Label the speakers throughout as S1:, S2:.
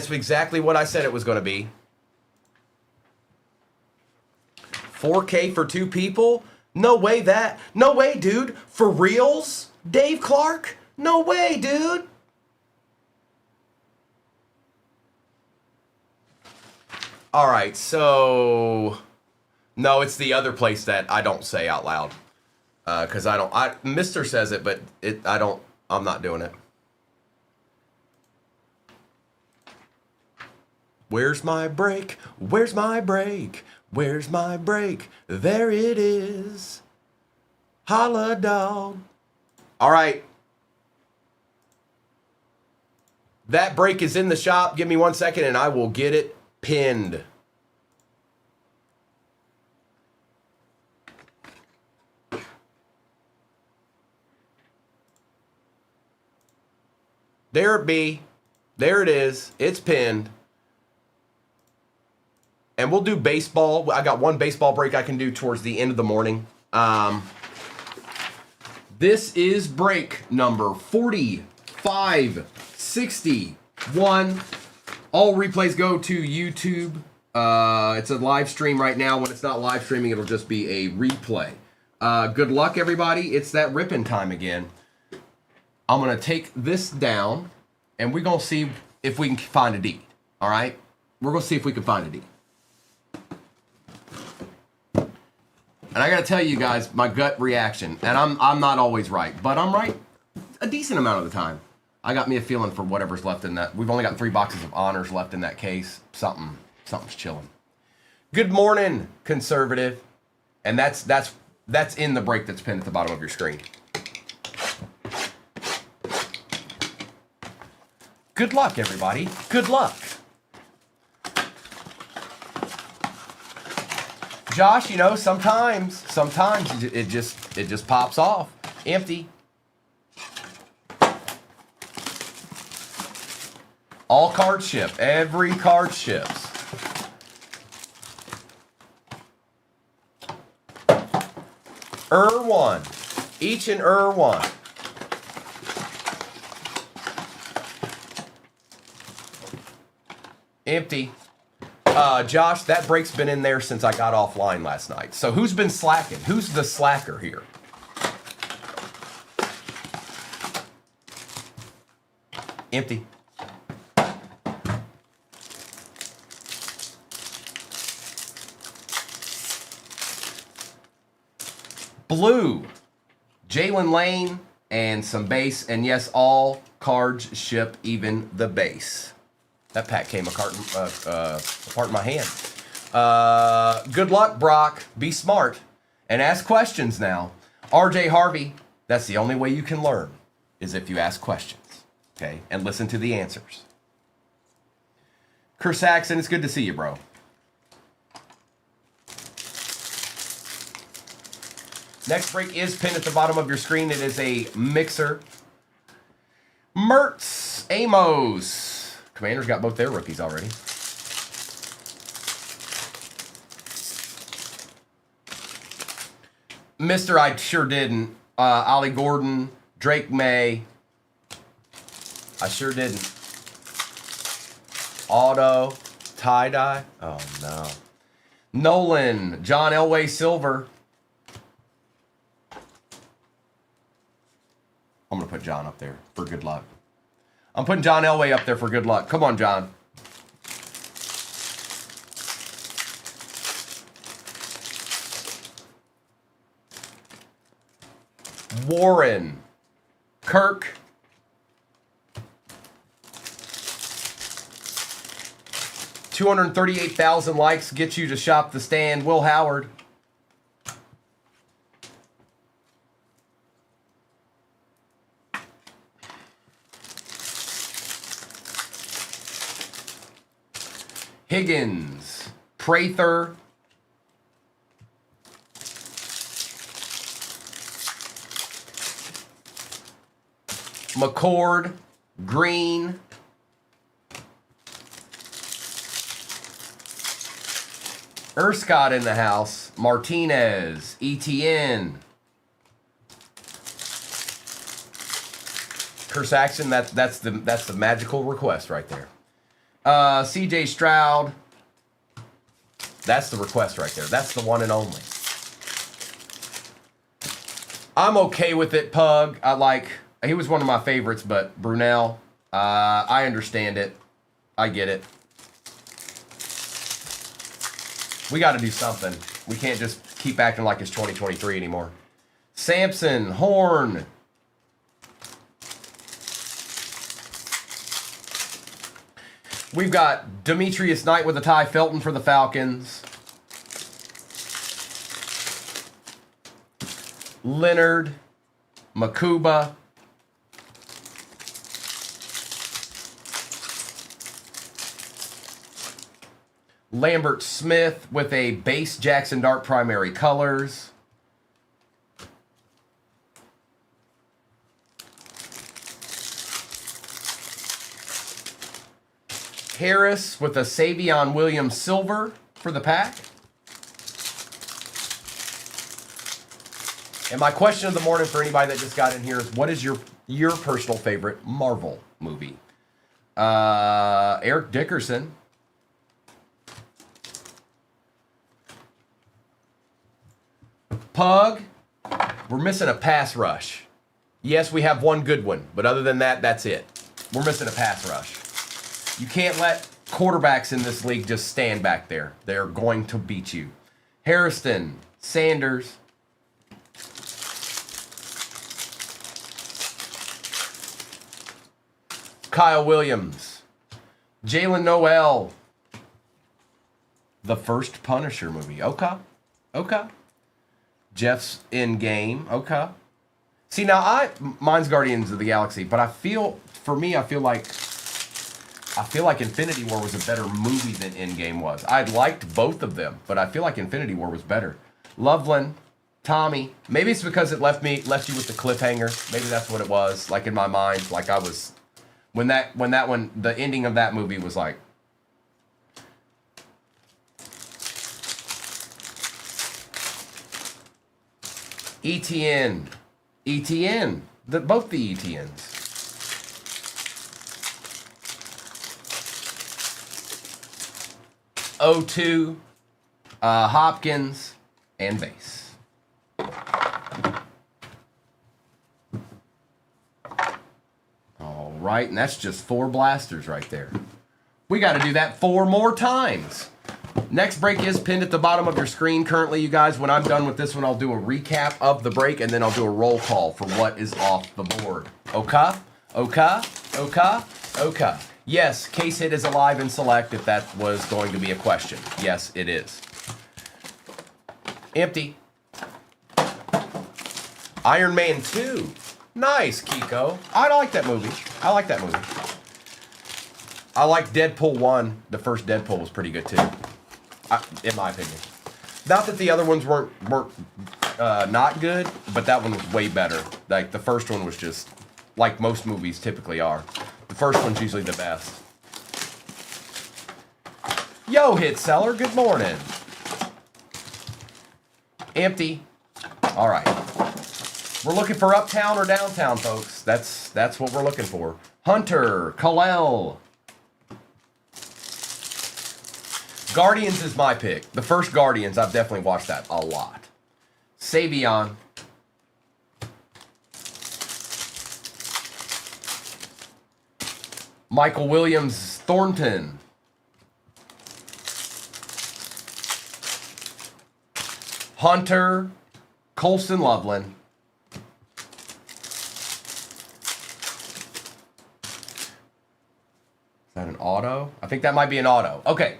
S1: That's exactly what I said it was going to be. 4K for 2 people? No way that. No way, dude. For reals? Dave Clark? No way, dude. All right, so no, it's the other place that I don't say out loud. Cuz Mr. says it, but I'm not doing it. Where's my break? Where's my break? Where's my break? There it is. Holla dog. All right. That break is in the shop. Give me 1 second and I will get it pinned. There it be. There it is. It's pinned. And we'll do baseball. I got one baseball break I can do towards the end of the morning. This is break number 4561. All replays go to YouTube. It's a live stream right now. When it's not live streaming, it'll just be a replay. Good luck, everybody. It's that ripping time again. I'm going to take this down, and we're going to see if we can find a D. All right? We're going to see if we can find a D. And I got to tell you guys my gut reaction, and I'm not always right, but I'm right a decent amount of the time. I got me a feeling for whatever's left in that. We've only got 3 boxes of honors left in that case. Something's chilling. Good morning, conservative. And that's in the break that's pinned at the bottom of your screen. Good luck, everybody. Good luck. Josh, you know, sometimes it just pops off. Empty. All cards ship. Every card ships. one. Each and one. Empty. Josh, that break's been in there since I got offline last night. So who's been slacking? Who's the slacker here? Empty. Blue, Jalen Lane, and some base. And yes, all cards ship, even the base. That pack came apart in my hand. Good luck, Brock. Be smart and ask questions now. RJ Harvey, that's the only way you can learn, is if you ask questions, okay? And listen to the answers. Kerr Saxon, it's good to see you, bro. Next break is pinned at the bottom of your screen. It is a mixer. Mertz, Amos. Commanders got both their rookies already. Mr. I sure didn't. Ollie Gordon, Drake May. I sure didn't. Auto, tie-dye. Oh, no. Nolan, John Elway Silver. I'm going to put John up there for good luck. I'm putting John Elway up there for good luck. Come on, John. Warren. Kirk. $238,000 likes get you to shop the stand. Will Howard. Higgins, Prather, McCord, Green, Erskott in the house, Martinez, ETN, Kerr Saxon. That's the magical request right there. CJ Stroud. That's the request right there. That's the one and only. I'm okay with it, Pug. He was one of my favorites, but Brunel, I understand it. I get it. We got to do something. We can't just keep acting like it's 2023 anymore. Samson, Horn. We've got Demetrius Knight with a tie, Felton for the Falcons. Leonard, Makuba. Lambert Smith with a base Jackson Dart primary colors. Harris with a Savion Williams silver for the pack. And my question of the morning for anybody that just got in here is, what is your personal favorite Marvel movie? Eric Dickerson. Pug, we're missing a pass rush. Yes, we have one good one, but other than that, that's it. We're missing a pass rush. You can't let quarterbacks in this league just stand back there. They're going to beat you. Harrison, Sanders. Kyle Williams. Jalen Noel. The first Punisher movie. Okay. Okay. Jeff's in game. Okay. See, now mine's Guardians of the Galaxy, but I feel like Infinity War was a better movie than Endgame was. I liked both of them, but I feel like Infinity War was better. Loveland, Tommy. Maybe it's because it left you with the cliffhanger. Maybe that's what it was. Like in my mind, like I was when the ending of that movie was like. ETN. Both the ETNs. O2, Hopkins, and base. All right, and that's just 4 blasters right there. We got to do that 4 more times. Next break is pinned at the bottom of your screen currently, you guys. When I'm done with this one, I'll do a recap of the break, and then I'll do a roll call for what is off the board. Okay? Okay? Okay? Okay. Yes, case hit is alive and select if that was going to be a question. Yes, it is. Empty. Iron Man 2. Nice, Kiko. I like that movie. I like Deadpool 1. The first Deadpool was pretty good too. In my opinion. Not that the other ones weren't not good, but that one was way better. Like the first one was just like most movies typically are. The first one's usually the best. Yo, Hit Seller, good morning. Empty. All right. We're looking for uptown or downtown, folks. That's what we're looking for. Hunter, Kalel. Guardians is my pick. The first Guardians, I've definitely watched that a lot. Savion. Michael Williams, Thornton. Hunter, Colson Loveland. Is that an auto? I think that might be an auto. Okay.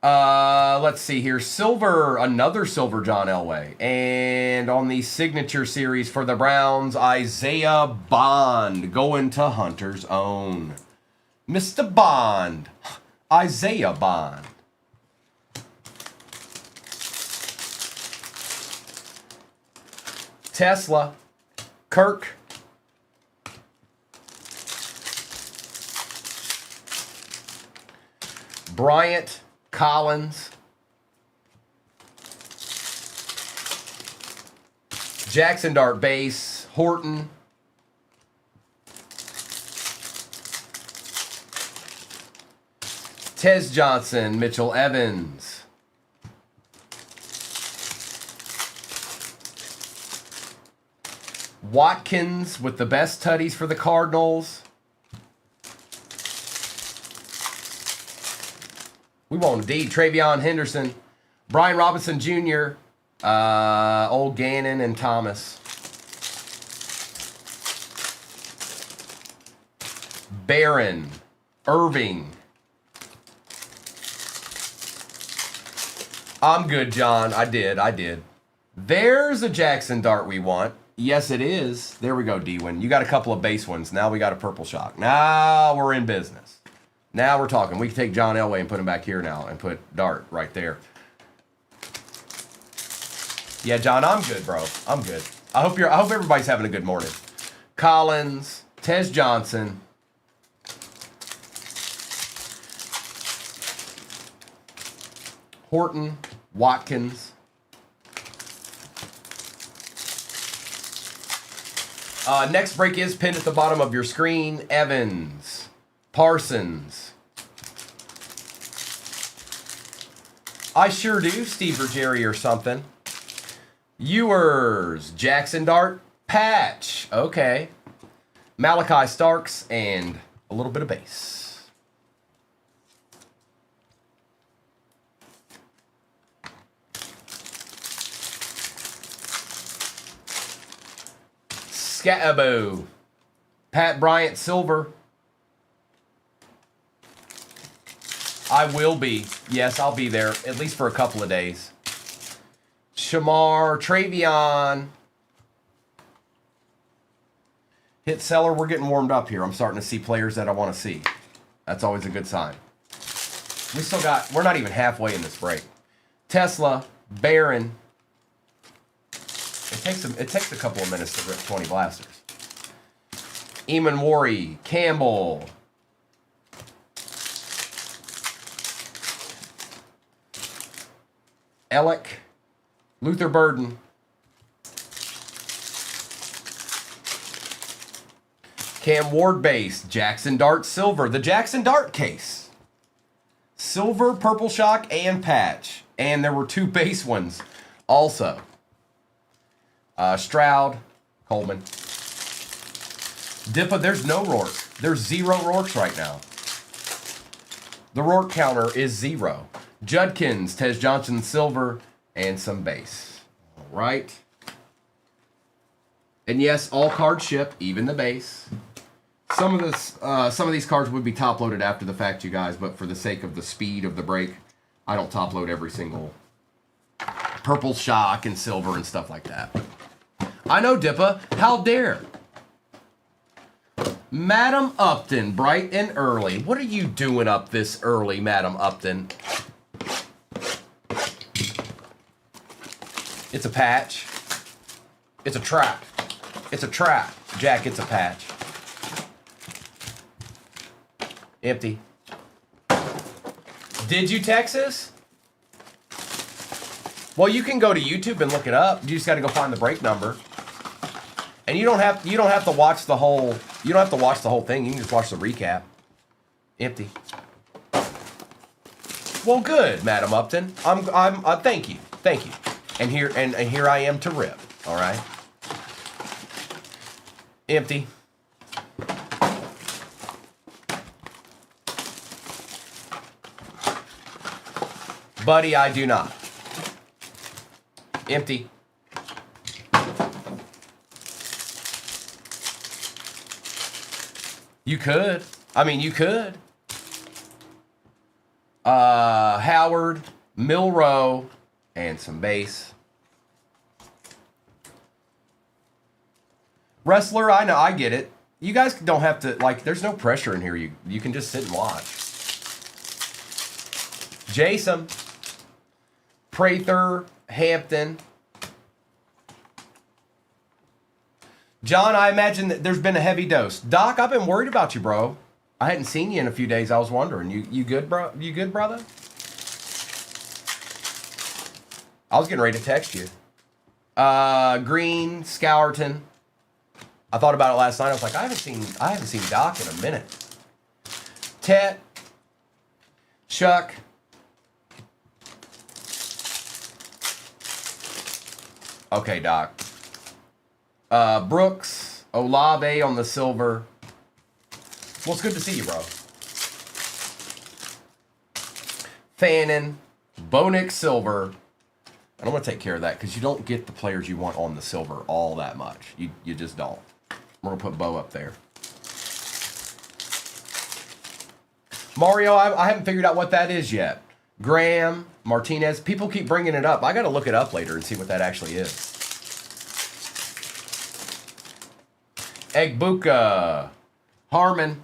S1: Let's see here. Silver, another silver John Elway. And on the signature series for the Browns, Isaiah Bond going to Hunter's own. Mr. Bond. Isaiah Bond. Tesla. Kirk. Bryant. Collins. Jackson Dart base. Horton. Tez Johnson, Mitchell Evans. Watkins with the best tutties for the Cardinals. We won't indeed. Travion Henderson. Brian Robinson Jr. Old Gannon and Thomas. Barron. Irving. I'm good, John. I did. There's a Jackson Dart we want. Yes, it is. There we go, D-Win. You got a couple of base ones. Now we got a purple shock. Now we're in business. Now we're talking. We can take John Elway and put him back here now and put Dart right there. Yeah, John, I'm good, bro. I'm good. I hope everybody's having a good morning. Collins, Tez Johnson. Horton, Watkins. Next break is pinned at the bottom of your screen. Evans, Parsons. I sure do, Steve or Jerry or something. Ewers, Jackson Dart, Patch. Okay. Malachi Starks, and a little bit of base. Scatabo. Pat Bryant Silver. I will be. Yes, I'll be there at least for a couple of days. Shamar, Travion. Hit seller. We're getting warmed up here. I'm starting to see players that I want to see. That's always a good sign. We're not even halfway in this break. Tesla, Barron. It takes a couple of minutes to rip 20 blasters. Eamon Worry, Campbell. Ellick, Luther Burden. Cam Ward base, Jackson Dart Silver. The Jackson Dart case. Silver, purple shock, and patch. And there were 2 base ones also. Stroud, Coleman. Dippa, there's no Rourke. There's 0 Rourkes right now. The Rourke counter is 0. Judkins, Tez Johnson Silver, and some base. All right. And yes, all cards ship, even the base. Some of these cards would be top loaded after the fact, you guys, but for the sake of the speed of the break, I don't top load every single purple shock and silver and stuff like that. I know, Dippa. How dare? Madam Upton, bright and early. What are you doing up this early, Madam Upton? It's a patch. It's a trap. It's a trap. Jack, it's a patch. Empty. Did you, Texas? Well, you can go to YouTube and look it up. You just got to go find the break number. And you don't have to watch the whole thing. You can just watch the recap. Empty. Well, good, Madam Upton. Thank you. And here I am to rip. All right. Empty. Buddy, I do not. Empty. You could. I mean, you could. Howard, Milrow, and some base. Wrestler, I know, I get it. You guys don't have to, like, there's no pressure in here. You can just sit and watch. Jason, Prather, Hampton. John, I imagine that there's been a heavy dose. Doc, I've been worried about you, bro. I hadn't seen you in a few days. I was wondering. You good, bro? You good, brother? I was getting ready to text you. Green, Scourton. I thought about it last night. I was like, I haven't seen Doc in a minute. Tet, Chuck. Okay, Doc. Brooks, Olave on the silver. Well, it's good to see you, bro. Fannin, Bonick silver. And I'm going to take care of that because you don't get the players you want on the silver all that much. You just don't. We're going to put Bo up there. Mario, I haven't figured out what that is yet. Graham, Martinez. People keep bringing it up. I got to look it up later and see what that actually is. Egbuka, Harmon.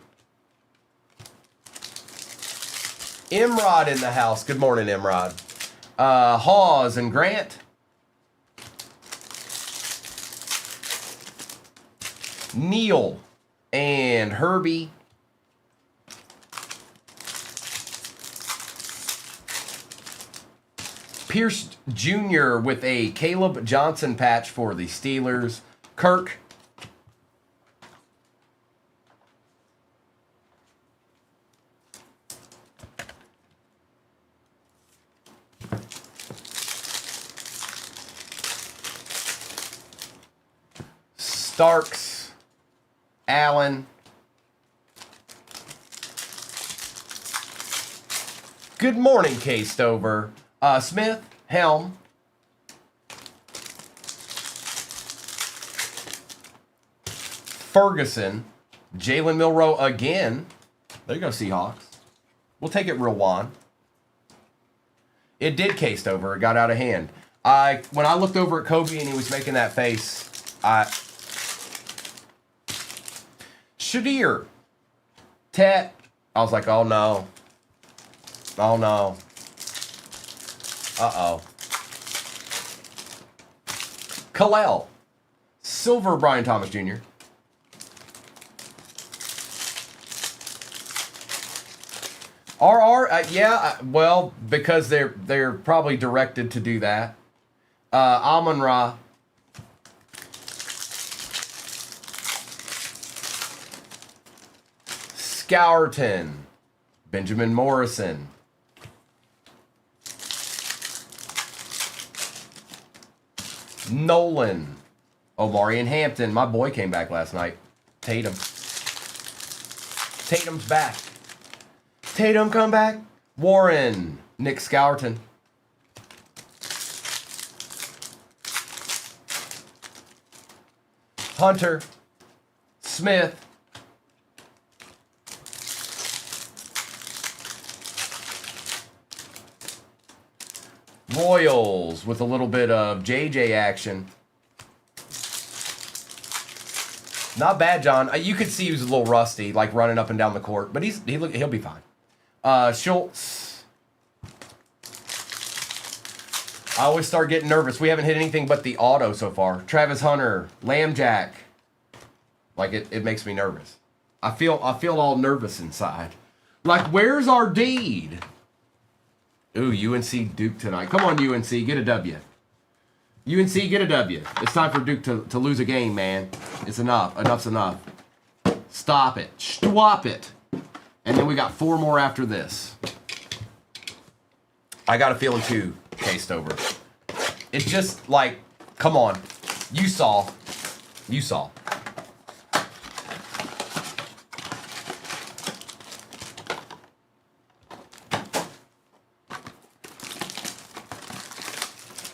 S1: Imrod in the house. Good morning, Imrod. Hawes and Grant. Neal and Herbie. Pierce Jr. with a Caleb Johnson patch for the Steelers. Kirk. Starks. Allen. Good morning, K. Stover. Smith, Helm. Ferguson. Jalen Milroe again. There you go, Seahawks. We'll take it real Juan. It did case over. It got out of hand. When I looked over at Kobe and he was making that face, Shadir. Tet. I was like, oh no. Oh no. Uh-oh. Kalel. Silver Brian Thomas Jr. Yeah, well, because they're probably directed to do that. Amon-Ra. Scourton. Benjamin Morrison. Nolan. Omari and Hampton. My boy came back last night. Tatum. Tatum's back. Tatum come back. Warren. Nick Scourton. Hunter. Smith. Royals with a little bit of JJ action. Not bad, John. You could see he was a little rusty, like running up and down the court, but he'll be fine. Schultz. I always start getting nervous. We haven't hit anything but the auto so far. Travis Hunter, Lambjack. Like it makes me nervous. I feel all nervous inside. Like, where's our deed? Ooh, UNC Duke tonight. Come on, UNC, get a W. UNC, get a W. It's time for Duke to lose a game, man. It's enough. Enough's enough. Stop it. Swap it. And then we got 4 more after this. I got a feeling too, Cased over. It's just like, come on. You saw. You saw.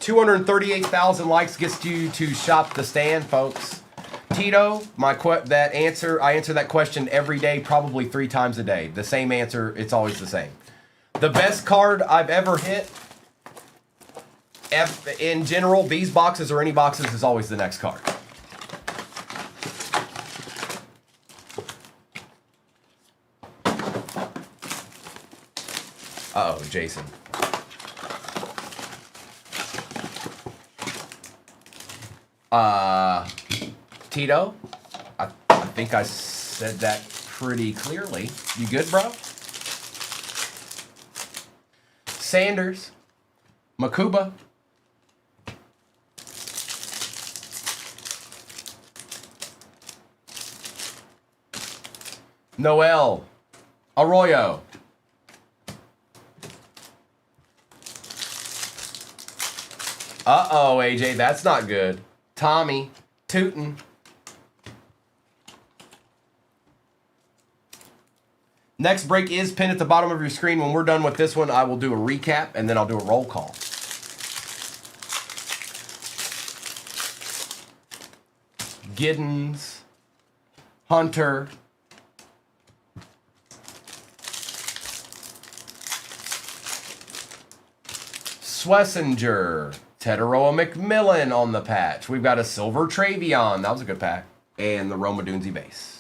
S1: $238,000 likes gets you to shop the stand, folks. Tito, I answer that question every day, probably 3 times a day. The same answer, it's always the same. The best card I've ever hit, in general, these boxes or any boxes, is always the next card. Uh-oh, Jason. Tito, I think I said that pretty clearly. You good, bro? Sanders, Makuba, Noel, Arroyo, Uh-oh, AJ, that's not good. Tommy, tootin'. Next break is pinned at the bottom of your screen. When we're done with this one, I will do a recap, and then I'll do a roll call. Giddens, Hunter, Swessinger, Tetaroa McMillan on the patch. We've got a silver Travion. That was a good pack. And the Roma Dunzi base.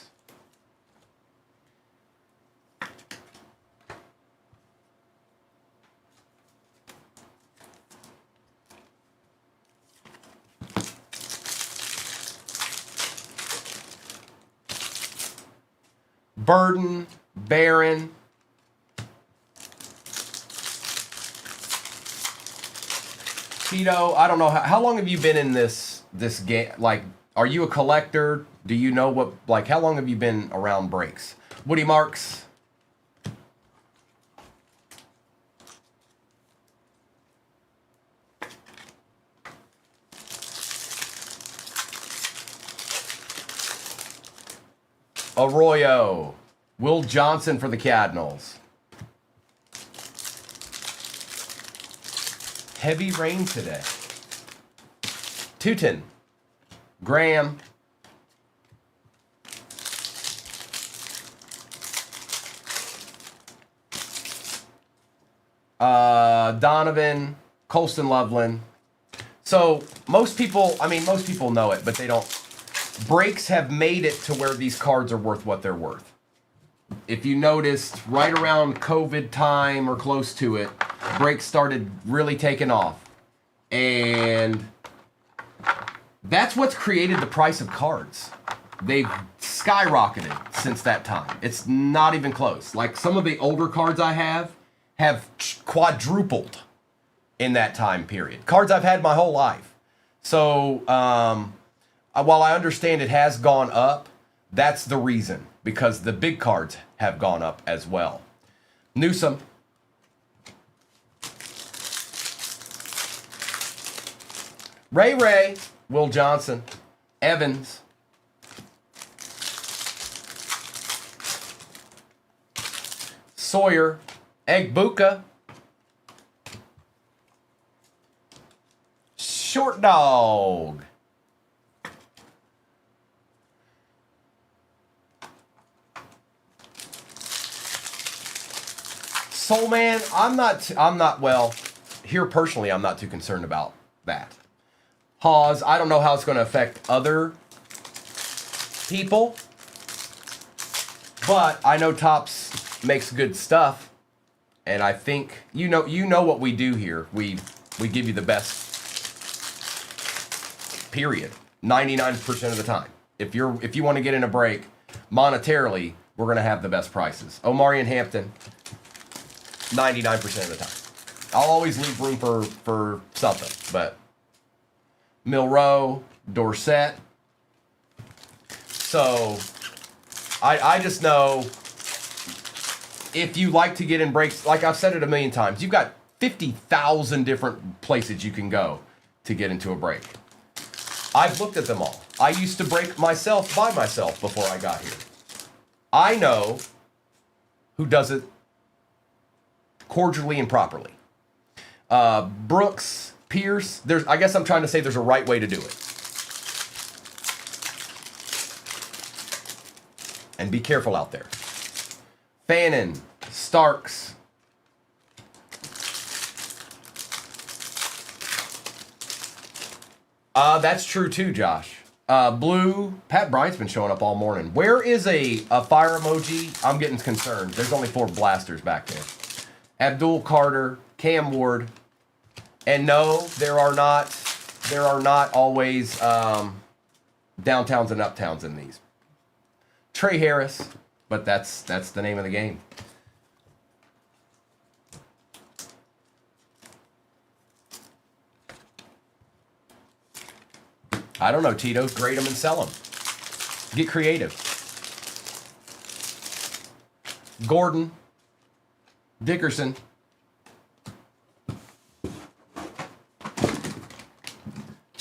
S1: Burden, Barron, Tito, I don't know how long have you been in this game? Like, are you a collector? Do you know what? Like, how long have you been around breaks? Woody Marks. Arroyo. Will Johnson for the Cardinals. Heavy rain today. Tootin. Graham. Donovan. Colston Loveland. So most people know it, but they don't. Breaks have made it to where these cards are worth what they're worth. If you noticed, right around COVID time or close to it, breaks started really taking off. And that's what's created the price of cards. They've skyrocketed since that time. It's not even close. Like some of the older cards I have quadrupled in that time period. Cards I've had my whole life. So, while I understand it has gone up, that's the reason. Because the big cards have gone up as well. Newsom. Ray. Will Johnson. Evans. Sawyer. Egbuka. Short Dog. Soul Man, I'm not, well, here personally, I'm not too concerned about that. Hawes, I don't know how it's going to affect other people, but I know Topps makes good stuff, and I think, you know what we do here. We give you the best, period, 99% of the time. If you want to get in a break, monetarily, we're going to have the best prices. Omarion Hampton. 99% of the time. I'll always leave room for something, but Milrow, Dorsett. So I just know if you like to get in breaks, like I've said it a million times, you've got 50,000 different places you can go to get into a break. I've looked at them all. I used to break myself by myself before I got here. I know who does it cordially and properly. Brooks, Pierce, I guess I'm trying to say there's a right way to do it. And be careful out there. Fannin, Starks. That's true too, Josh. Blue, Pat Bryant's been showing up all morning. Where is a fire emoji? I'm getting concerned. There's only 4 blasters back there. Abdul Carter, Cam Ward, and no, there are not always downtowns and uptowns in these. Trey Harris, but that's the name of the game. I don't know, Tito. Grade them and sell them. Get creative. Gordon. Dickerson.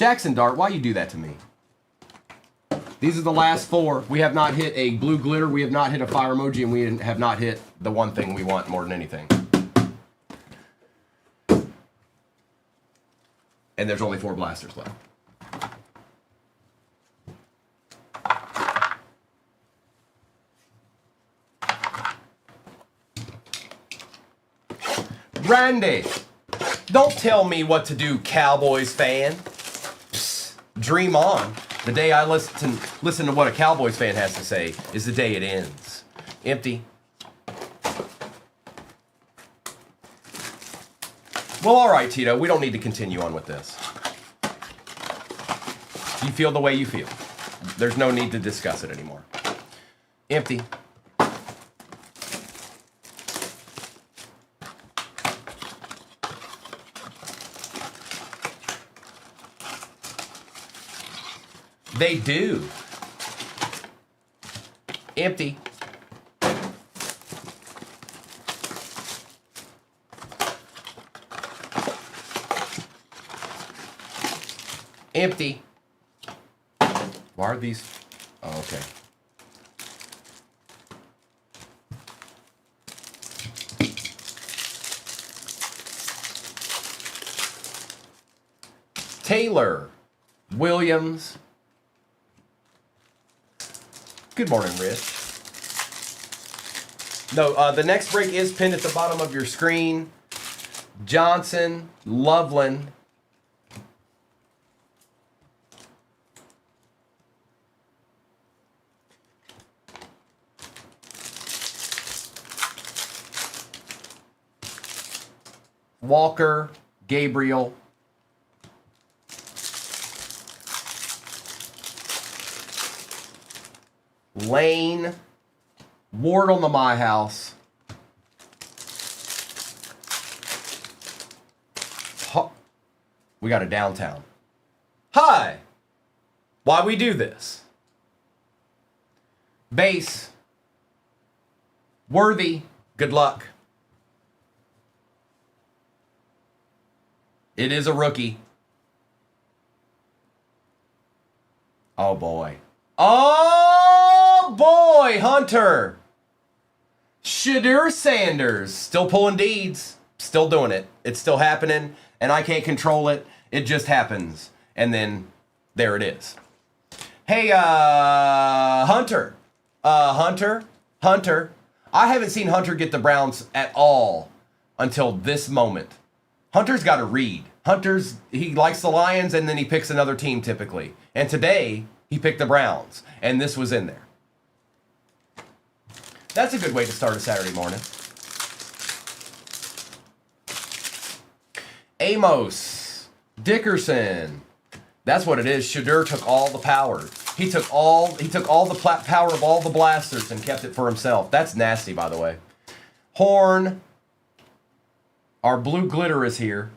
S1: Jackson Dart, why you do that to me? These are the last 4. We have not hit a blue glitter, we have not hit a fire emoji, and we have not hit the one thing we want more than anything. And there's only 4 blasters left. Randy, don't tell me what to do, Cowboys fan. Psst, dream on. The day I listen to what a Cowboys fan has to say is the day it ends. Empty. Well, all right, Tito. We don't need to continue on with this. You feel the way you feel. There's no need to discuss it anymore. Empty. They do. Empty. Empty. Why are these? Oh, okay. Taylor Williams. Good morning, Rich. No, the next break is pinned at the bottom of your screen. Johnson, Loveland. Walker, Gabriel. Lane, Ward on the My House. We got a downtown. Hi! Why we do this? Base. Worthy, good luck. It is a rookie. Oh boy. Oh boy, Hunter. Shadur Sanders. Still pulling deeds. Still doing it. It's still happening. And I can't control it. It just happens. And then there it is. Hey, Hunter. Hunter. I haven't seen Hunter get the Browns at all until this moment. Hunter's got to read. He likes the Lions and then he picks another team typically. And today, he picked the Browns. And this was in there. That's a good way to start a Saturday morning. Amos Dickerson. That's what it is. Shadur took all the power. He took all the power of all the blasters and kept it for himself. That's nasty, by the way. Horn. Our blue glitter is here.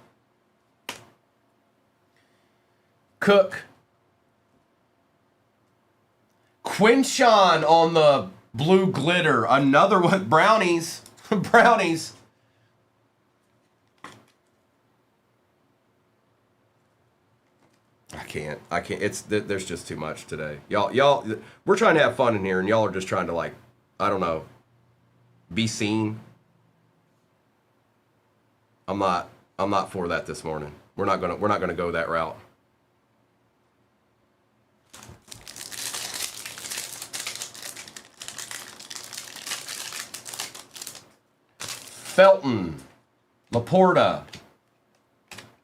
S1: Cook. Quinshawn on the blue glitter. Another one. Brownies. Brownies. I can't. There's just too much today. Y'all, we're trying to have fun in here, and y'all are just trying to, like, I don't know, be seen. I'm not for that this morning. We're not gonna go that route. Felton, Laporta.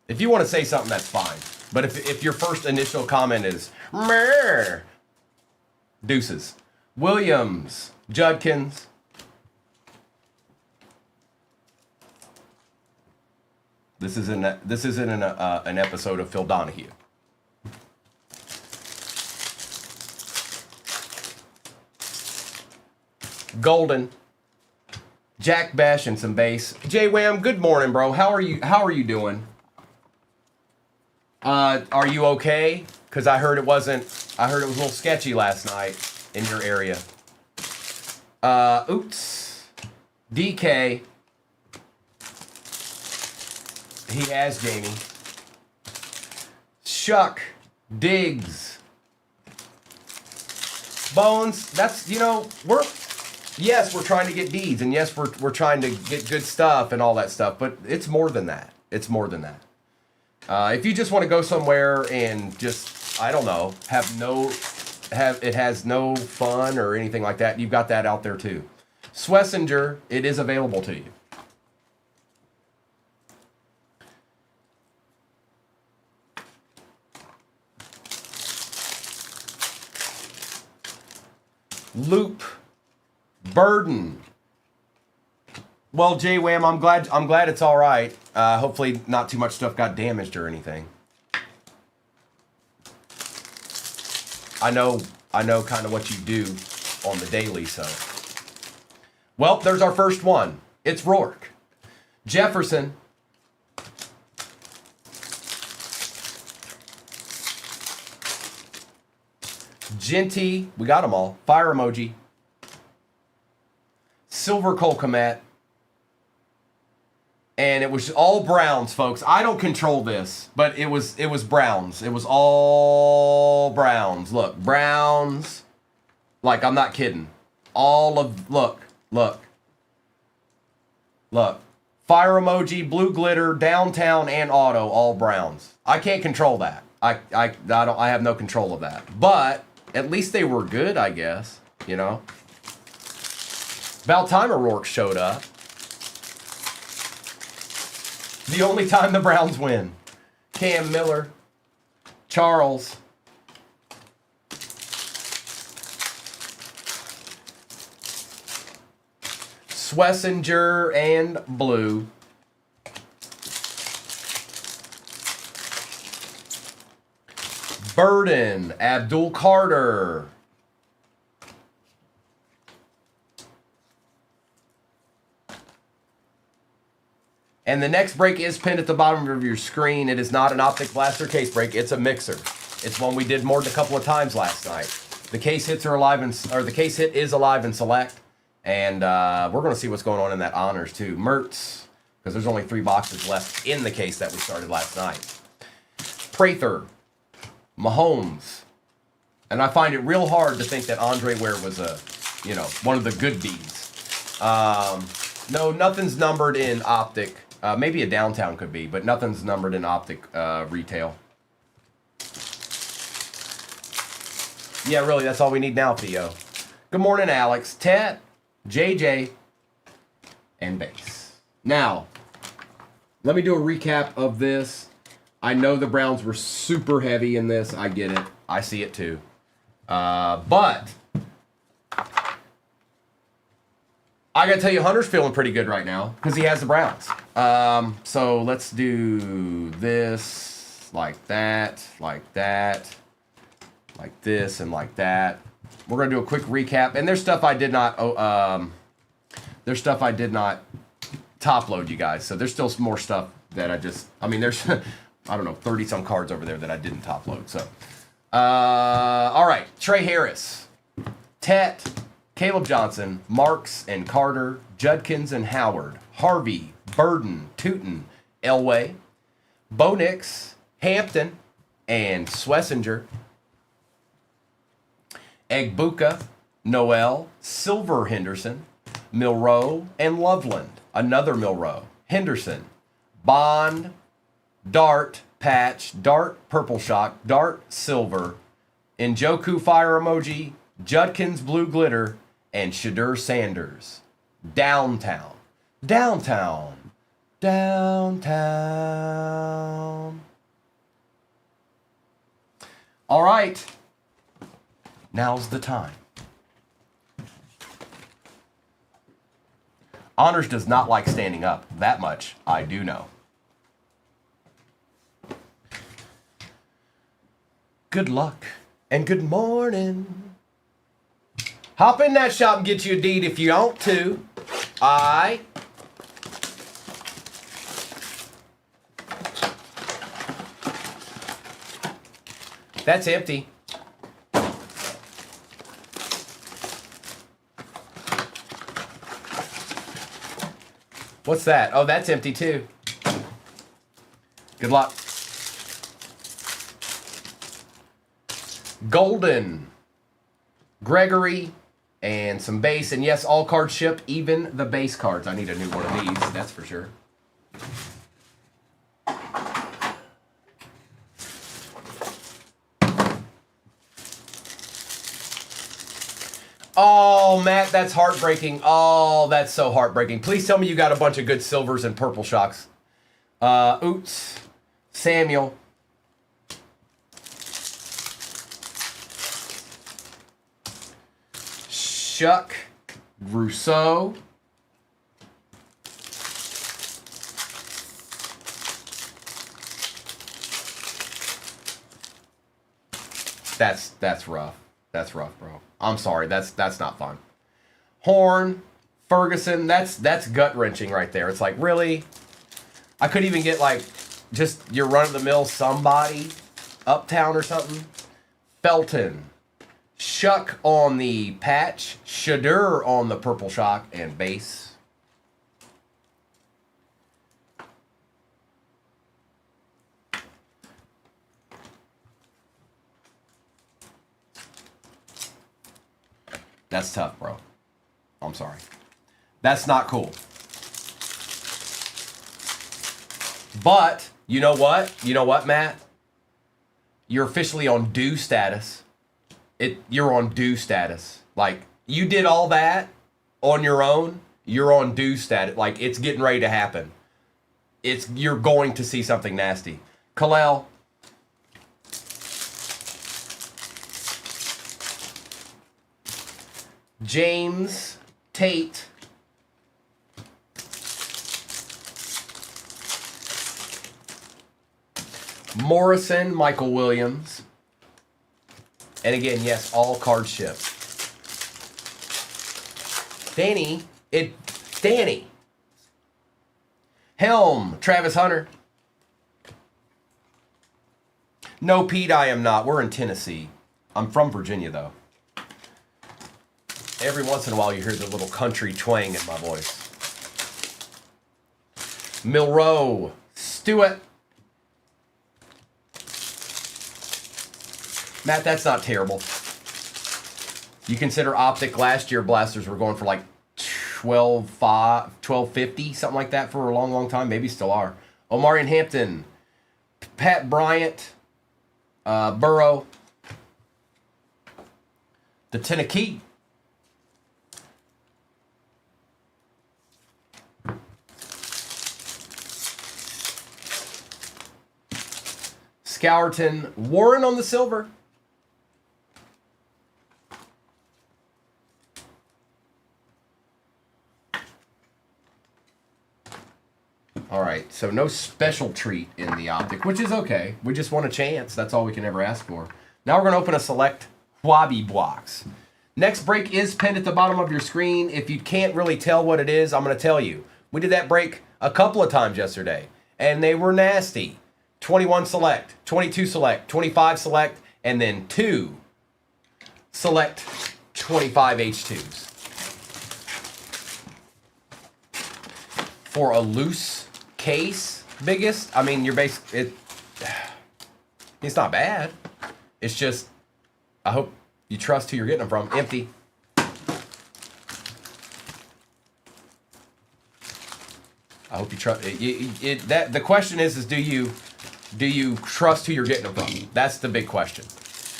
S1: If you want to say something, that's fine. But if your first initial comment is meh, deuces. Williams, Judkins. This isn't an episode of Phil Donahue. Golden, Jack Besh, and some bass. J Wham, good morning, bro. How are you doing? Are you okay? Because I heard it was a little sketchy last night in your area. Oops. DK. He has Jamie. Chuck Diggs. Bones, that's, you know, we're trying to get deeds, and yes, we're trying to get good stuff and all that stuff, but it's more than that. It's more than that. If you just want to go somewhere and just, I don't know, it has no fun or anything like that, you've got that out there too. Swessinger, it is available to you. Loop Burden. Well, J-Wham, I'm glad it's all right. Hopefully not too much stuff got damaged or anything. I know kind of what you do on the daily, so. Well, there's our first one. It's Rourke. Jefferson. Genty, we got them all. Fire emoji. Silver Colcomet. And it was all Browns, folks. I don't control this, but it was Browns. It was all Browns. Look, Browns. Like, I'm not kidding. Look. Fire emoji, blue glitter, downtown, and auto, all Browns. I can't control that. I have no control of that. But at least they were good, I guess. You know. About time O'Rourke showed up. The only time the Browns win. Cam Miller. Charles. Swessinger and blue. Burden. Abdul Carter. And the next break is pinned at the bottom of your screen. It is not an Optic Blaster case break. It's a mixer. It's one we did more than a couple of times last night. The case hits are alive the case hit is alive and select. And we're going to see what's going on in that honors too. Mertz, because there's only 3 boxes left in the case that we started last night. Prather, Mahomes, and I find it real hard to think that Andre Ware was one of the good beads. No, nothing's numbered in Optic. Maybe a downtown could be, but nothing's numbered in Optic retail. Yeah, really, that's all we need now, Theo. Good morning, Alex, Tet, JJ, and Base. Now, let me do a recap of this. I know the Browns were super heavy in this. I get it. I see it too. But I got to tell you, Hunter's feeling pretty good right now because he has the Browns. So let's do this like that, like this, and like that. We're going to do a quick recap. And there's stuff I did not top load, you guys. So there's still some more stuff that there's, I don't know, 30-some cards over there that I didn't top load. So, all right. Trey Harris, Tet, Caleb Johnson, Marks and Carter, Judkins and Howard, Harvey, Burden, Tootin, Elway, Bo Nix, Hampton, and Swessinger, Egbuka, Noel, Silver Henderson, Milroe, and Loveland, another Milroe, Henderson, Bond, Dart, Patch, Dart, Purple Shock, Dart, Silver, Njoku Fire Emoji, Judkins Blue Glitter, and Shadur Sanders. Downtown. All right. Now's the time. Honors does not like standing up. That much I do know. Good luck and good morning. Hop in that shop and get you a deed if you want to. Aye. That's empty. What's that? Oh, that's empty too. Good luck. Golden, Gregory, and some base. And yes, all cards ship, even the base cards. I need a new one of these, that's for sure. Oh, Matt, that's heartbreaking. Oh, that's so heartbreaking. Please tell me you got a bunch of good silvers and purple shocks. Oots, Samuel. Chuck, Rousseau. That's rough. That's rough, bro. I'm sorry. That's not fun. Horn, Ferguson. That's gut wrenching right there. It's like, really? I could even get like just your run of the mill somebody, Uptown or something. Felton, Shuck on the patch, Shadur on the purple shock and base. That's tough, bro. I'm sorry. That's not cool. But, you know what? You know what, Matt? You're officially on due status. You're on due status. Like, you did all that on your own. You're on due status. Like, it's getting ready to happen. You're going to see something nasty. Kalel. James Tate. Morrison, Michael Williams. And again, yes, all card ship. Danny. Helm, Travis Hunter. No, Pete, I am not. We're in Tennessee. I'm from Virginia, though. Every once in a while, you hear the little country twang in my voice. Milrow, Stewart. Matt, that's not terrible. You consider Optic last year, blasters were going for like $12.50, something like that for a long, long time. Maybe still are. Omarion Hampton, Pat Bryant, Burrow, the Tennessee. Scourton, Warren on the silver. All right, so no special treat in the Optic, which is okay. We just want a chance. That's all we can ever ask for. Now we're going to open a select Huabi box. Next break is pinned at the bottom of your screen. If you can't really tell what it is, I'm going to tell you. We did that break a couple of times yesterday, and they were nasty. 21 select, 22 select, 25 select, and then 2 select 25 H2s. For a loose case, biggest, I mean, it's not bad. It's just, I hope you trust who you're getting them from. Empty. I hope you trust. The question is do you trust who you're getting them from? That's the big question.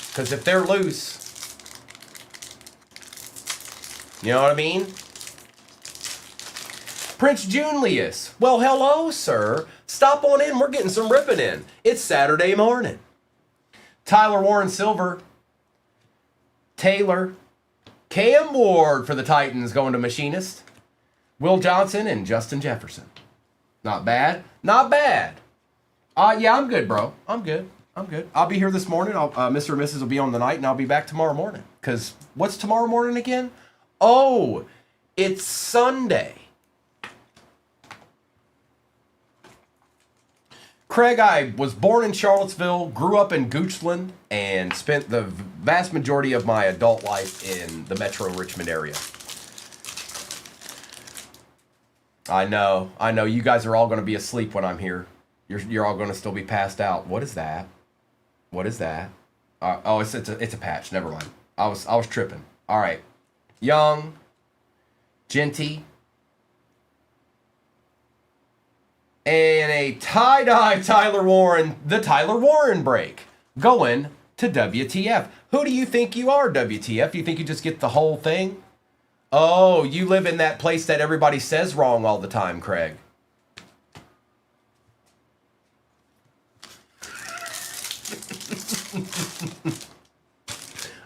S1: Because if they're loose, you know what I mean? Prince Junius. Well, hello, sir. Stop on in. We're getting some ripping in. It's Saturday morning. Tyler Warren Silver. Taylor. Cam Ward for the Titans going to Machinist. Will Johnson and Justin Jefferson. Not bad. Not bad. Yeah, I'm good, bro. I'm good. I'll be here this morning. Mr. and Mrs. will be on the night, and I'll be back tomorrow morning. Because what's tomorrow morning again? Oh, it's Sunday. Craig, I was born in Charlottesville, grew up in Goochland, and spent the vast majority of my adult life in the metro Richmond area. I know. You guys are all going to be asleep when I'm here. You're all going to still be passed out. What is that? What is that? Oh, it's a patch. Never mind. I was tripping. All right. Young, Genty, and a tie-dye Tyler Warren, the Tyler Warren break, going to WTF. Who do you think you are, WTF? You think you just get the whole thing? Oh, you live in that place that everybody says wrong all the time, Craig.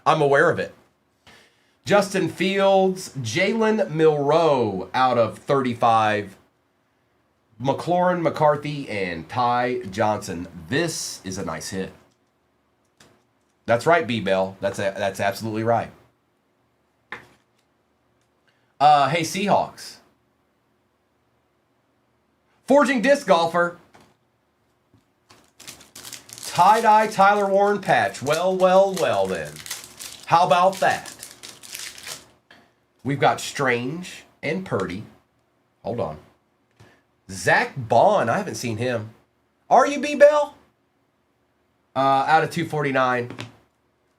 S1: I'm aware of it. Justin Fields, Jalen Milroe out of 35. McLaurin, McCarthy, and Ty Johnson. This is a nice hit. That's right, B-Bell. That's absolutely right. Hey, Seahawks. Forging Disc Golfer. Tie-dye Tyler Warren patch. Well then. How about that? We've got Strange and Purdy. Hold on. Zach Bond. I haven't seen him. Are you, B-Bell? Out of 249.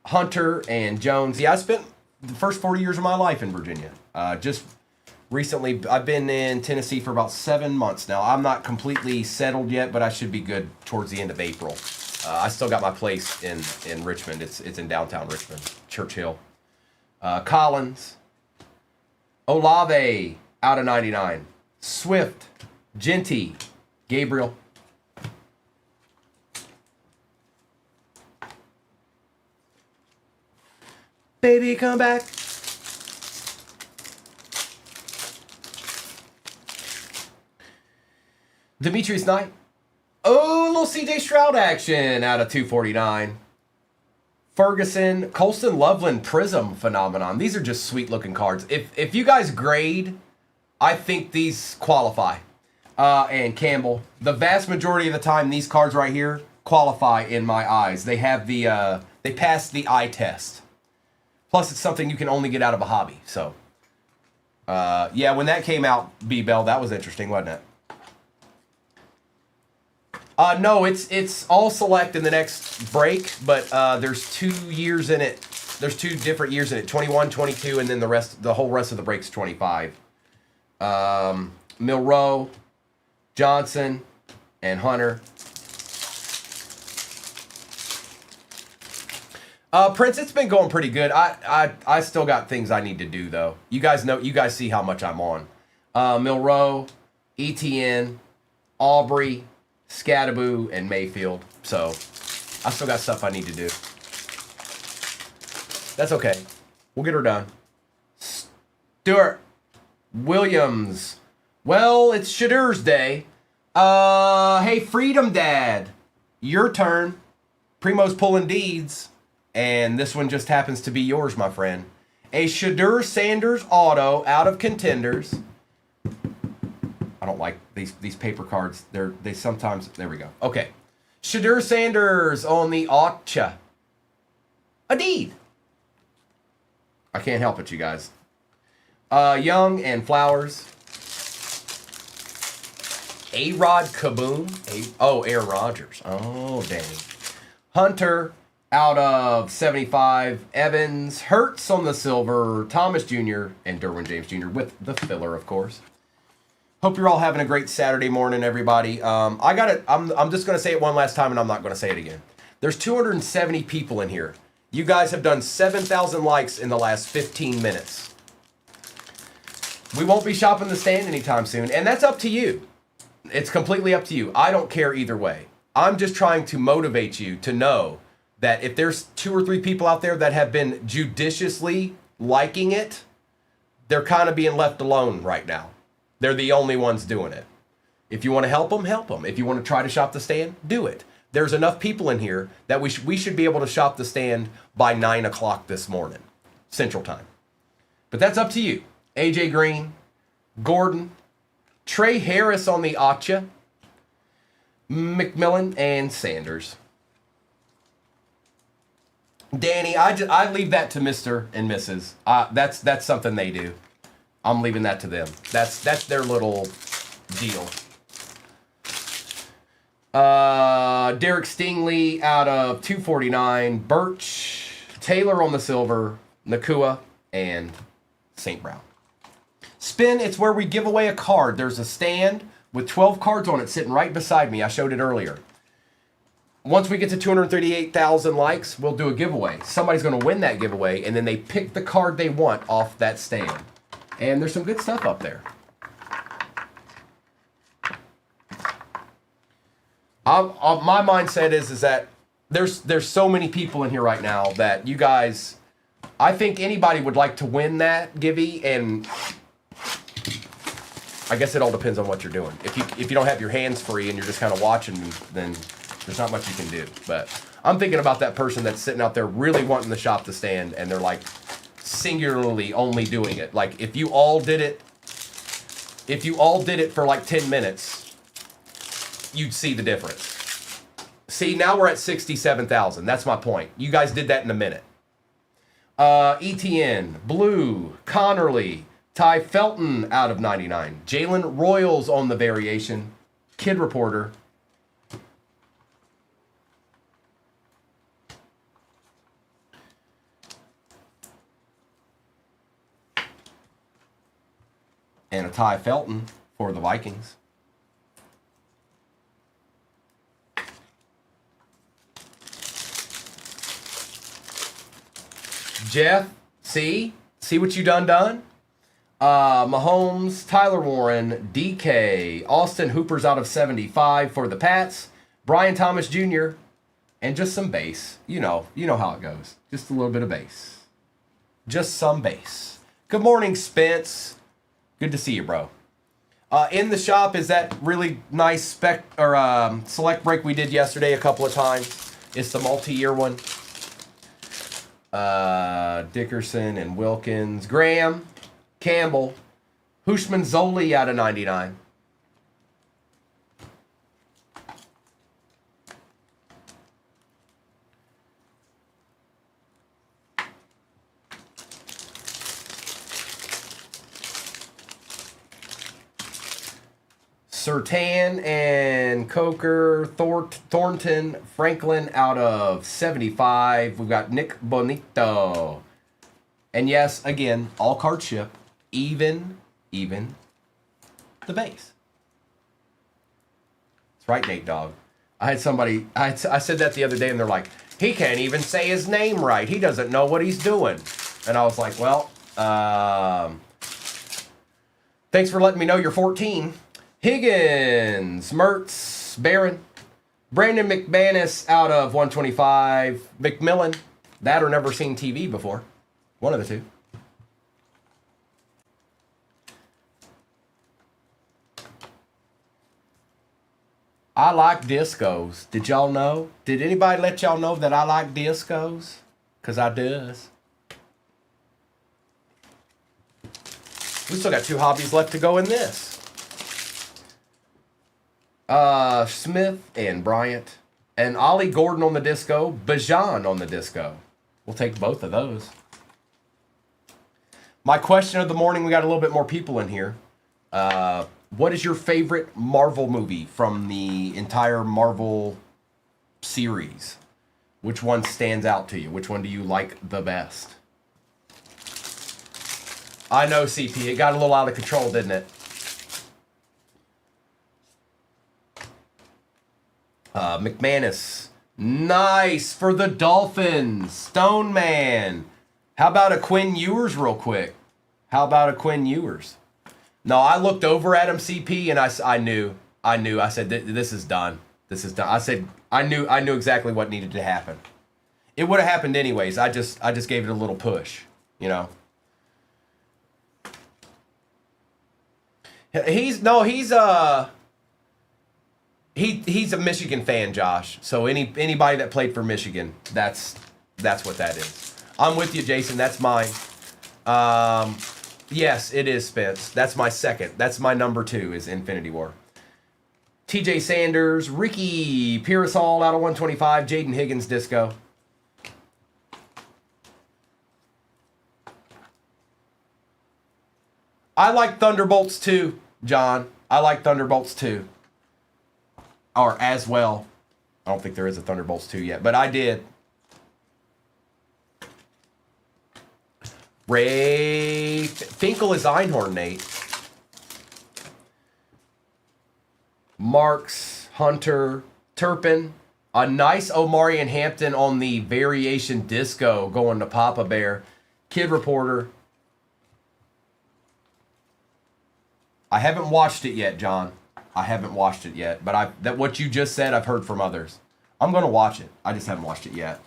S1: Hunter and Jones. Yeah, I spent the first 40 years of my life in Virginia. Just recently, I've been in Tennessee for about 7 months now. I'm not completely settled yet, but I should be good towards the end of April. I still got my place in Richmond. It's in downtown Richmond, Churchill. Collins, Olave out of 99. Swift, Genty, Gabriel. Baby, come back. Demetrius Knight. Oh, little CJ Stroud action out of 249. Ferguson, Colston Loveland Prism Phenomenon. These are just sweet looking cards. If you guys grade, I think these qualify. And Campbell. The vast majority of the time, these cards right here qualify in my eyes. They have the they pass the eye test. Plus, it's something you can only get out of a hobby. So, yeah, when that came out, B-Bell, that was interesting, wasn't it? No, it's all select in the next break, but there's 2 years in it. There's 2 different years in it, 21, 22, and then the whole rest of the break's 25. Milroe, Johnson, and Hunter. Prince, it's been going pretty good. I still got things I need to do though. You guys see how much I'm on. Milroe, ETN, Aubrey, Scattaboo, and Mayfield. So I still got stuff I need to do. That's okay. We'll get her done. Stuart Williams. Well, it's Shadur's day. Hey, Freedom Dad. Your turn. Primo's pulling deeds. And this one just happens to be yours, my friend. A Shadur Sanders auto out of Contenders. I don't like these paper cards. They sometimes... There we go. Okay. Shadur Sanders on the Autcha. A deed. I can't help it, you guys. Young and Flowers. A-Rod Kaboom. Aaron Rodgers. Oh, dang. Hunter out of 75. Evans. Hurts on the silver. Thomas Jr. and Derwin James Jr. with the filler, of course. Hope you're all having a great Saturday morning, everybody. I'm just going to say it one last time, and I'm not going to say it again. There's 270 people in here. You guys have done 7,000 likes in the last 15 minutes. We won't be shopping the stand anytime soon, and that's up to you. It's completely up to you. I don't care either way. I'm just trying to motivate you to know that if there's 2 or 3 people out there that have been judiciously liking it, they're kind of being left alone right now. They're the only ones doing it. If you want to help them, help them. If you want to try to shop the stand, do it. There's enough people in here that we should be able to shop the stand by 9 o'clock this morning, Central Time. But that's up to you. AJ Green, Gordon, Trey Harris on the Autcha, McMillan, and Sanders. Danny, I leave that to Mr. and Mrs. That's something they do. I'm leaving that to them. That's their little deal. Derek Stingley out of 249. Birch, Taylor on the silver, Nakua, and St. Brown. Spin, it's where we give away a card. There's a stand with 12 cards on it sitting right beside me. I showed it earlier. Once we get to 238,000 likes, we'll do a giveaway. Somebody's going to win that giveaway, and then they pick the card they want off that stand. And there's some good stuff up there. My mindset is that there's so many people in here right now that you guys, I think anybody would like to win that givey, and I guess it all depends on what you're doing. If you don't have your hands free and you're just kind of watching, then there's not much you can do. But I'm thinking about that person that's sitting out there really wanting the shop to stand, and they're like singularly only doing it. Like if you all did it for like 10 minutes, you'd see the difference. See, now we're at 67,000. That's my point. You guys did that in a minute. ETN, Blue, Connerly, Ty Felton out of 99. Jalen Royals on the variation. Kid Reporter. And a Ty Felton for the Vikings. Jeff, see what you done? Mahomes, Tyler Warren, DK, Austin Hooper's out of 75 for the Pats, Brian Thomas Jr., and just some base. You know how it goes. Just a little bit of base. Just some base. Good morning, Spence. Good to see you, bro. In the shop is that really nice select break we did yesterday a couple of times. It's the multi-year one. Dickerson and Wilkins, Graham, Campbell, Hushman Zoli out of 99. Sertan and Coker, Thornton, Franklin out of 75. We've got Nick Bonito. And yes, again, all card ship, even the base. That's right, Nate Dogg. I said that the other day, and they're like, he can't even say his name right. He doesn't know what he's doing. And I was like, well, thanks for letting me know you're 14. Higgins, Mertz, Barron, Brandon McManus out of 125. McMillan, that or never seen TV before. One of the two. I like discos. Did y'all know? Did anybody let y'all know that I like discos? Because I does. We still got 2 hobbies left to go in this. Smith and Bryant. And Ollie Gordon on the disco. Bajan on the disco. We'll take both of those. My question of the morning, we got a little bit more people in here. What is your favorite Marvel movie from the entire Marvel series? Which one stands out to you? Which one do you like the best? I know, CP. It got a little out of control, didn't it? McManus. Nice for the Dolphins. Stone Man. How about a Quinn Ewers real quick? How about a Quinn Ewers? No, I looked over at him, CP, and I knew. I said, this is done. This is done. I said, I knew exactly what needed to happen. It would have happened anyways. I just gave it a little push, you know. He's a Michigan fan, Josh. So anybody that played for Michigan, that's what that is. I'm with you, Jason. That's mine. Yes, it is, Spence. That's my second. That's my number 2 is Infinity War. TJ Sanders, Ricky Pearsall out of 125, Jaden Higgins disco. I like Thunderbolts too, John. I like Thunderbolts too. Or as well. I don't think there is a Thunderbolts 2 yet, but I did. Ray Finkel is Einhorn, Nate. Marks, Hunter, Turpin. A nice Omarion Hampton on the variation disco going to Papa Bear. Kid Reporter. I haven't watched it yet, John. I haven't watched it yet, but that what you just said, I've heard from others. I'm going to watch it. I just haven't watched it yet.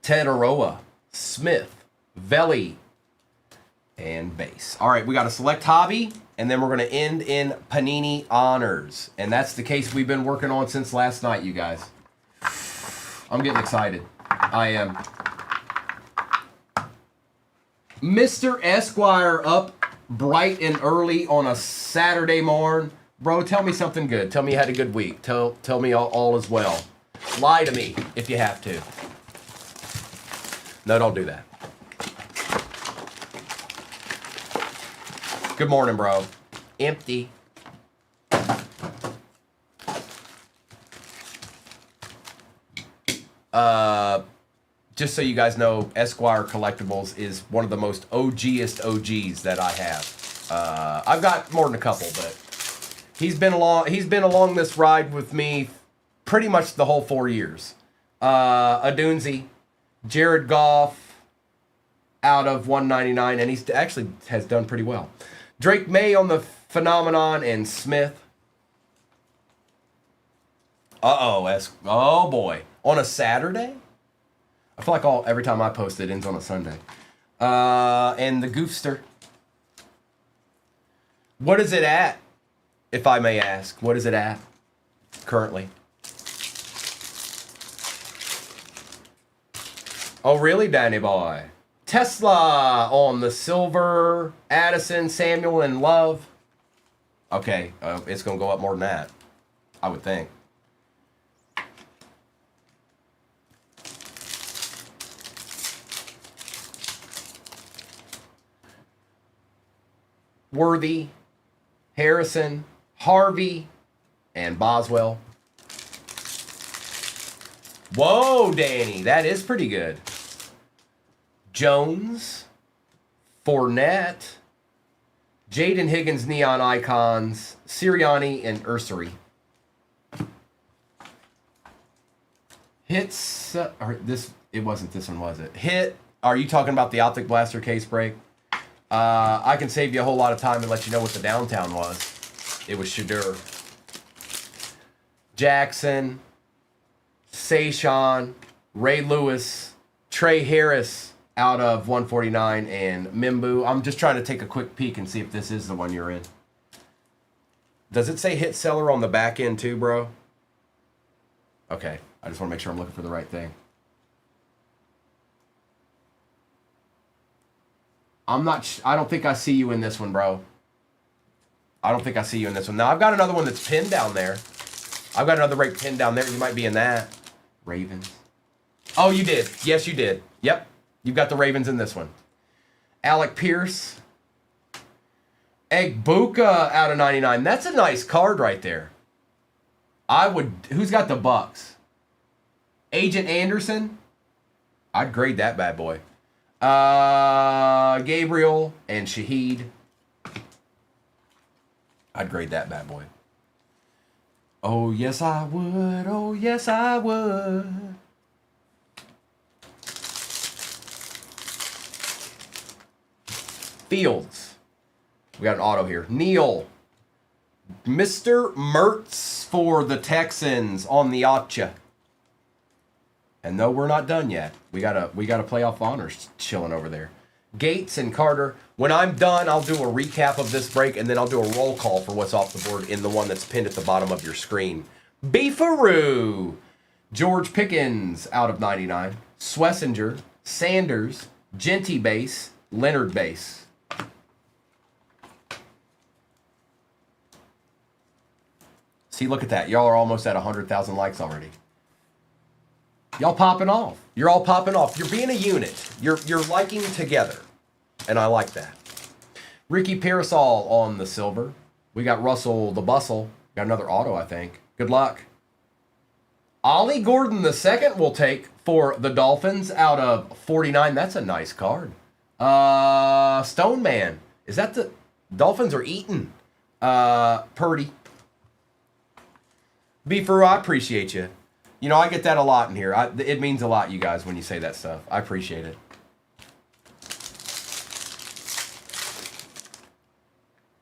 S1: Ted Aroa, Smith, Veli, and base. All right, we got a select hobby, and then we're going to end in Panini Honors. And that's the case we've been working on since last night, you guys. I'm getting excited. I am. Mr. Esquire up bright and early on a Saturday morn. Bro, tell me something good. Tell me you had a good week. Tell me all is well. Lie to me if you have to. No, don't do that. Good morning, bro. Empty. Just so you guys know, Esquire Collectibles is one of the most OGest OGs that I have. I've got more than a couple, but he's been along this ride with me pretty much the whole 4 years. Adunzi, Jared Goff out of 199, and he's actually has done pretty well. Drake May on the Phenomenon, and Smith. Oh boy, on a Saturday? I feel like every time I post it ends on a Sunday. And the Goofster. What is it at, if I may ask? What is it at currently? Oh, really, Danny boy? Tesla on the silver. Addison, Samuel, and Love. Okay, it's going to go up more than that, I would think. Worthy, Harrison, Harvey, and Boswell. Whoa, Danny, that is pretty good. Jones, Fournette, Jaden Higgins, Neon Icons, Sirianni, and Ursary. Hits, it wasn't this one, was it? Hit, are you talking about the Optic Blaster case break? I can save you a whole lot of time and let you know what the downtown was. It was Shadur. Jackson, Sayshawn, Ray Lewis, Trey Harris out of 149, and Mimbu. I'm just trying to take a quick peek and see if this is the one you're in. Does it say hit seller on the back end too, bro? Okay, I just want to make sure I'm looking for the right thing. I don't think I see you in this one, bro. I don't think I see you in this one. Now, I've got another one that's pinned down there. I've got another rake pinned down there. You might be in that. Ravens. Oh, you did. Yes, you did. Yep. You've got the Ravens in this one. Alec Pierce. Egbuka out of 99. That's a nice card right there. Who's got the Bucks? Agent Anderson? I'd grade that bad boy. Gabriel and Shaheed. I'd grade that bad boy. Oh, yes, I would. Oh, yes, I would. Fields. We got an auto here. Neal. Mr. Mertz for the Texans on the Acha. And no, we're not done yet. We got a playoff honors chilling over there. Gates and Carter. When I'm done, I'll do a recap of this break, and then I'll do a roll call for what's off the board in the one that's pinned at the bottom of your screen. Beefaroo. George Pickens out of 99. Swessinger. Sanders. Genty base. Leonard base. See, look at that. Y'all are almost at 100,000 likes already. Y'all popping off. You're all popping off. You're being a unit. You're liking together. And I like that. Ricky Parasol on the silver. We got Russell the Bustle. Got another auto, I think. Good luck. Ollie Gordon the second will take for the Dolphins out of 49. That's a nice card. Stone Man. Is that the Dolphins are eating? Purdy. Beefer, I appreciate you. You know, I get that a lot in here. It means a lot, you guys, when you say that stuff. I appreciate it.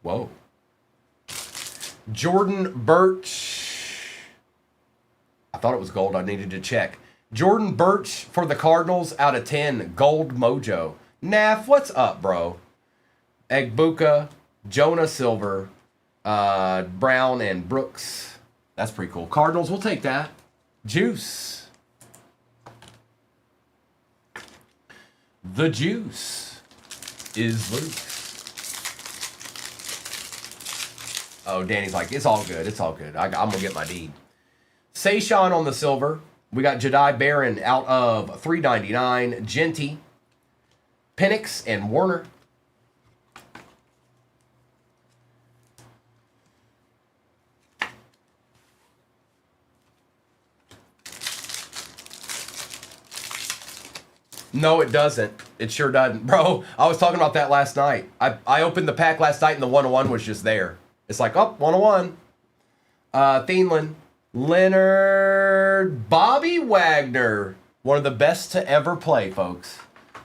S1: Whoa. Jordan Birch. I thought it was gold. I needed to check. Jordan Birch for the Cardinals out of 10. Gold Mojo. Naff, what's up, bro? Egbuka, Jonah Silver, Brown, and Brooks. That's pretty cool. Cardinals, we'll take that. Juice. The juice is loose. Oh, Danny's like, it's all good. It's all good. I'm going to get my deed. Sayshawn on the silver. We got Jedi Barron out of $3.99. Genty, Penix, and Warner. No, it doesn't. It sure doesn't. Bro, I was talking about that last night. I opened the pack last night and the 101 was just there. It's like, oh, 101. Thielen, Leonard, Bobby Wagner. One of the best to ever play, folks.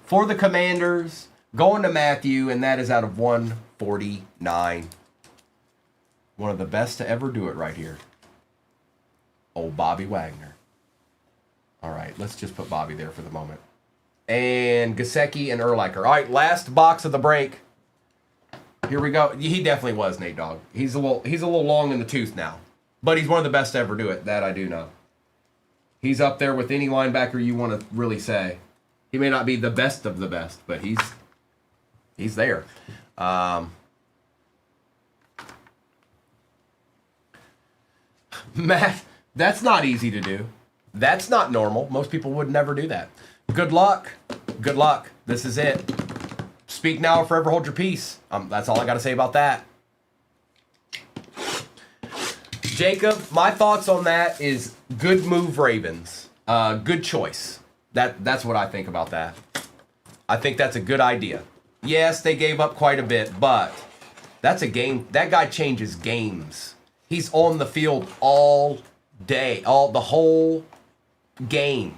S1: For the Commanders, going to Matthew, and that is out of 149. One of the best to ever do it right here. Old Bobby Wagner. All right, let's just put Bobby there for the moment. And Gesicki and Urlacher. All right, last box of the break. Here we go. He definitely was, Nate Dogg. He's a little long in the tooth now. But he's one of the best to ever do it. That I do know. He's up there with any linebacker you want to really say. He may not be the best of the best, but he's there. Matt, that's not easy to do. That's not normal. Most people would never do that. Good luck. Good luck. This is it. Speak now or forever hold your peace. That's all I got to say about that. Jacob, my thoughts on that is good move, Ravens. Good choice. That's what I think about that. I think that's a good idea. Yes, they gave up quite a bit, but that's a game. That guy changes games. He's on the field all day, the whole game.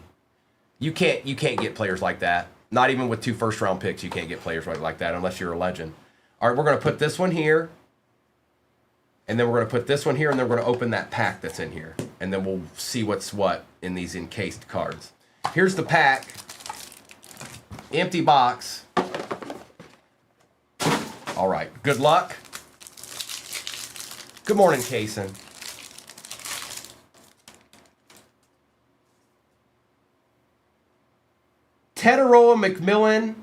S1: You can't get players like that. Not even with 2 first-round picks, you can't get players like that unless you're a legend. All right, we're going to put this one here. And then we're going to put this one here, and then we're going to open that pack that's in here. And then we'll see what's what in these encased cards. Here's the pack. Empty box. All right, good luck. Good morning, Kaysen. Teteroa McMillan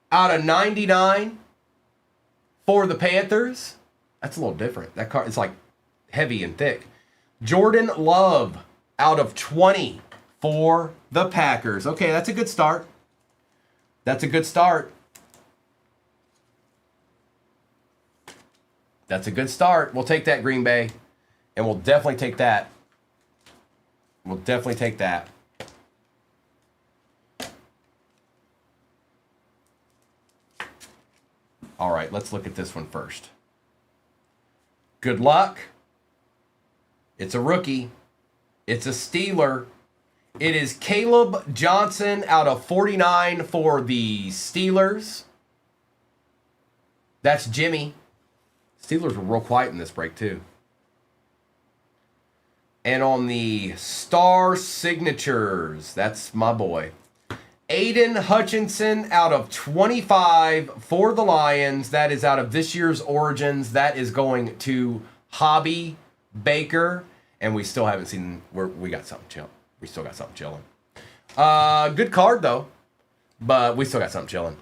S1: out of 99 for the Panthers. That's a little different. That card is like heavy and thick. Jordan Love out of 20 for the Packers. Okay, that's a good start. That's a good start. That's a good start. We'll take that, Green Bay. And we'll definitely take that. We'll definitely take that. All right, let's look at this one first. Good luck. It's a rookie. It's a Steeler. It is Caleb Johnson out of 49 for the Steelers. That's Jimmy. Steelers were real quiet in this break, too. And on the Star Signatures, that's my boy. Aiden Hutchinson out of 25 for the Lions. That is out of this year's Origins. That is going to Hobby Baker. And we still haven't seen, we got something chill. We still got something chilling. Good card, though. But we still got something chilling.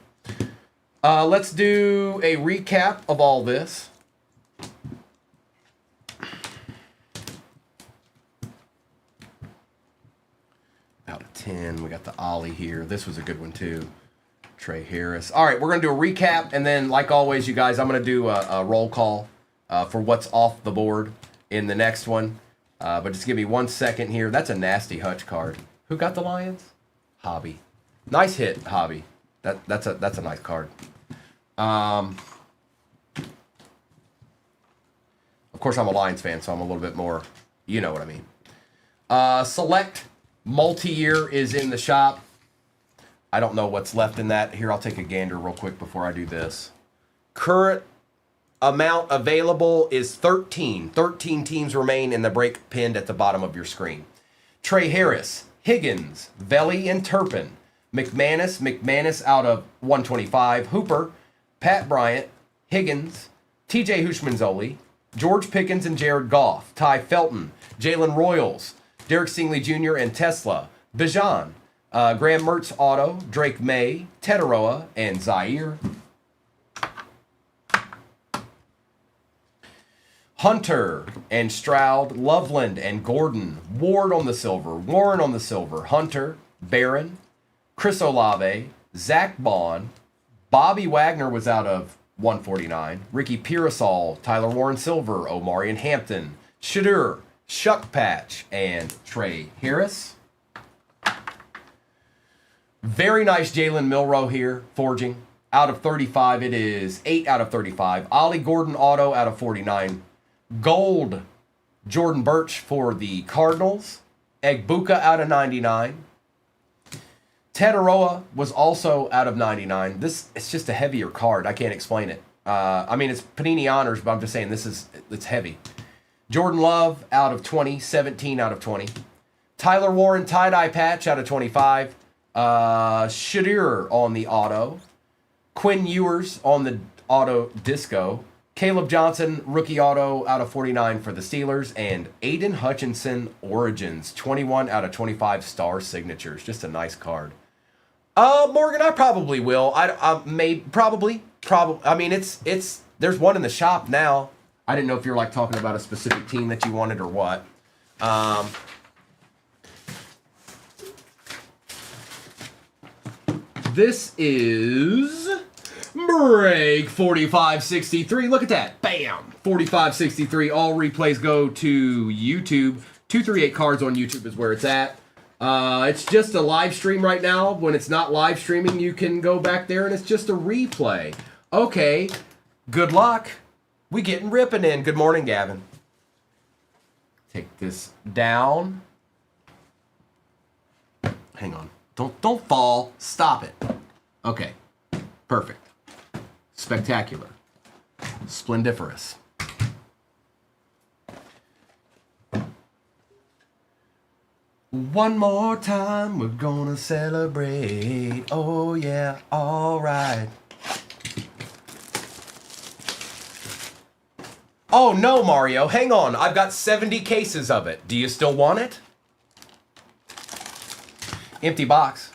S1: Let's do a recap of all this. About 10. We got the Ollie here. This was a good one, too. Trey Harris. All right, we're going to do a recap. And then, like always, you guys, I'm going to do a roll call for what's off the board in the next one. But just give me 1 second here. That's a nasty Hutch card. Who got the Lions? Hobby. Nice hit, Hobby. That's a nice card. Of course, I'm a Lions fan, so I'm a little bit more, you know what I mean. Select multi-year is in the shop. I don't know what's left in that. Here, I'll take a gander real quick before I do this. Current amount available is 13. 13 teams remain in the break pinned at the bottom of your screen. Trey Harris, Higgins, Velli, and Turpin. McManus out of 125. Hooper, Pat Bryant, Higgins, TJ Hushmanzoli, George Pickens and Jared Goff, Ty Felton, Jalen Royals, Derek Stingley Jr. and Tesla, Bijan, Graham Mertz auto, Drake May, Tetaroa, and Zaire. Hunter and Stroud, Loveland and Gordon, Ward on the silver, Warren on the silver, Hunter, Barron, Chris Olave, Zach Bond, Bobby Wagner was out of 149, Ricky Pearsall, Tyler Warren Silver, Omarion Hampton, Shadur, Shuck Patch, and Trey Harris. Very nice Jalen Milroe here, forging. Out of 35, it is 8 out of 35. Ollie Gordon auto out of 49. Gold, Jordan Birch for the Cardinals. Egbuka out of 99. Tetaroa was also out of 99. It's just a heavier card. I can't explain it. I mean, it's Panini Honors, but I'm just saying it's heavy. Jordan Love out of 20. 17 out of 20. Tyler Warren tie-dye patch out of 25. Shadur on the auto. Quinn Ewers on the auto disco. Caleb Johnson, rookie auto out of 49 for the Steelers. And Aiden Hutchinson Origins, 21 out of 25 star signatures. Just a nice card. Morgan, I probably will. Probably. I mean, it's there's one in the shop now. I didn't know if you're like talking about a specific team that you wanted or what. This is break 4563. Look at that. Bam. 4563. All replays go to YouTube. 238 cards on YouTube is where it's at. It's just a live stream right now. When it's not live streaming, you can go back there and it's just a replay. Okay. Good luck. We getting ripping in. Good morning, Gavin. Take this down. Hang on. Don't fall. Stop it. Okay. Perfect. Spectacular. Splendiferous. One more time, we're gonna celebrate. Oh yeah, all right. Oh no, Mario, hang on. I've got 70 cases of it. Do you still want it? Empty box.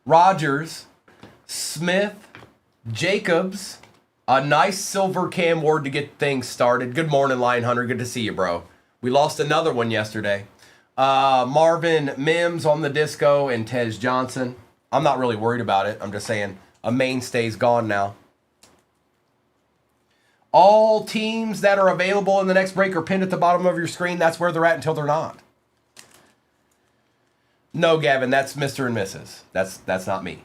S1: Rogers, Smith, Jacobs, a nice silver Cam Ward to get things started. Good morning, Lion Hunter. Good to see you, bro. We lost another one yesterday. Marvin Mims on the disco and Tej Johnson. I'm not really worried about it. I'm just saying a mainstay's gone now. All teams that are available in the next break are pinned at the bottom of your screen. That's where they're at until they're not. No, Gavin, that's Mr. and Mrs. That's not me.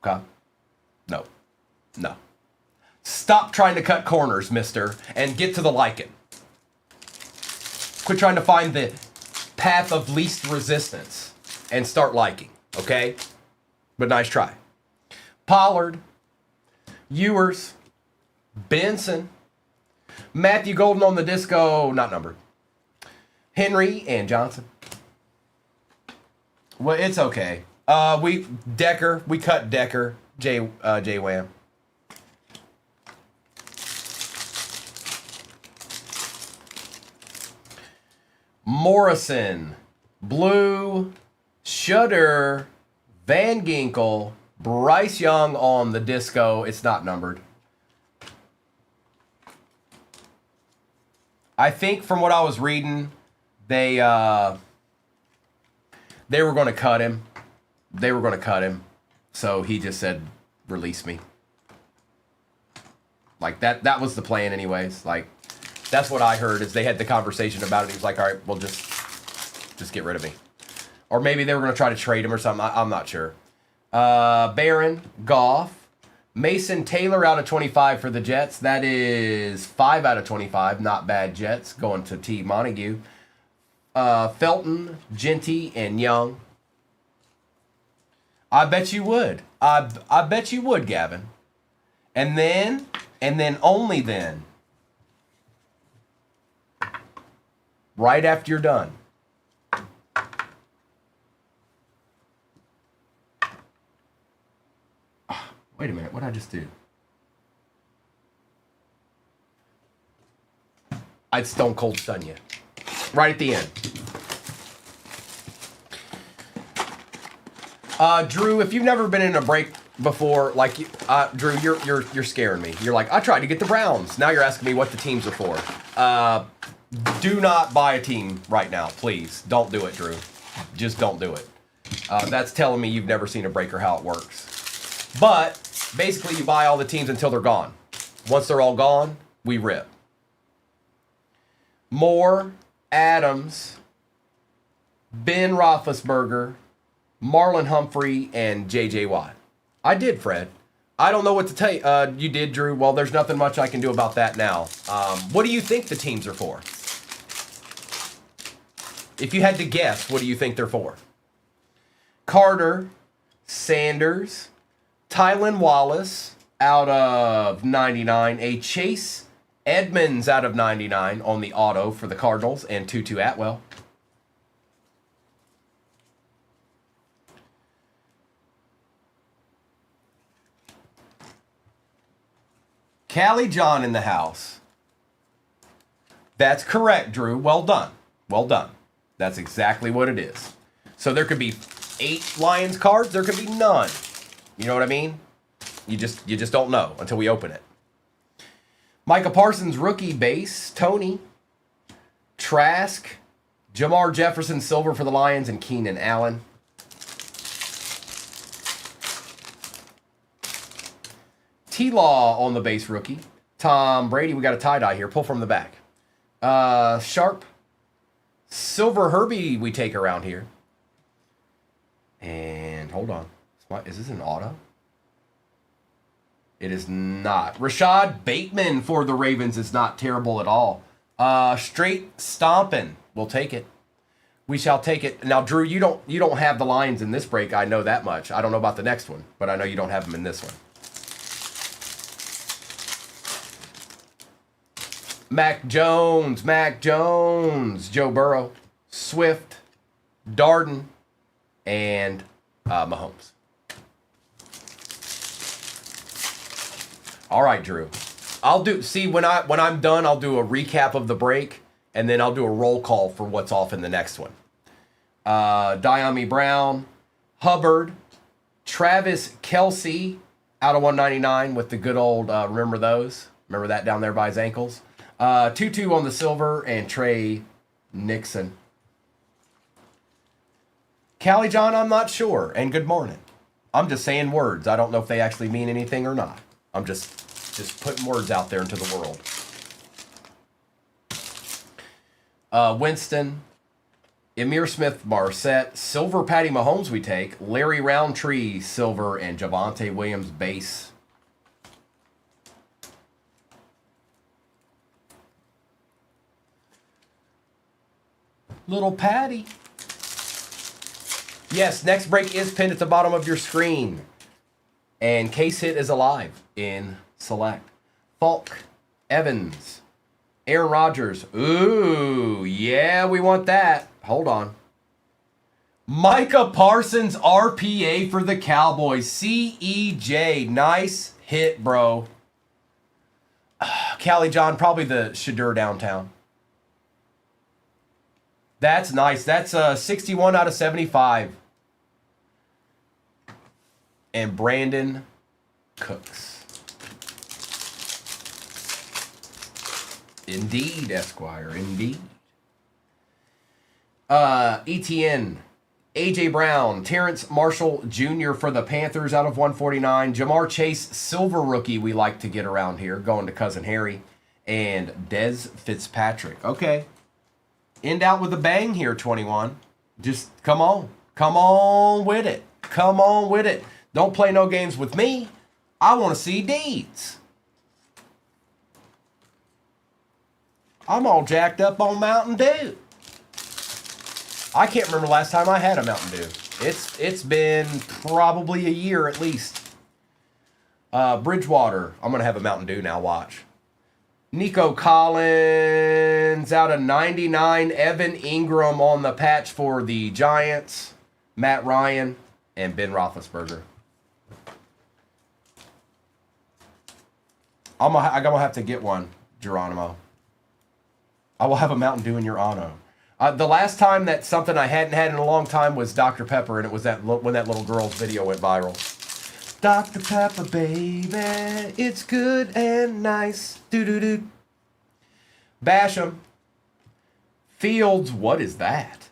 S1: Okay? No. Stop trying to cut corners, mister, and get to the liking. Quit trying to find the path of least resistance and start liking, okay? But nice try. Pollard, Ewers, Benson, Matthew Golden on the disco, not numbered. Henry and Johnson. Well, it's okay. We cut Decker, J Wham. Morrison, Blue, Shudder, Van Ginkel, Bryce Young on the disco. It's not numbered. I think from what I was reading, they were going to cut him. They were going to cut him. So he just said, release me. Like, that was the plan anyways. Like, that's what I heard, is they had the conversation about it. He was like, all right, well, just get rid of me. Or maybe they were going to try to trade him or something. I'm not sure. Barron, Goff. Mason Taylor out of 25 for the Jets. That is 5 out of 25. Not bad, Jets. Going to T. Montague. Felton, Genty, and Young. I bet you would. I bet you would, Gavin. And then only then, right after you're done, wait a minute, what did I just do? I'd stone cold stun you. Right at the end. Drew, if you've never been in a break before, like, Drew, you're scaring me. You're like, I tried to get the Browns. Now you're asking me what the teams are for. Do not buy a team right now, please. Don't do it, Drew. Just don't do it. That's telling me you've never seen a break or how it works. But basically, you buy all the teams until they're gone. Once they're all gone, we rip. Moore, Adams, Ben Roethlisberger, Marlon Humphrey, and J.J. Watt. I did, Fred. I don't know what to tell you. You did, Drew. Well, there's nothing much I can do about that now. What do you think the teams are for? If you had to guess, what do you think they're for? Carter, Sanders, Tylan Wallace out of 99, a Chase Edmonds out of 99 on the auto for the Cardinals, and Tutu Atwell. Callie John in the house. That's correct, Drew. Well done. Well done. That's exactly what it is. So there could be 8 Lions cards. There could be none. You know what I mean? You just don't know until we open it. Micah Parsons rookie base. Tony. Trask. Jamar Jefferson silver for the Lions, and Keenan Allen. T-Law on the base rookie. Tom Brady, we got a tie-dye here. Pull from the back. Sharp. Silver Herbie we take around here. And hold on. Is this an auto? It is not. Rashad Bateman for the Ravens is not terrible at all. Straight stomping. We'll take it. We shall take it. Now, Drew, you don't have the Lions in this break. I know that much. I don't know about the next one, but I know you don't have them in this one. Mac Jones, Joe Burrow, Swift, Darden, and Mahomes. All right, Drew. I'll do. See, when I'm done, I'll do a recap of the break, and then I'll do a roll call for what's off in the next one. Diami Brown, Hubbard, Travis Kelce out of 199 with the good old. Remember those? Remember that down there by his ankles. Tutu on the silver, and Trey Nixon. Callie John, I'm not sure. And good morning. I'm just saying words. I don't know if they actually mean anything or not. I'm just putting words out there into the world. Winston, Emir Smith Marset, silver Patty Mahomes we take, Larry Roundtree silver, and Javonte Williams base. Little Patty. Yes, next break is pinned at the bottom of your screen. And case hit is alive in select. Falk, Evans, Aaron Rodgers. Ooh, yeah, we want that. Hold on. Micah Parsons RPA for the Cowboys. CEJ. Nice hit, bro. Callie John, probably the Shadur downtown. That's nice. That's 61 out of 75. And Brandon Cooks. Indeed, Esquire. Indeed. ETN. A.J. Brown. Terrence Marshall Jr. for the Panthers out of 149. Jamar Chase, silver rookie we like to get around here, going to Cousin Harry. And Dez Fitzpatrick. Okay. End out with a bang here, 21. Just come on. Come on with it. Come on with it. Don't play no games with me. I want to see deeds. I'm all jacked up on Mountain Dew. I can't remember the last time I had a Mountain Dew. It's been probably a year at least. Bridgewater. I'm going to have a Mountain Dew now. Watch. Nico Collins out of 99. Evan Ingram on the patch for the Giants. Matt Ryan and Ben Roethlisberger. I'm going to have to get one, Geronimo. I will have a Mountain Dew in your honor. The last time that something I hadn't had in a long time was Dr. Pepper, and it was that when that little girl's video went viral. Dr. Pepper, baby, it's good and nice. Do-do-do. Basham. Fields, what is that?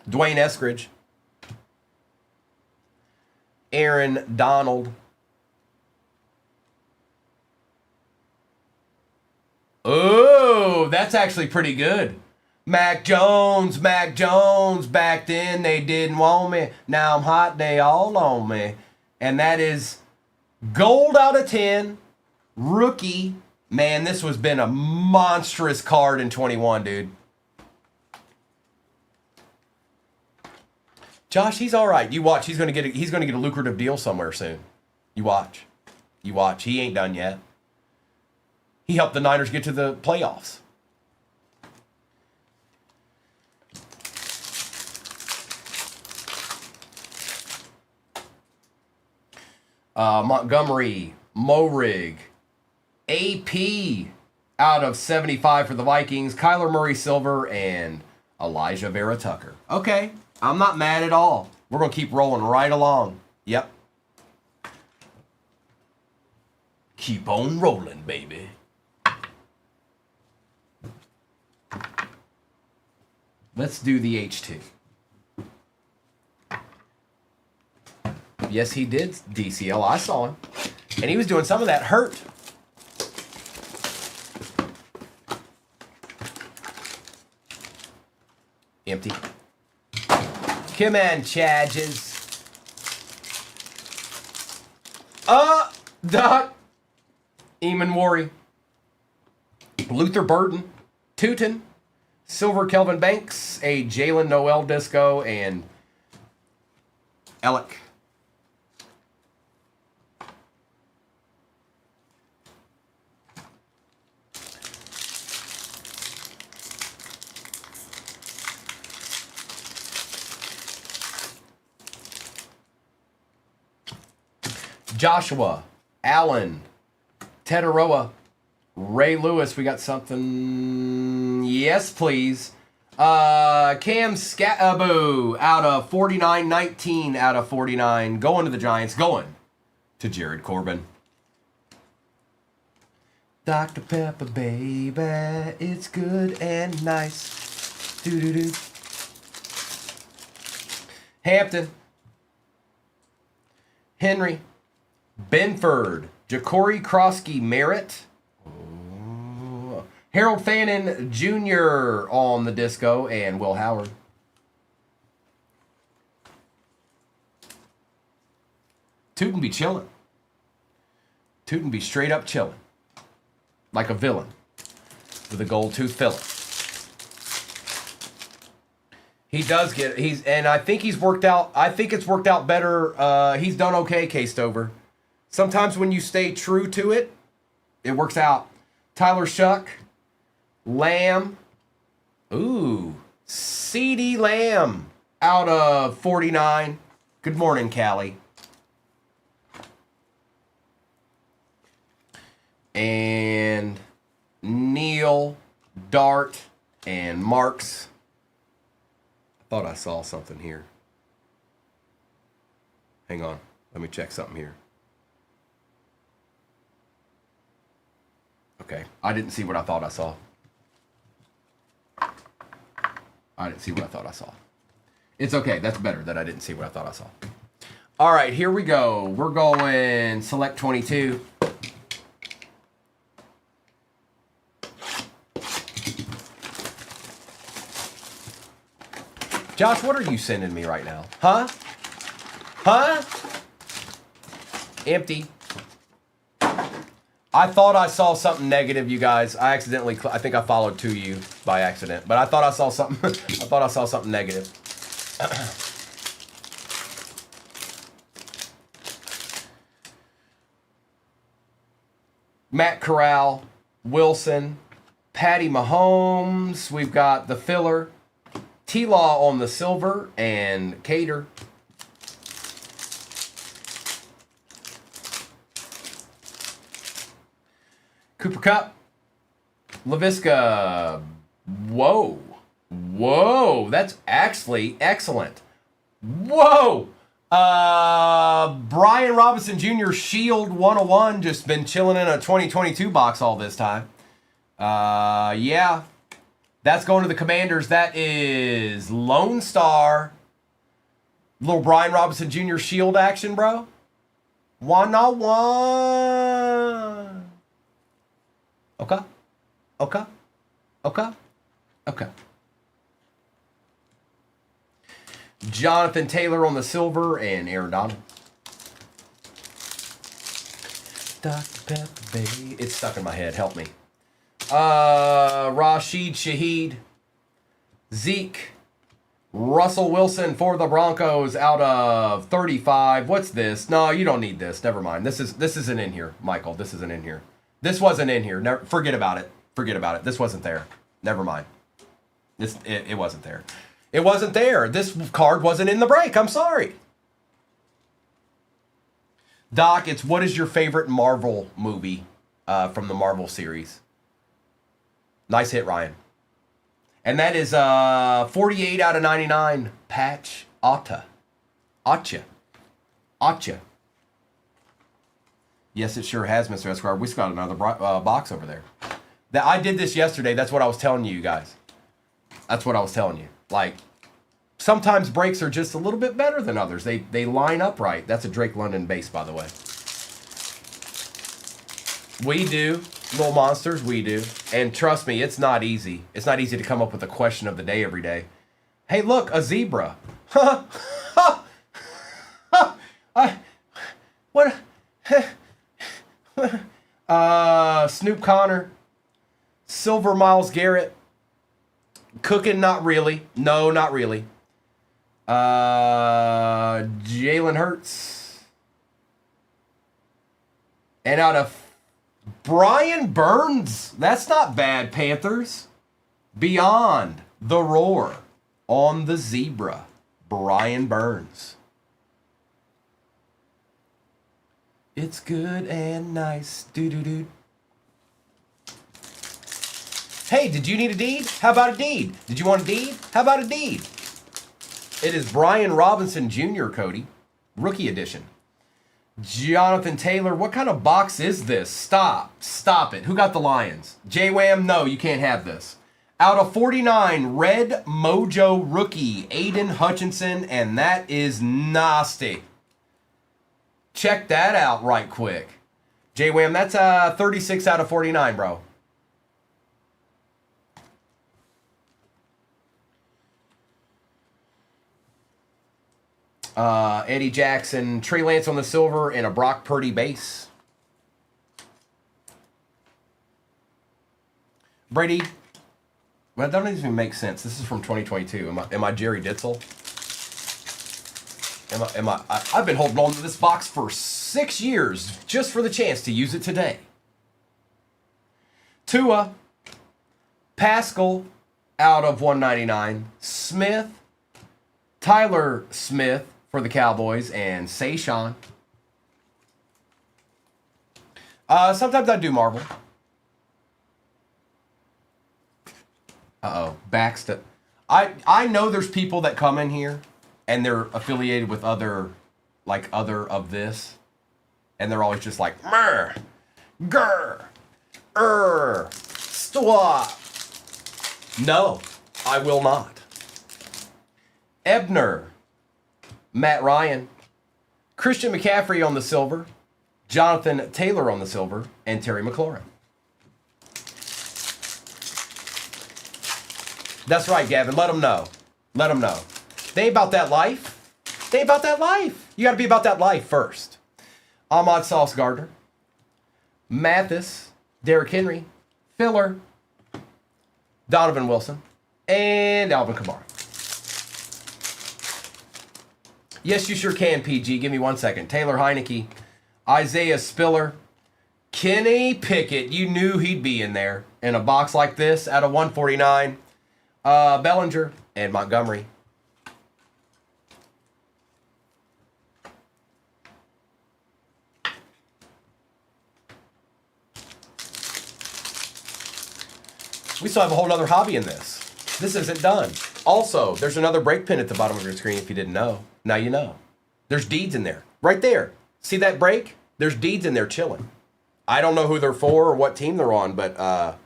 S1: Dwayne Eskridge. Aaron Donald. Oh, that's actually pretty good. Mac Jones. Back then they didn't want me. Now I'm hot, they all on me. And that is gold out of 10. Rookie. Man, this has been a monstrous card in 21, dude. Josh, he's all right. You watch. He's gonna get a lucrative deal somewhere soon. You watch. He ain't done yet. He helped the Niners get to the playoffs. Montgomery, Morig, AP out of 75 for the Vikings, Kyler Murray Silver, and Elijah Vera Tucker. Okay, I'm not mad at all. We're going to keep rolling right along. Yep. Keep on rolling, baby. Let's do the H2. Yes, he did DCL. I saw him. And he was doing some of that hurt. Empty. Come on, Charges. Doc. Eamon Worry. Luther Burden. Tootin. Silver Kelvin Banks, a Jalen Noel disco, and Alec. Joshua, Allen, Tetaroa, Ray Lewis. We got something. Yes, please. Cam Scatabo out of 49. 19 out of 49. Going to the Giants. Going to Jared Corbin. Dr. Pepper, baby, it's good and nice. Do-do-do. Hampton. Henry. Benford. Ja'Cory Krosky Merritt. Harold Fannin Jr. on the disco, and Will Howard. Tootin be chilling. Tootin be straight up chilling. Like a villain with a gold tooth filling. He does get, and I think he's worked out, I think it's worked out better. He's done okay, K-Stover. Sometimes when you stay true to it, it works out. Tyler Shuck. Lamb. Ooh. CeeDee Lamb out of 49. Good morning, Callie. And Neil, Dart, and Marks. I thought I saw something here. Hang on. Let me check something here. Okay. I didn't see what I thought I saw. I didn't see what I thought I saw. It's okay. That's better that I didn't see what I thought I saw. All right, here we go. We're going select 22. Josh, what are you sending me right now? Huh? Huh? Empty. I thought I saw something negative, you guys. I accidentally, I think I followed to you by accident, but I thought I saw something. I thought I saw something negative. Matt Corral, Wilson, Patty Mahomes. We've got the filler, T-Law on the silver, and Cater. Cooper Kupp, LaVisca. Whoa. Whoa. That's actually excellent. Whoa. Brian Robinson Jr. Shield 101. Just been chilling in a 2022 box all this time. Yeah. That's going to the Commanders. That is Lone Star. Little Brian Robinson Jr. Shield action, bro. 101. Okay. Okay. Okay. Okay. Jonathan Taylor on the silver and Aaron Donald. Dr. Pepper, baby. It's stuck in my head. Help me. Rashid Shaheed. Zeke. Russell Wilson for the Broncos out of 35. What's this? No, you don't need this. Never mind. This isn't in here, Michael. This isn't in here. This wasn't in here. Never, forget about it. Forget about it. This wasn't there. Never mind. It wasn't there. It wasn't there. This card wasn't in the break. I'm sorry. Doc, it's what is your favorite Marvel movie from the Marvel series? Nice hit, Ryan. And that is 48 out of 99. Patch Acha. Yes, it sure has, Mr. Esquire. We still got another box over there. I did this yesterday. That's what I was telling you guys. That's what I was telling you. Like, sometimes breaks are just a little bit better than others. They line up right. That's a Drake London base, by the way. We do. Little monsters, we do. And trust me, it's not easy. It's not easy to come up with a question of the day every day. Hey, look, a zebra. What? Snoop Connor. Silver Miles Garrett. Cooking, not really. No, not really. Jalen Hurts. And out of Brian Burns. That's not bad, Panthers. Beyond the Roar on the zebra. Brian Burns. It's good and nice. Doo-doo-doo. Hey, did you need a deed? How about a deed? Did you want a deed? How about a deed? It is Brian Robinson Jr., Cody. Rookie edition. Jonathan Taylor, what kind of box is this? Stop it. Who got the Lions? J-Wham, no, you can't have this. Out of 49, Red Mojo rookie, Aiden Hutchinson, and that is nasty. Check that out right quick. J-Wham, that's 36 out of 49, bro. Eddie Jackson, Trey Lance on the silver, and a Brock Purdy base. Brady, well, that doesn't even make sense. This is from 2022. Am I Jerry Ditzel? I've been holding on to this box for 6 years just for the chance to use it today. Tua, Pascal out of 199. Smith, Tyler Smith for the Cowboys, and Sayshawn. Sometimes I do Marvel. Uh-oh. Baxter. I know there's people that come in here and they're affiliated with other of this. And they're always just like, Mer, grr, Stop. No, I will not. Ebner. Matt Ryan. Christian McCaffrey on the silver. Jonathan Taylor on the silver. And Terry McLaurin. That's right, Gavin. Let them know. Let them know. They ain't about that life. They ain't about that life. You got to be about that life first. Ahmad Sauce Gardner. Mathis. Derrick Henry. Filler. Donovan Wilson. And Alvin Kamara. Yes, you sure can, PG. Give me 1 second. Taylor Heineke. Isaiah Spiller. Kenny Pickett. You knew he'd be in there in a box like this out of 149. Bellinger and Montgomery. We still have a whole other hobby in this. This isn't done. Also, there's another break pin at the bottom of your screen if you didn't know. Now you know. There's deeds in there. Right there. See that break? There's deeds in there chilling. I don't know who they're for or what team they're on, but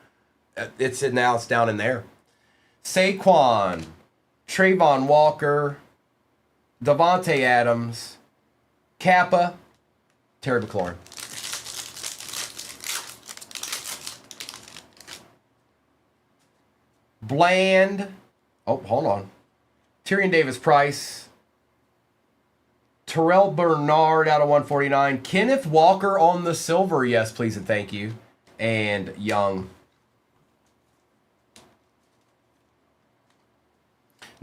S1: it's down in there. Saquon, Trayvon Walker, Devontae Adams, Kappa, Terry McLaurin. Bland. Oh, hold on. Tyrion Davis-Price. Terrell Bernard out of 149. Kenneth Walker on the silver. Yes, please and thank you. And Young.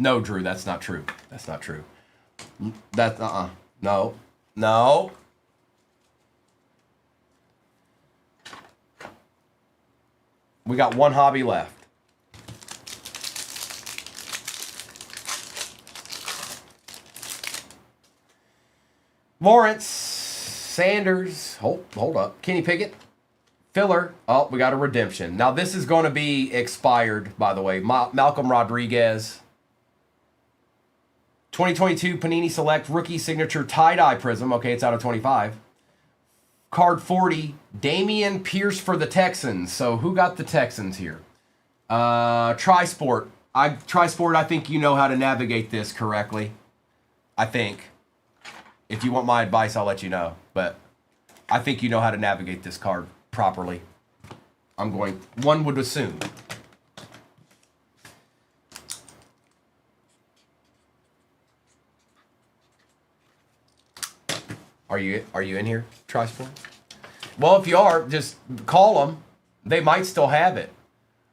S1: No, Drew, that's not true. That's not true. That's, No. No. We got one hobby left. Lawrence, Sanders, hold up. Kenny Pickett, Filler. Oh, we got a redemption. Now this is going to be expired, by the way. Malcolm Rodriguez. 2022 Panini Select Rookie Signature Tie-Dye Prism. Okay, it's out of 25. Card 40, Damian Pierce for the Texans. So who got the Texans here? Trisport. Trisport, I think you know how to navigate this correctly. I think. If you want my advice, I'll let you know. But I think you know how to navigate this card properly. One would assume. Are you in here, Trisport? Well, if you are, just call them. They might still have it.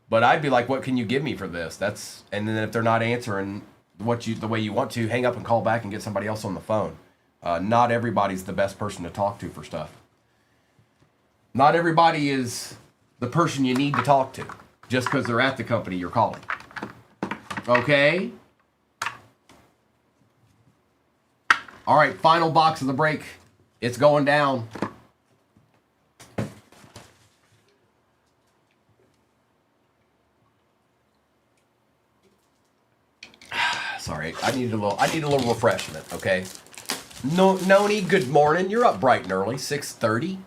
S1: But I'd be like, what can you give me for this? And then if they're not answering the way you want to, hang up and call back and get somebody else on the phone. Not everybody's the best person to talk to for stuff. Not everybody is the person you need to talk to just because they're at the company you're calling. Okay? All right, final box of the break. It's going down. Sorry, I need a little refreshment, okay? No, Noni, good morning. You're up bright and early, 6:30.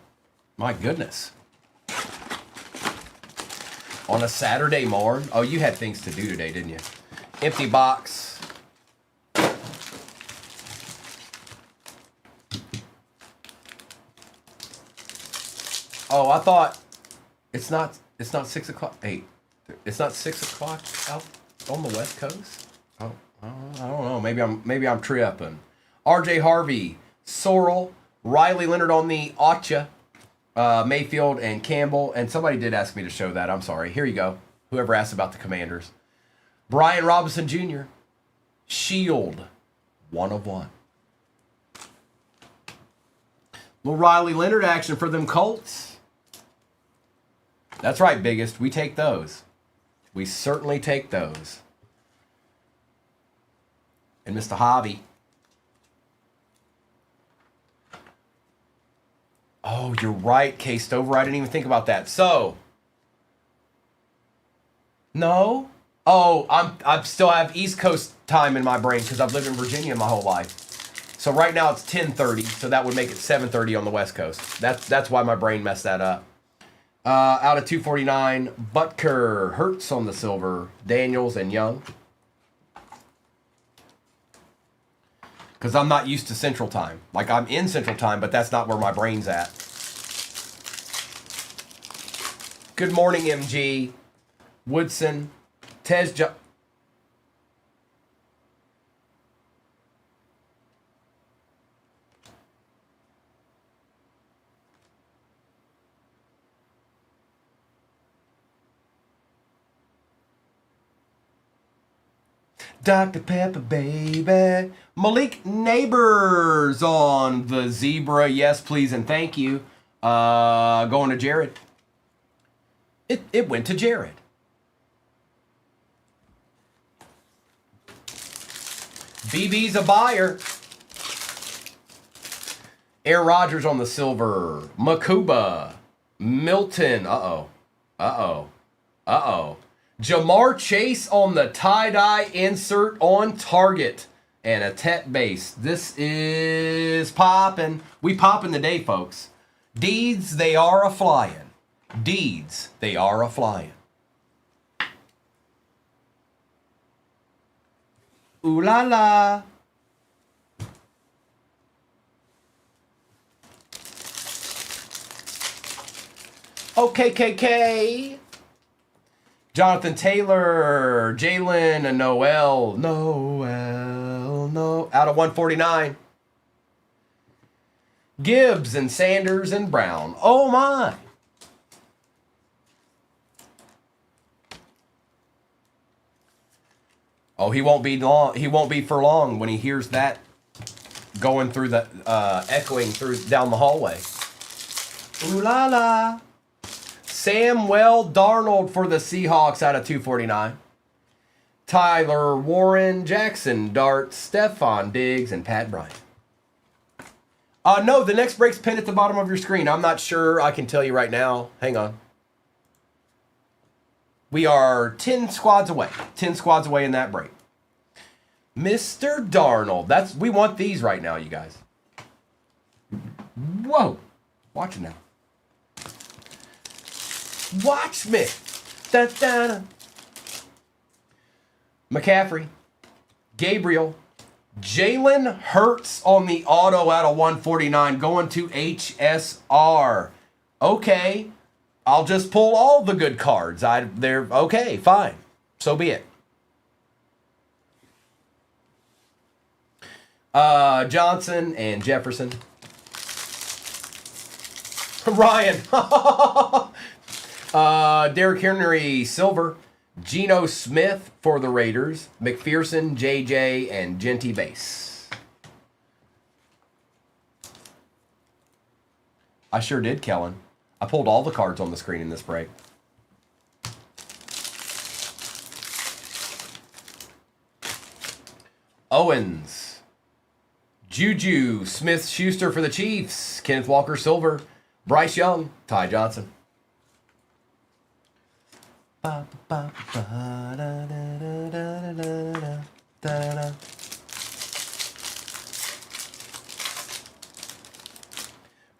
S1: My goodness. On a Saturday morn. Oh, you had things to do today, didn't you? Empty box. Oh, I thought it's not 6 o'clock. It's not 6 o'clock out on the West Coast. Oh, I don't know. Maybe I'm tripping. RJ Harvey, Sorrell, Riley Leonard on the Acha, Mayfield and Campbell. And somebody did ask me to show that. I'm sorry. Here you go. Whoever asked about the Commanders. Brian Robinson Jr. Shield, 1 of 1. Little Riley Leonard action for them Colts. That's right, biggest. We take those. We certainly take those. And Mr. Hobby. Oh, you're right, K-Stover. I didn't even think about that. So, no. Oh, I still have East Coast time in my brain because I've lived in Virginia my whole life. So right now it's 10:30, so that would make it 7:30 on the West Coast. That's why my brain messed that up. Out of 249, Butker, Hertz on the silver, Daniels and Young. Because I'm not used to Central Time. Like, I'm in Central Time, but that's not where my brain's at. Good morning, MG. Woodson. Tez. Dr. Pepper, baby. Malik Neighbors on the zebra. Yes, please, and thank you. Going to Jared. It went to Jared. BB's a buyer. Aaron Rodgers on the silver. Makuba. Milton. Uh-oh. Jamar Chase on the tie-dye insert on target. And a Tet base. This is popping. We popping the day, folks. Deeds, they are a-flying. Deeds, they are a-flying. Ooh la la. Okay, KK. Jonathan Taylor, Jalen, and Noel. No. Out of 149. Gibbs and Sanders and Brown. Oh my. Oh, he won't be long. He won't be for long when he hears that going through the echoing through down the hallway. Ooh la la. Samuel Darnold for the Seahawks out of 249. Tyler Warren, Jackson Dart, Stephon Diggs, and Pat Bryant. No, the next break's pinned at the bottom of your screen. I'm not sure. I can tell you right now. Hang on. We are 10 squads away. 10 squads away in that break. Mr. Darnold. We want these right now, you guys. Whoa. Watch it now. Watch me. Da-da-da. McCaffrey. Gabriel. Jalen Hurts on the auto out of 149 going to HSR. Okay. I'll just pull all the good cards. They're okay, fine. So be it. Johnson and Jefferson. Ryan. Derrick Henry, silver. Geno Smith for the Raiders. McPherson, JJ, and Genty base. I sure did, Kellen. I pulled all the cards on the screen in this break. Owens. Juju. Smith-Schuster for the Chiefs. Kenneth Walker, silver. Bryce Young. Ty Johnson.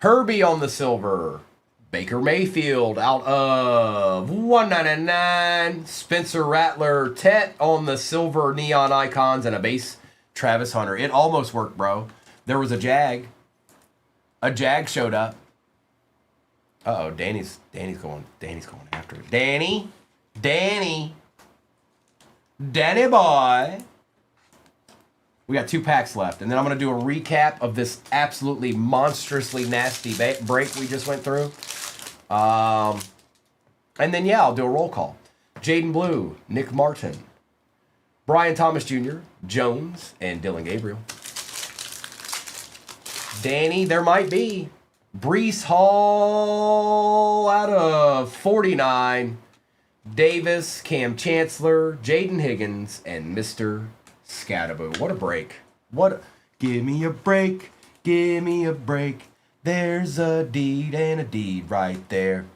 S1: Herbie on the silver. Baker Mayfield out of 199. Spencer Rattler. Tet on the silver neon icons and a base. Travis Hunter. It almost worked, bro. There was a Jag. A Jag showed up. Uh-oh, Danny's going after it. Danny boy. We got 2 packs left, and then I'm going to do a recap of this absolutely monstrously nasty break we just went through. And then, yeah, I'll do a roll call. Jaden Blue, Nick Martin, Brian Thomas Jr., Jones, and Dylan Gabriel. Danny, there might be. Brees Hall out of 49. Davis, Cam Chancellor, Jaden Higgins, and Mr. Scattaboo. What a break. Give me a break. Give me a break. There's a deed and a deed right there.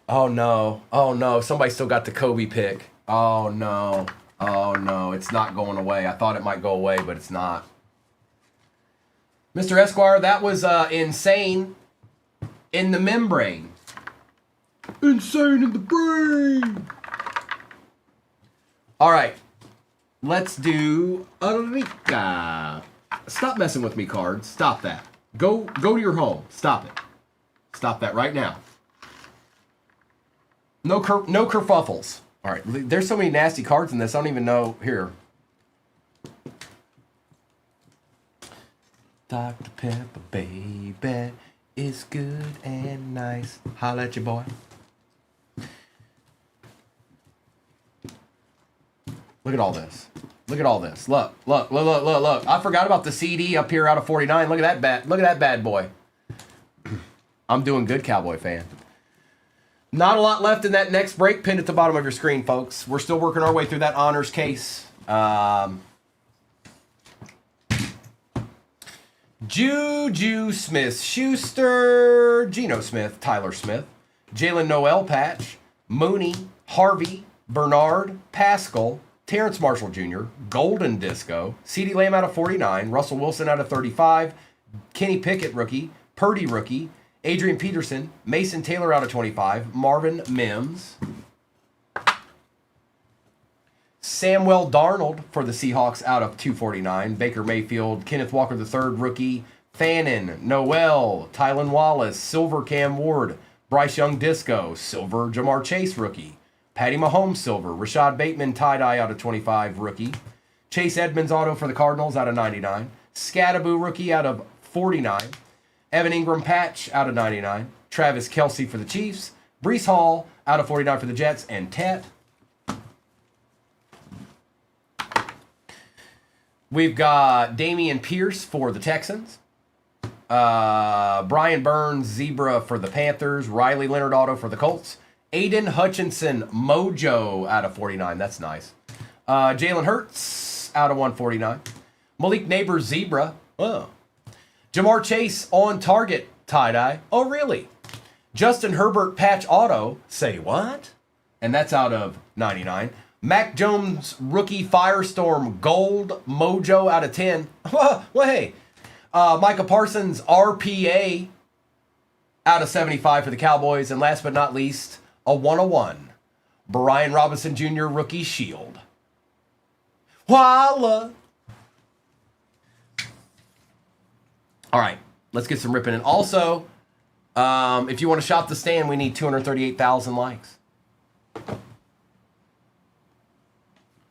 S1: Oh no. Somebody still got the Kobe pick. Oh no. It's not going away. I thought it might go away, but it's not. Mr. Esquire, that was insane in the membrane. Insane in the brain. All right. Let's do Arica. Stop messing with me, cards. Stop that. Go to your home. Stop it. Stop that right now. No kerfuffles. All right. There's so many nasty cards in this. I don't even know. Here. Dr. Pepper, baby, is good and nice. Holla at your boy. Look at all this. Look at all this. Look. I forgot about the CD up here out of 49. Look at that bad boy. I'm doing good, Cowboy fan. Not a lot left in that next break pinned at the bottom of your screen, folks. We're still working our way through that honors case. Juju Smith-Schuster, Geno Smith, Tyler Smith, Jalen Noel patch, Mooney, Harvey, Bernard, Pascal, Terrence Marshall Jr., Golden Disco, CeeDee Lamb out of 49, Russell Wilson out of 35, Kenny Pickett rookie, Purdy rookie, Adrian Peterson, Mason Taylor out of 25, Marvin Mims, Samuel Darnold for the Seahawks out of 249, Baker Mayfield, Kenneth Walker III rookie, Fannin, Noel, Tylan Wallace, Silver Cam Ward, Bryce Young Disco, Silver Jamar Chase rookie, Patty Mahomes Silver, Rashad Bateman tie-dye out of 25 rookie, Chase Edmonds auto for the Cardinals out of 99, Scattaboo rookie out of 49, Evan Ingram patch out of 99, Travis Kelce for the Chiefs, Breece Hall out of 49 for the Jets, and Tet. We've got Damian Pierce for the Texans, Brian Burns Zebra for the Panthers, Riley Leonard auto for the Colts, Aiden Hutchinson Mojo out of 49. That's nice. Jalen Hurts out of 149. Malik Neighbors Zebra. Oh. Jamar Chase on target tie-dye. Oh, really? Justin Herbert patch auto. Say what? And that's out of 99. Mac Jones rookie Firestorm gold Mojo out of 10. Well, hey. Micah Parsons RPA out of 75 for the Cowboys. And last but not least, a 101. Brian Robinson Jr. rookie shield. Voila. All right, let's get some ripping in. Also, if you want to shop the stand, we need 238,000 likes.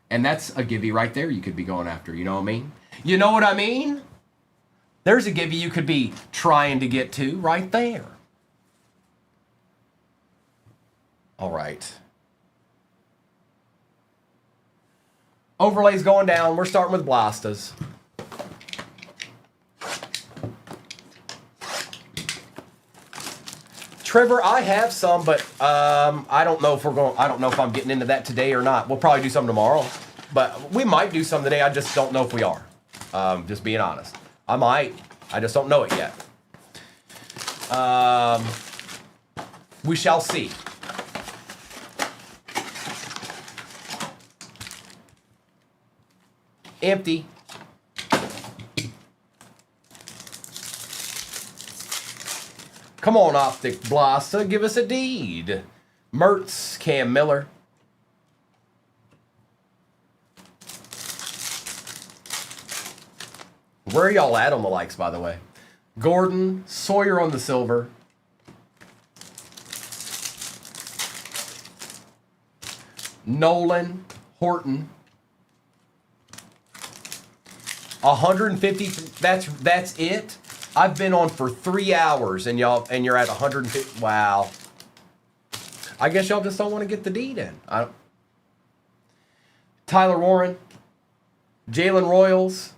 S1: And that's a givey right there you could be going after, you know what I mean? You know what I mean? There's a givey you could be trying to get to right there. All right. Overlays going down. We're starting with Blastas. Trevor, I have some, but I don't know if I'm getting into that today or not. We'll probably do some tomorrow, but we might do some today. I just don't know if we are. Just being honest, I might. I just don't know it yet. We shall see. Empty. Come on, Optic Blasta, give us a deed. Mertz, Cam Miller. Where are y'all at on the likes, by the way? Gordon, Sawyer on the silver. Nolan, Horton. 150, that's it? I've been on for 3 hours and you're at 150. Wow. I guess y'all just don't want to get the deed in. Tyler Warren, Jalen Royals,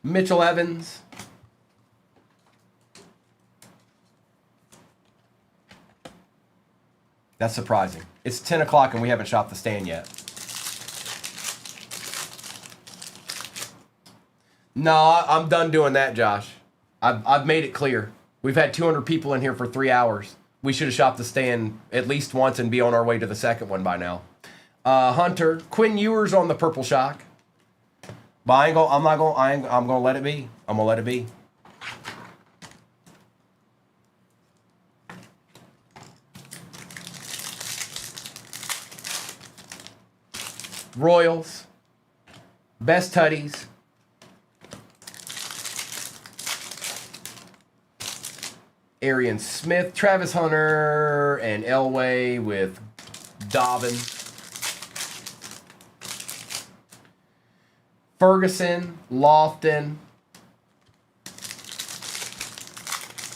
S1: Mitchell Evans. That's surprising. It's 10 o'clock and we haven't shopped the stand yet. No, I'm done doing that, Josh. I've made it clear. We've had 200 people in here for 3 hours. We should have shopped the stand at least once and be on our way to the second one by now. Hunter, Quinn Ewers on the purple shock. But I'm gonna let it be. I'm gonna let it be. Royals. Best Tutties. Arian Smith, Travis Hunter, and Elway with Dobbin. Ferguson, Lofton.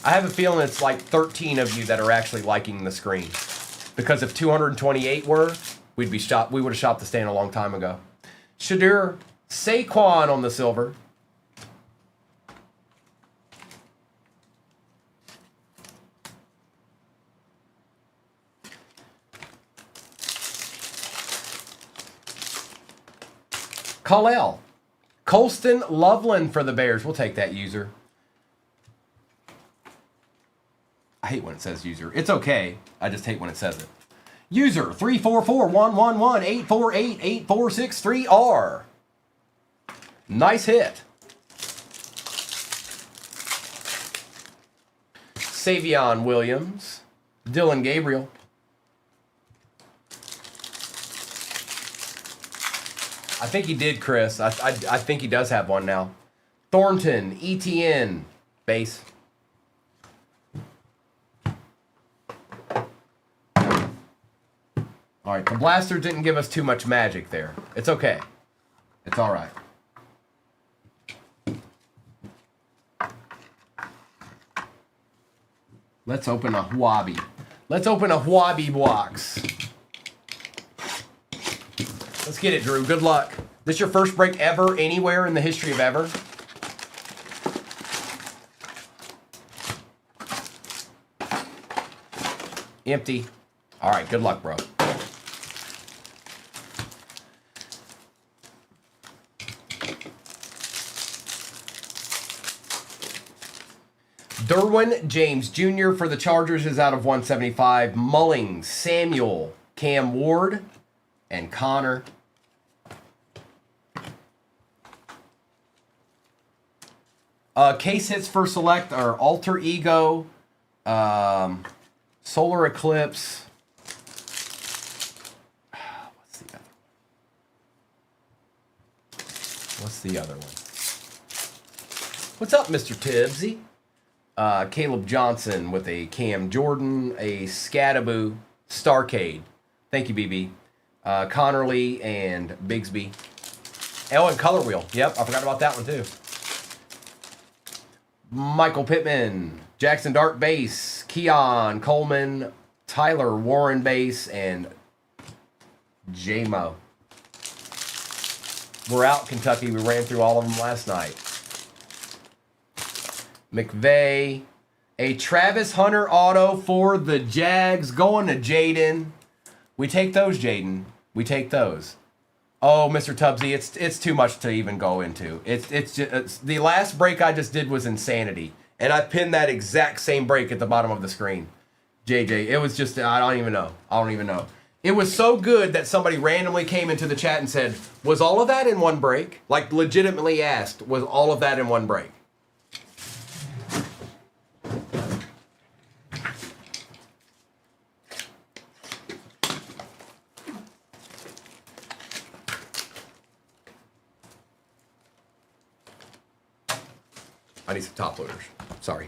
S1: I have a feeling it's like 13 of you that are actually liking the screen. Because if 228 were, we would have shopped the stand a long time ago. Shadur Saquon on the silver. Khalil. Colston Loveland for the Bears. We'll take that user. I hate when it says user. It's okay. I just hate when it says it. User 344-111-848-8463R. Nice hit. Savion Williams. Dylan Gabriel. I think he did, Chris. I think he does have one now. Thornton, ETN, base. All right, the blaster didn't give us too much magic there. It's okay. It's all right. Let's open a Huabi. Let's open a Huabi box. Let's get it, Drew. Good luck. This your first break ever anywhere in the history of ever? Empty. All right, good luck, bro. Derwin James Jr. for the Chargers is out of 175. Mullings, Samuel, Cam Ward, and Connor. Case hits for select are Alter Ego, Solar Eclipse. What's the other one? What's up, Mr. Tibbsy? Caleb Johnson with a Cam Jordan, a Scadaboo, Starcade. Thank you, BB. Connerly and Bigsby. Oh, and Color Wheel. Yep, I forgot about that one too. Michael Pittman, Jackson Dart base, Keon Coleman, Tyler Warren base, and J-Mo. We're out, Kentucky. We ran through all of them last night. McVay. A Travis Hunter auto for the Jags going to Jaden. We take those, Jaden. We take those. Oh, Mr. Tubbsy, it's too much to even go into. It's the last break I just did was insanity, and I pinned that exact same break at the bottom of the screen. JJ, it was just I don't even know. It was so good that somebody randomly came into the chat and said, "Was all of that in one break?" Like legitimately asked, "Was all of that in one break?" I need some top loaders. Sorry.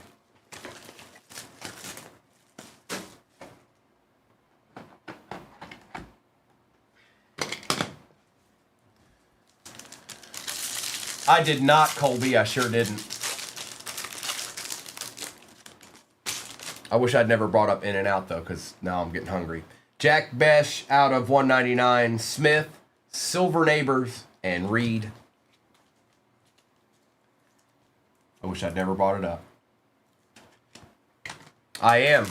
S1: I did not, Colby. I sure didn't. I wish I'd never brought up In and Out, though, because now I'm getting hungry. Jack Besh out of 199. Smith, Silver Neighbors, and Reed. I wish I'd never brought it up. I am.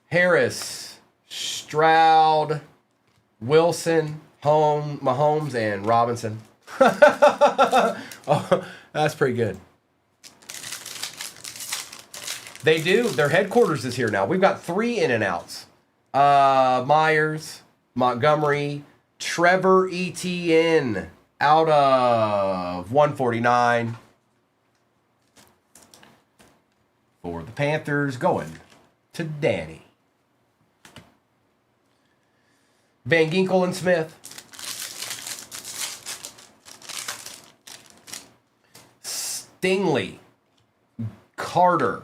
S1: Harris, Stroud, Wilson, Mahomes, and Robinson. Oh, that's pretty good. They do. Their headquarters is here now. We've got 3 in and outs. Myers, Montgomery, Trevor Etienne Out of 149 for the Panthers, going to Danny. Van Ginkel and Smith. Stingley, Carter,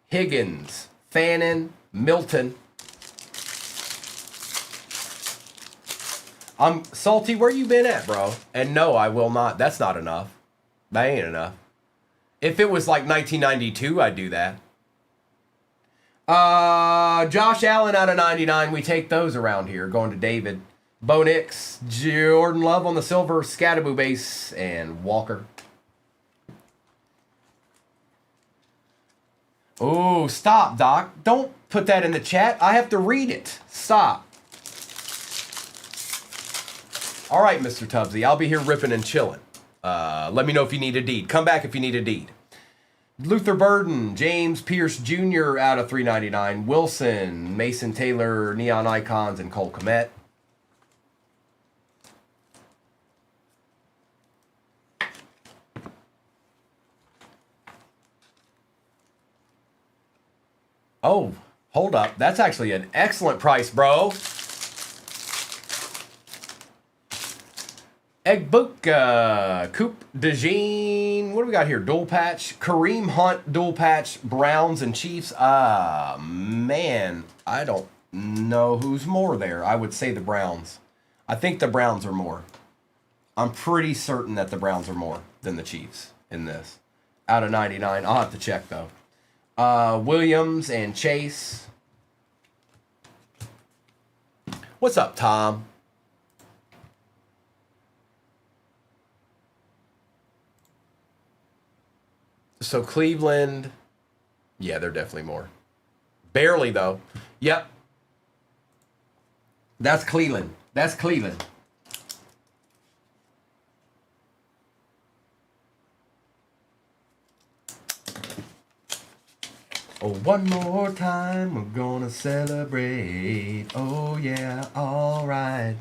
S1: Higgins, Fannin, Milton. I'm salty. Where you been at, bro? And no, I will not. That's not enough. That ain't enough. If it was like 1992, I'd do that. Josh Allen out of 99. We take those around here. Going to David. Bo Nix, Jordan Love on the silver, Scattaboo base, and Walker. Oh, stop, Doc. Don't put that in the chat. I have to read it. Stop. All right, Mr. Tubbsy. I'll be here ripping and chilling. Let me know if you need a deed. Come back if you need a deed. Luther Burden, James Pierce Jr. out of 399. Wilson, Mason Taylor, Neon Icons, and Cole Kmet. Oh, hold up. That's actually an excellent price, bro. Egbuka, Coop DeJean. What do we got here? Dual patch. Kareem Hunt, dual patch. Browns and Chiefs. Man, I don't know who's more there. I would say the Browns. I think the Browns are more. I'm pretty certain that the Browns are more than the Chiefs in this. Out of 99. I'll have to check, though. Williams and Chase. What's up, Tom? So Cleveland, yeah, they're definitely more. Barely, though. Yep. That's Cleveland. That's Cleveland. Oh, one more time, we're gonna celebrate. Oh, yeah, all right.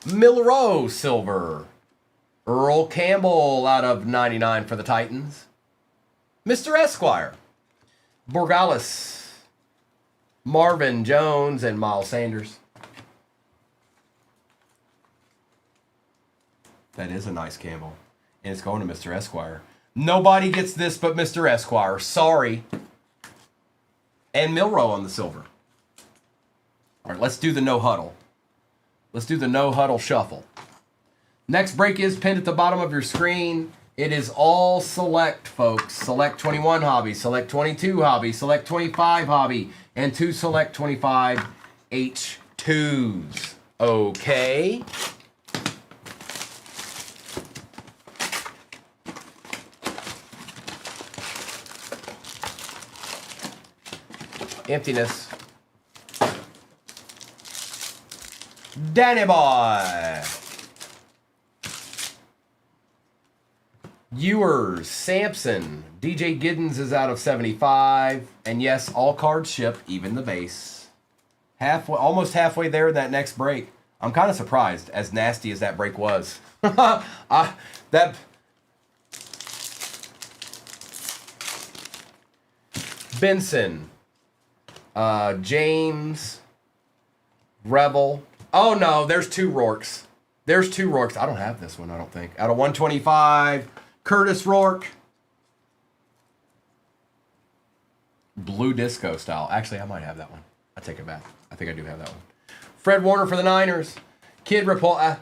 S1: Milroe, silver. Earl Campbell out of 99 for the Titans. Mr. Esquire. Borgalis. Marvin Jones and Miles Sanders. That is a nice Campbell. And it's going to Mr. Esquire. Nobody gets this but Mr. Esquire. Sorry. And Milroe on the silver. All right, let's do the no huddle. Let's do the no huddle shuffle. Next break is pinned at the bottom of your screen. It is all select, folks. Select 21 hobby, select 22 hobby, select 25 hobby, and 2 select 25 H2s. Okay. Emptiness. Danny Boy. Ewers, Sampson, DJ Giddens is out of 75. And yes, all cards ship, even the base. Almost halfway there in that next break. I'm kind of surprised, as nasty as that break was. Benson, James, Rebel. Oh no, there's 2 Rourkes. There's 2 Rourkes. I don't have this one, I don't think. Out of 125, Curtis Rourke. Blue disco style. Actually, I might have that one. I take it back. I think I do have that one. Fred Warner for the Niners. Kid Rapol.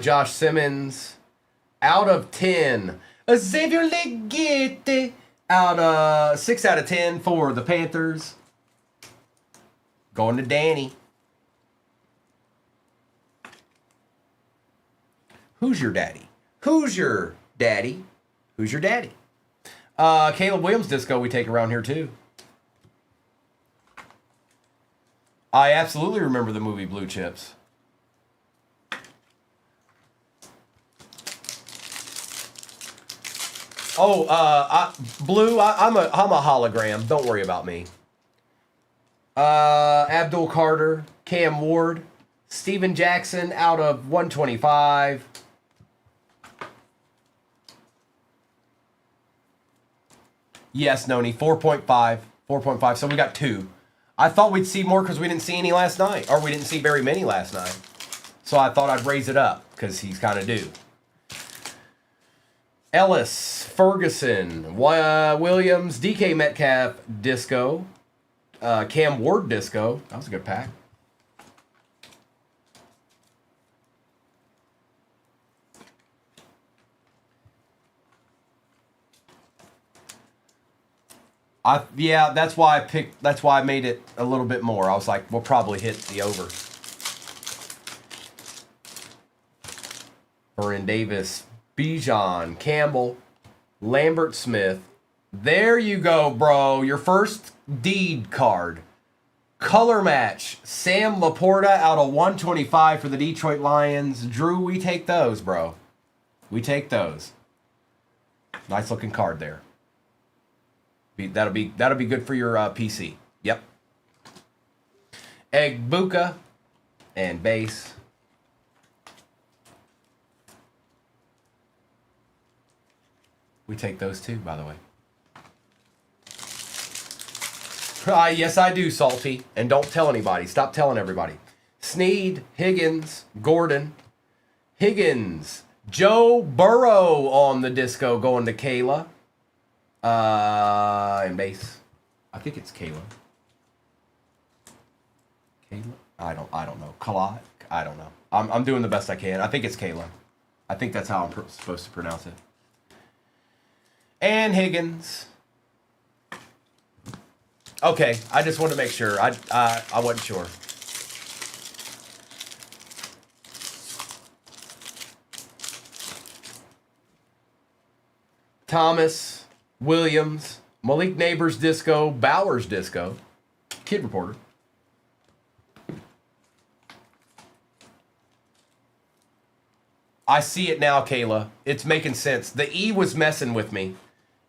S1: Josh Simmons, out of 10. Xavier Legette, out 6 out of 10 for the Panthers. Going to Danny. Who's your daddy? Who's your daddy? Who's your daddy? Caleb Williams disco we take around here too. I absolutely remember the movie Blue Chips. Oh, Blue, I'm a hologram. Don't worry about me. Abdul Carter, Cam Ward, Steven Jackson out of 125. Yes, Noni, 4.5. 4.5, so we got 2. I thought we'd see more because we didn't see any last night. Or we didn't see very many last night. So I thought I'd raise it up because he's kind of due. Ellis, Ferguson, Williams, DK Metcalf, Disco, Cam Ward, Disco. That was a good pack. Yeah, that's why I picked. That's why I made it a little bit more. I was like, we'll probably hit the over. Vernon Davis, Bijan, Campbell, Lambert Smith. There you go, bro. Your first deed card. Color match. Sam Laporta out of 125 for the Detroit Lions. Drew, we take those, bro. We take those. Nice looking card there. That'll be good for your PC. Yep. Egbuka and base. We take those too, by the way. Yes, I do, Salty. And don't tell anybody. Stop telling everybody. Sneed, Higgins, Gordon, Higgins, Joe Burrow on the disco going to Kayla. And base. I think it's Kayla. Kayla? I don't know. Kala? I don't know. I'm doing the best I can. I think it's Kayla. I think that's how I'm supposed to pronounce it. And Higgins. Okay, I just wanted to make sure. I wasn't sure. Thomas, Williams, Malik Neighbors Disco, Bowers Disco, Kid Reporter. I see it now, Kayla. It's making sense. The E was messing with me.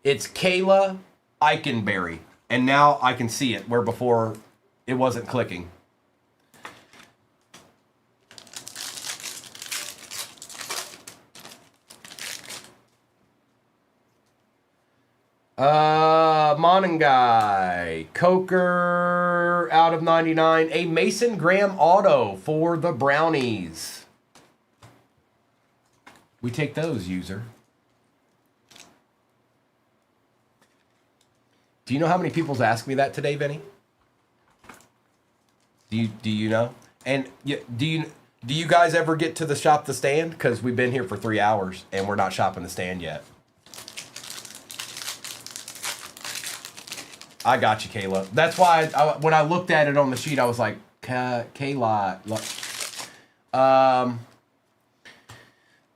S1: It's Kayla Eikenberry. And now I can see it, where before it wasn't clicking. Monangai, Coker out of 99. A Mason Graham auto for the Brownies. We take those, user. Do you know how many people's asked me that today, Vinny? Do you know? And do you guys ever get to the shop the stand? Because we've been here for 3 hours and we're not shopping the stand yet. I got you, Kayla. That's why when I looked at it on the sheet, I was like, Kayla.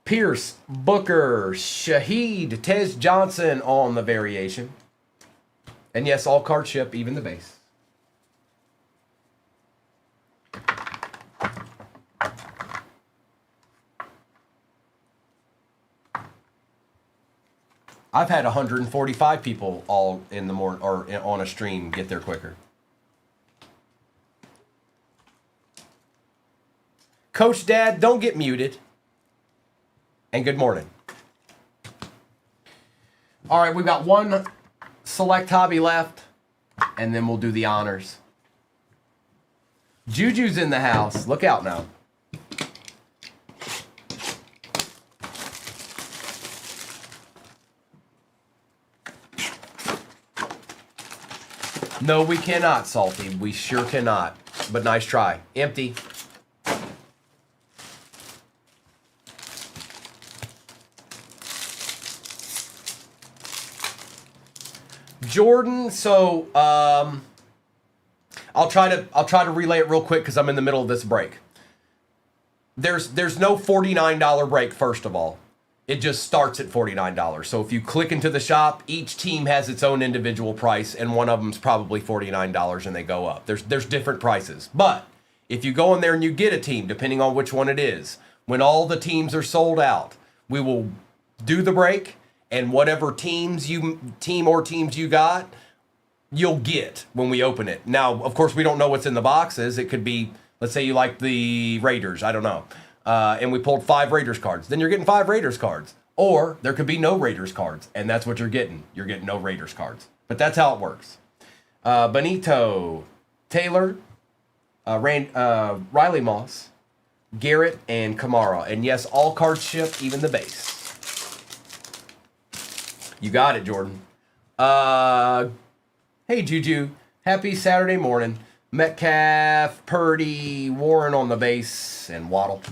S1: Pierce, Booker, Shaheed, Tez Johnson on the variation. And yes, all card ship, even the base. I've had 145 people all in the morning or on a stream get there quicker. Coach Dad, don't get muted. And good morning. All right, we've got one select hobby left, and then we'll do the honors. Juju's in the house. Look out now. No, we cannot, Salty. We sure cannot. But nice try. Empty. Jordan, so I'll try to relay it real quick because I'm in the middle of this break. There's no $49 break, first of all. It just starts at $49. So if you click into the shop, each team has its own individual price, and one of them's probably $49 and they go up. There's different prices. But if you go in there and you get a team, depending on which one it is, when all the teams are sold out, we will do the break, and whatever team or teams you got, you'll get when we open it. Now, of course, we don't know what's in the boxes. It could be, let's say you like the Raiders. I don't know. And we pulled 5 Raiders cards. Then you're getting 5 Raiders cards. Or there could be no Raiders cards, and that's what you're getting. You're getting no Raiders cards. But that's how it works. Benito, Taylor, Riley Moss, Garrett, and Kamara. And yes, all cards ship, even the base. You got it, Jordan. Hey, Juju. Happy Saturday morning. Metcalf, Purdy, Warren on the base, and Waddle.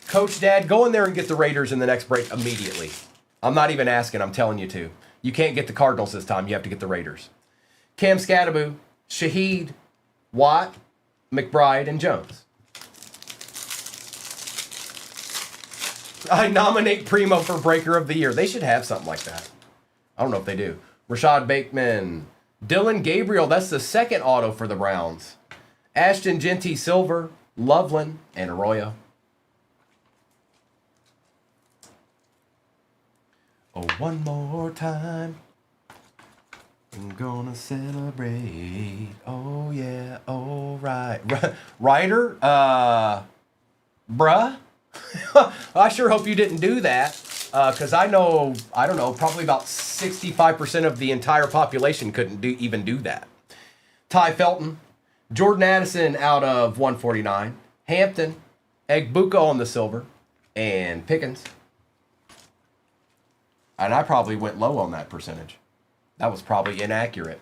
S1: Coach Dad, go in there and get the Raiders in the next break immediately. I'm not even asking. I'm telling you to. You can't get the Cardinals this time. You have to get the Raiders. Cam Scattaboo, Shaheed, Watt, McBride, and Jones. I nominate Primo for Breaker of the Year. They should have something like that. I don't know if they do. Rashad Bateman. Dylan Gabriel. That's the second auto for the Browns. Ashton Genty Silver, Loveland, and Arroyo. Oh, one more time. I'm gonna celebrate. Oh, yeah. Oh, right. Ryder? Bruh? I sure hope you didn't do that. Because I don't know, probably about 65% of the entire population couldn't even do that. Ty Felton. Jordan Addison out of 149. Hampton. Egbuka on the silver. And Pickens. And I probably went low on that percentage. That was probably inaccurate.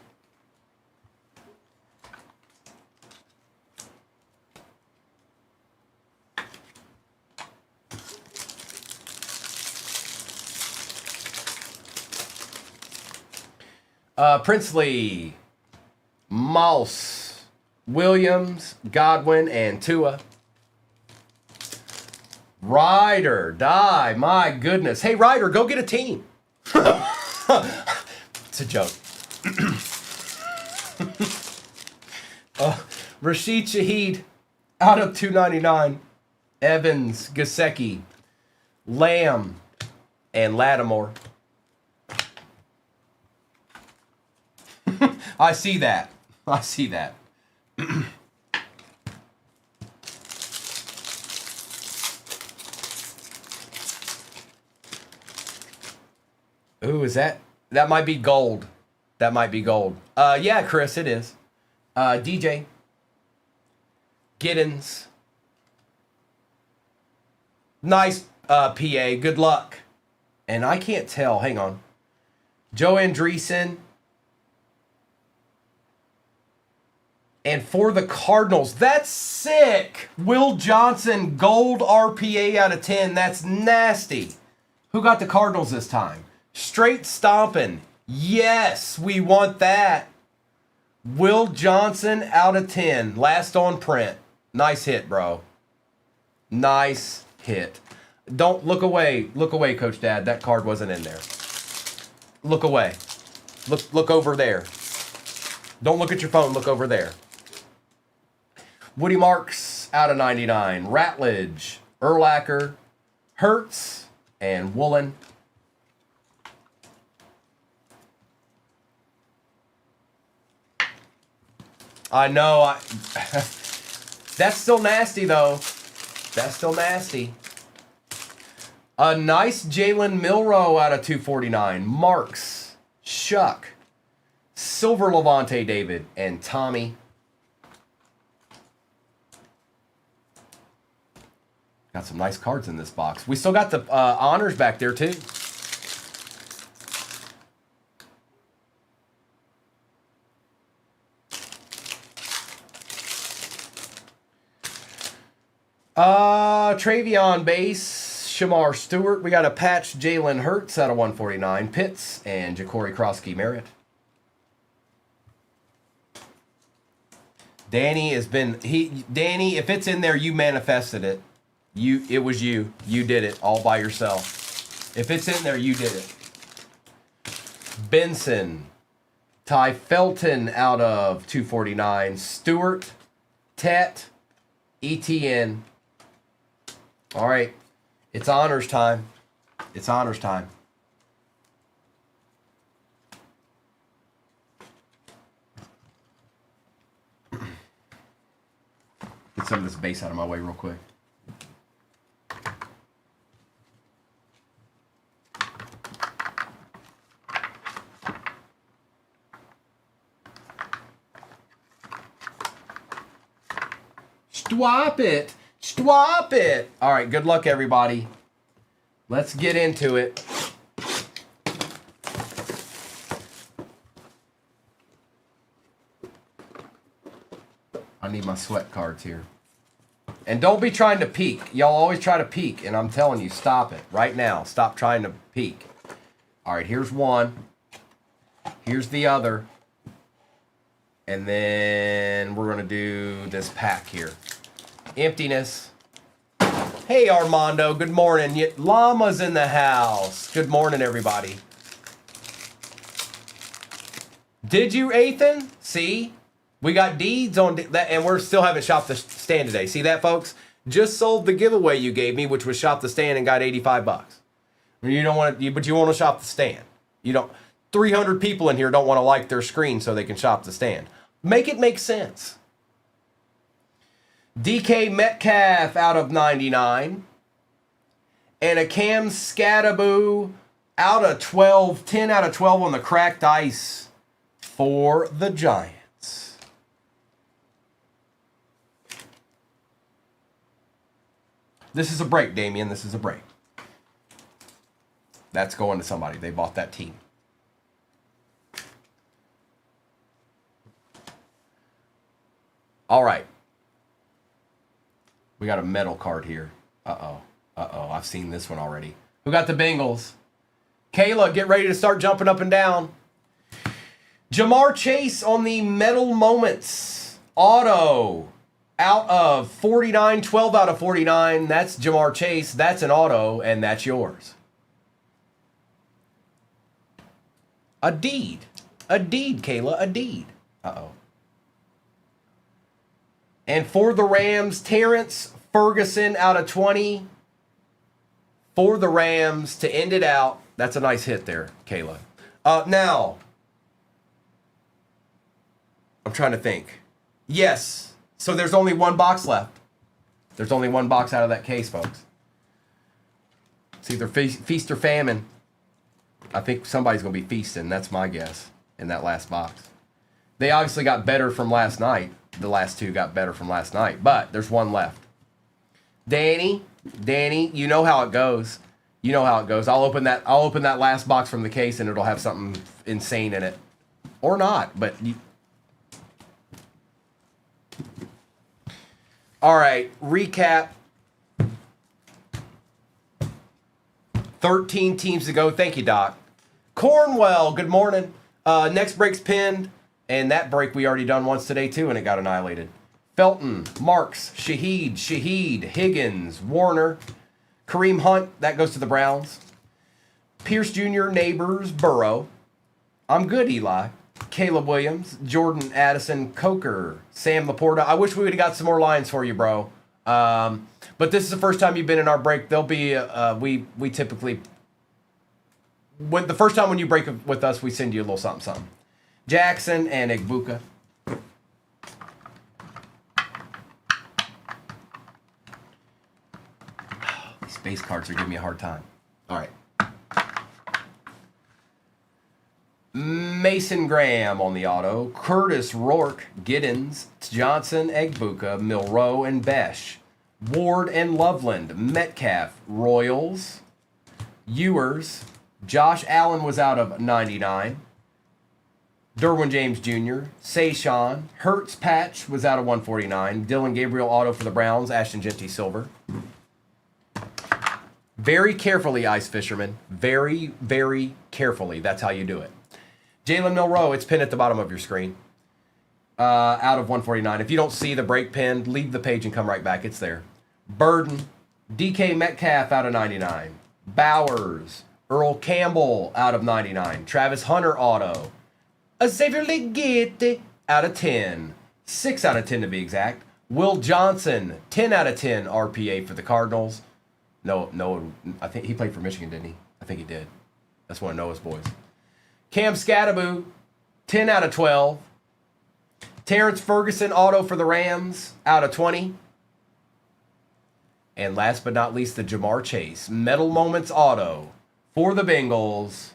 S1: Princely, Mouse, Williams, Godwin, and Tua. Ryder, die, my goodness. Hey, Ryder, go get a team. It's a joke. Rashid Shaheed, out of 299. Evans, Gasecki, Lamb, and Lattimore. I see that. I see that. Ooh, is that might be gold. That might be gold. Yeah, Chris, it is. DJ. Giddens. Nice, PA. Good luck. And I can't tell. Hang on. Joe Andreessen. And for the Cardinals, that's sick. Will Johnson, gold RPA out of 10. That's nasty. Who got the Cardinals this time? Straight stomping. Yes, we want that. Will Johnson out of 10. Last on print. Nice hit, bro. Nice hit. Don't look away. Look away, Coach Dad. That card wasn't in there. Look away. Look over there. Don't look at your phone. Look over there. Woody Marks out of 99. Ratledge, Urlacher, Hertz, and Woolen. I know. That's still nasty, though. That's still nasty. A nice Jalen Milroe out of 249. Marks, Shuck, Silver Levante David, and Tommy. Got some nice cards in this box. We still got the honors back there, too. Travion base, Shamar Stewart. We got a patch Jalen Hurts out of 149. Pitts and Ja'Cory Krosky Merritt. Danny has been Danny, if it's in there, you manifested it. It was you. You did it all by yourself. If it's in there, you did it. Benson. Ty Felton out of 249. Stewart. Tet. ETN. All right. It's honors time. It's honors time. Get some of this base out of my way real quick. Swap it. Swap it. All right, good luck, everybody. Let's get into it. I need my sweat cards here. And don't be trying to peek. Y'all always try to peek, and I'm telling you, stop it right now. Stop trying to peek. All right, here's one. Here's the other. And then we're going to do this pack here. Emptiness. Hey, Armando. Good morning. Llama's in the house. Good morning, everybody. Did you, Ethan? See? We got deeds on that, and we're still haven't shopped the stand today. See that, folks? Just sold the giveaway you gave me, which was shop the stand, and got $85. You don't want to, but you want to shop the stand. You don't. 300 people in here don't want to like their screen so they can shop the stand. Make it make sense. DK Metcalf out of 99. And a Cam Scattaboo out of 12. 10 out of 12 on the cracked ice for the Giants. This is a break, Damien. This is a break. That's going to somebody. They bought that team. All right. We got a metal card here. Uh-oh. Uh-oh. I've seen this one already. Who got the Bengals? Kayla, get ready to start jumping up and down. Jamar Chase on the Metal Moments. Auto. Out of 49. 12 out of 49. That's Jamar Chase. That's an auto, and that's yours. A deed. A deed, Kayla. A deed. Uh-oh. And for the Rams, Terrence Ferguson out of 20. For the Rams to end it out. That's a nice hit there, Kayla. Now, I'm trying to think. Yes. So there's only one box left. There's only one box out of that case, folks. It's either feast or famine. I think somebody's going to be feasting. That's my guess in that last box. They obviously got better from last night. The last two got better from last night, but there's one left. Danny, you know how it goes. You know how it goes. I'll open that last box from the case, and it'll have something insane in it, or not. But all right, recap. 13 teams to go. Thank you, Doc. Cornwell, good morning. Next break's pinned. And that break we already done once today, too, and it got annihilated. Felton, Marks, Shaheed, Higgins, Warner, Kareem Hunt, that goes to the Browns. Pierce Jr., Neighbors, Burrow. I'm good, Eli. Caleb Williams, Jordan Addison, Coker, Sam Laporta. I wish we would have got some more lines for you, bro. But this is the first time you've been in our break. There'll be, we typically, when the first time when you break with us, we send you a little something. Jackson and Egbuka. These base cards are giving me a hard time. All right. Mason Graham on the auto. Curtis Rourke, Giddens, Johnson, Egbuka, Milroe, and Besh. Ward and Loveland, Metcalf, Royals, Ewers. Josh Allen was out of 99. Derwin James Jr., Sayshawn, Hertz Patch was out of 149. Dylan Gabriel auto for the Browns, Ashton Genty silver. Very carefully, Ice Fisherman. Very, very carefully. That's how you do it. Jalen Milroe, it's pinned at the bottom of your screen. Out of 149. If you don't see the break pin, leave the page and come right back. It's there. Burden, DK Metcalf out of 99. Bowers. Earl Campbell out of 99. Travis Hunter auto. Xavier Legette out of 10. 6 out of 10 to be exact. Will Johnson, 10 out of 10 RPA for the Cardinals. No, I think he played for Michigan, didn't he? I think he did. That's one of Noah's boys. Cam Scattaboo, 10 out of 12. Terrence Ferguson auto for the Rams out of 20. And last but not least, the Jamar Chase Metal Moments auto for the Bengals,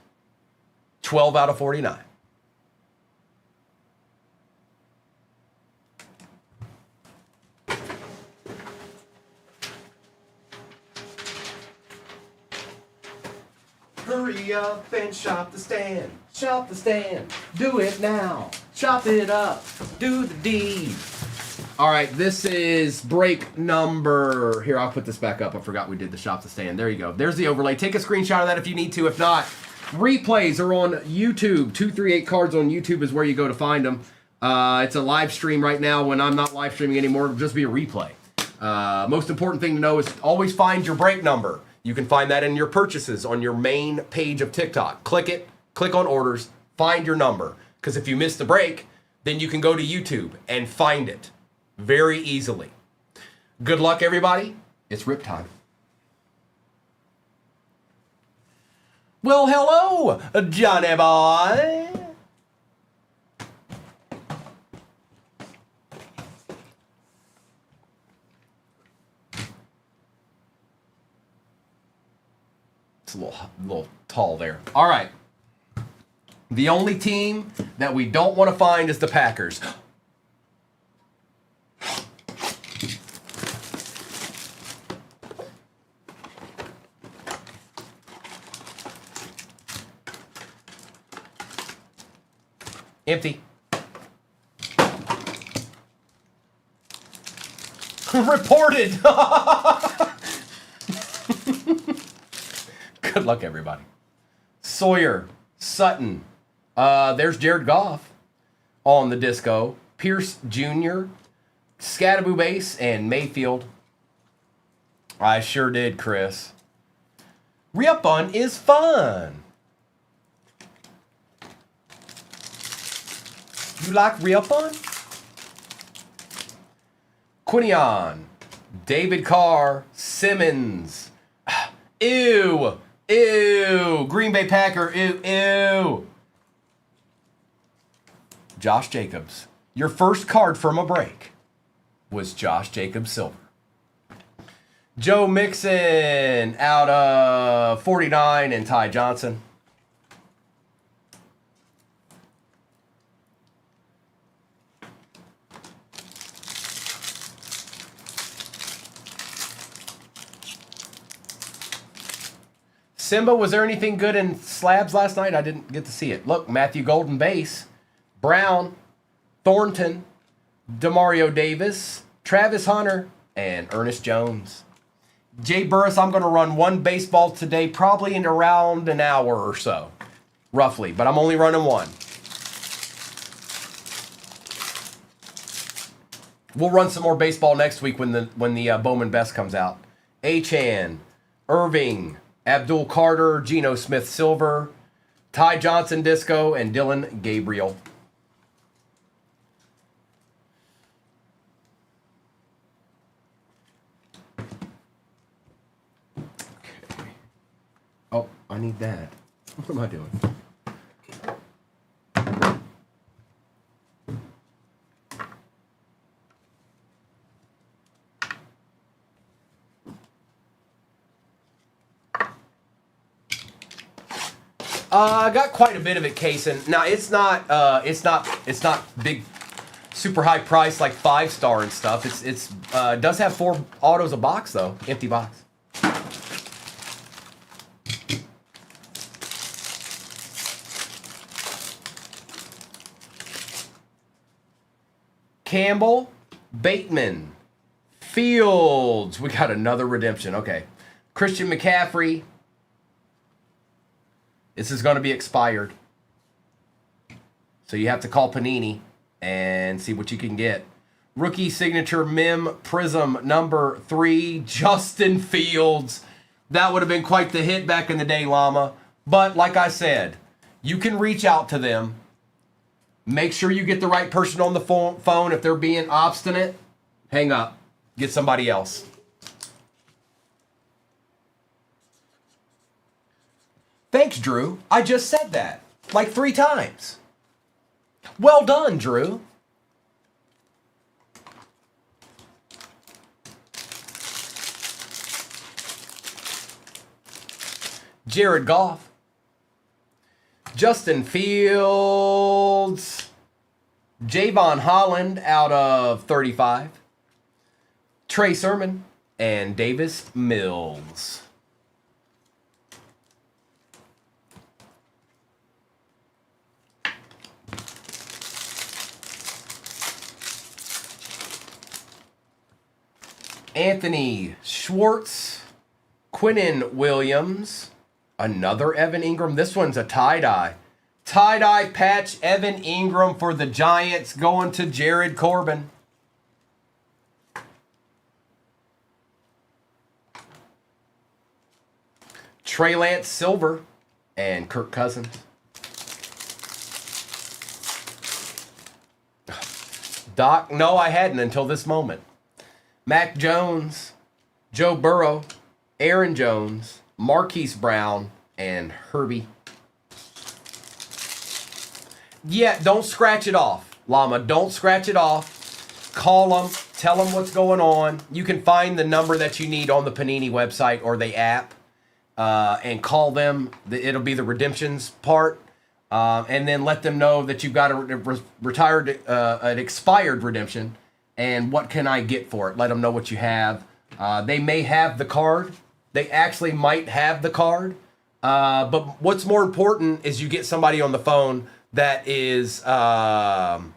S1: 12 out of 49. Hurry up and shop the stand. Shop the stand. Do it now. Chop it up. Do the deed. All right, this is break number. Here, I'll put this back up. I forgot we did the shop the stand. There you go. There's the overlay. Take a screenshot of that if you need to. If not, replays are on YouTube. 238 Cards on YouTube is where you go to find them. It's a live stream right now. When I'm not live streaming anymore, it'll just be a replay. Most important thing to know is always find your break number. You can find that in your purchases on your main page of TikTok. Click it, click on orders, find your number. Because if you miss the break, then you can go to YouTube and find it very easily. Good luck, everybody. It's rip time. Well, hello, Johnny boy. It's a little tall there. All right. The only team that we don't want to find is the Packers. Empty. Reported. Good luck, everybody. Sawyer, Sutton. There's Jared Goff on the disco. Pierce Jr., Scattaboo base, and Mayfield. I sure did, Chris. Re-up-on is fun. You like re-up-on? Quinion, David Carr, Simmons. Ew. Ew. Green Bay Packer. Ew. Ew. Josh Jacobs. Your first card from a break was Josh Jacobs Silver. Joe Mixon out of 49 and Ty Johnson. Simba, was there anything good in slabs last night? I didn't get to see it. Look, Matthew Golden base, Brown, Thornton, Demario Davis, Travis Hunter, and Ernest Jones. Jay Burris, I'm going to run one baseball today, probably in around an hour or so, roughly, but I'm only running one. We'll run some more baseball next week when the Bowman Best comes out. Achan, Irving, Abdul Carter, Geno Smith Silver, Ty Johnson Disco, and Dylan Gabriel. Okay. Oh, I need that. What am I doing? I got quite a bit of it, casing. Now it's not big, super high price like 5-star and stuff. It does have 4 autos a box though, empty box. Campbell, Bateman, Fields. We got another redemption. Okay, Christian McCaffrey. This is going to be expired. So you have to call Panini and see what you can get. Rookie signature Mem Prism number 3, Justin Fields. That would have been quite the hit back in the day, Llama. But like I said, you can reach out to them. Make sure you get the right person on the phone. If they're being obstinate, hang up. Get somebody else. Thanks, Drew. I just said that like 3 times. Well done, Drew. Jared Goff. Justin Fields. Javon Holland out of 35. Trey Sermon and Davis Mills. Anthony Schwartz, Quinnen Williams, another Evan Ingram. This one's a tie-dye. Tie-dye patch Evan Ingram for the Giants going to Jared Corbin. Trey Lance Silver and Kirk Cousins. Doc, no, I hadn't until this moment. Mac Jones, Joe Burrow, Aaron Jones, Marquise Brown, and Herbie. Yeah, don't scratch it off, Llama. Don't scratch it off. Call them. Tell them what's going on. You can find the number that you need on the Panini website or the app and call them. It'll be the redemptions part. And then let them know that you've got an expired redemption. And what can I get for it? Let them know what you have. They may have the card. They actually might have the card. But what's more important is you get somebody on the phone that is can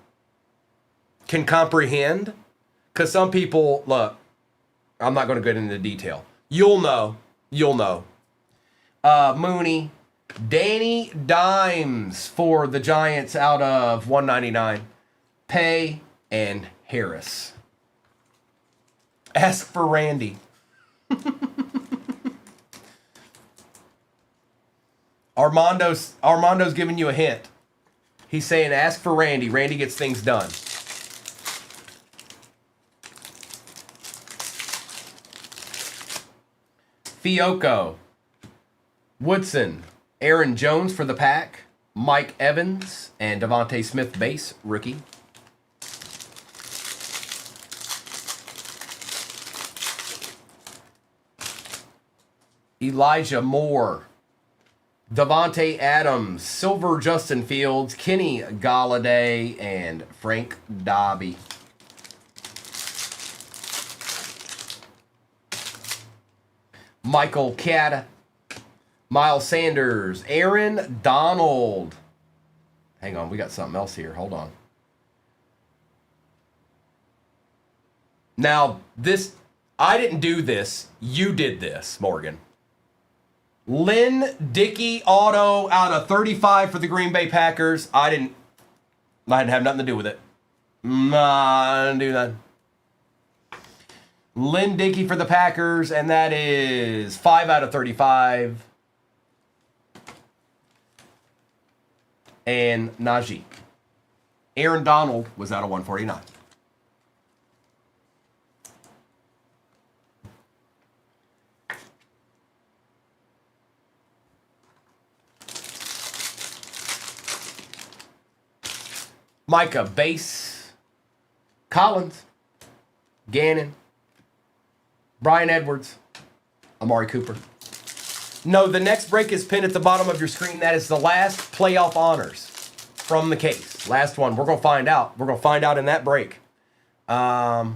S1: comprehend. Because some people, look, I'm not going to get into detail. You'll know. You'll know. Mooney. Danny Dimes for the Giants out of 199. Pay and Harris. Ask for Randy. Armando's giving you a hint. He's saying ask for Randy. Randy gets things done. Fiocco. Woodson. Aaron Jones for the Pack. Mike Evans and Devontae Smith base rookie. Elijah Moore, Devontae Adams, Silver Justin Fields, Kenny Galladay, and Frank Dobby. Michael Catta, Miles Sanders, Aaron Donald. Hang on, we got something else here. Hold on. Now, this, I didn't do this. You did this, Morgan. Lynn Dickey auto out of 35 for the Green Bay Packers. I didn't have nothing to do with it. I didn't do that. Lynn Dickey for the Packers, and that is 5 out of 35. And Najee. Aaron Donald was out of 149. Micah base, Collins, Gannon, Brian Edwards, Amari Cooper. No, the next break is pinned at the bottom of your screen. That is the last playoff honors from the case. Last one. We're going to find out. We're going to find out in that break. The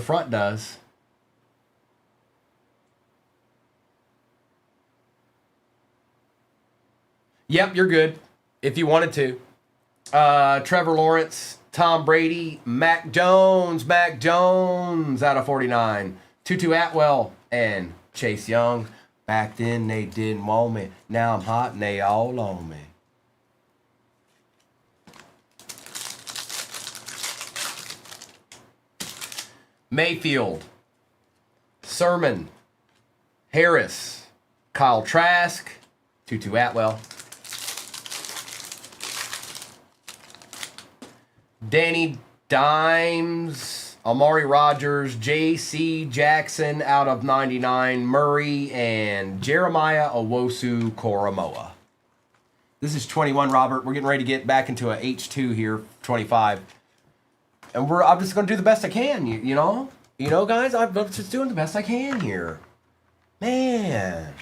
S1: front does. Yep, you're good. If you wanted to. Trevor Lawrence, Tom Brady, Mac Jones out of 49. Tutu Atwell and Chase Young. Back then they didn't want me. Now I'm hot and they all on me. Mayfield, Sermon, Harris, Kyle Trask, Tutu Atwell, Danny Dimes, Amari Rogers, J.C. Jackson out of 99, Murray, and Jeremiah Owosu Koromoa. This is 21, Robert. We're getting ready to get back into a H2 here, 25. And I'm just going to do the best I can, you know? You know, guys, I'm just doing the best I can here. Man.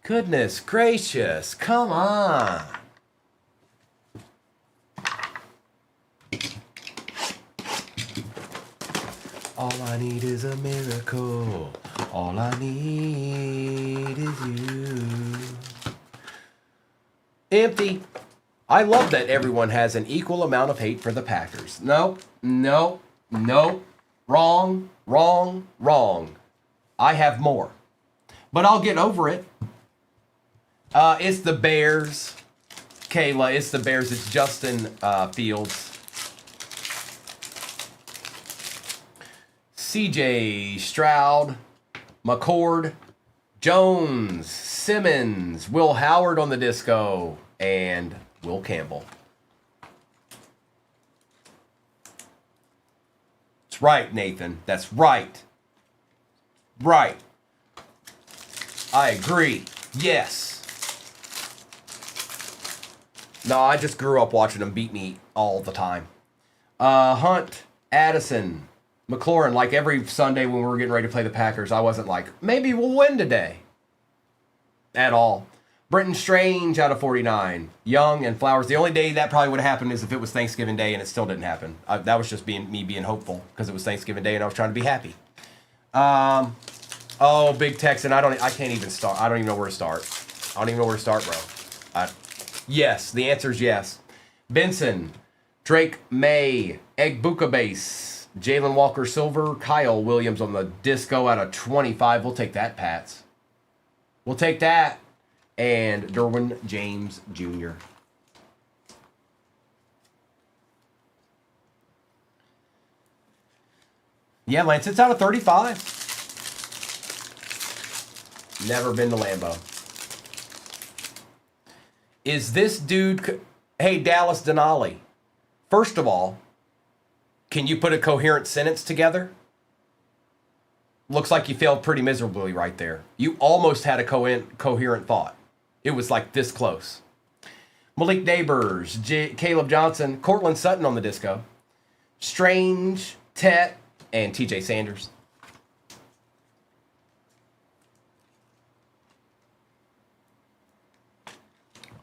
S1: Goodness gracious. Come on. All I need is a miracle. All I need is you. Empty. I love that everyone has an equal amount of hate for the Packers. Nope, nope, nope. Wrong, wrong, wrong. I have more. But I'll get over it. It's the Bears. Kayla, it's the Bears. It's Justin Fields. CJ Stroud, McCord, Jones, Simmons, Will Howard on the disco, and Will Campbell. That's right, Nathan. That's right. Right. I agree. Yes. No, I just grew up watching them beat me all the time. Hunt, Addison, McLaurin, like every Sunday when we were getting ready to play the Packers, I wasn't like, maybe we'll win today. At all. Brenton Strange out of 49. Young and Flowers. The only day that probably would have happened is if it was Thanksgiving Day and it still didn't happen. That was just me being hopeful because it was Thanksgiving Day and I was trying to be happy. Oh, Big Texan. I can't even start. I don't even know where to start. I don't even know where to start, bro. Yes. The answer is yes. Benson, Drake May, Egg Buka Base, Jalen Walker Silver, Kyle Williams on the disco out of 25. We'll take that, Pats. We'll take that. And Derwin James Jr. Yeah, Lance, it's out of 35. Never been to Lambeau. Is this dude... Hey, Dallas Denali. First of all, can you put a coherent sentence together? Looks like you failed pretty miserably right there. You almost had a coherent thought. It was like this close. Malik Neighbors, Caleb Johnson, Cortland Sutton on the disco. Strange, Tet, and TJ Sanders.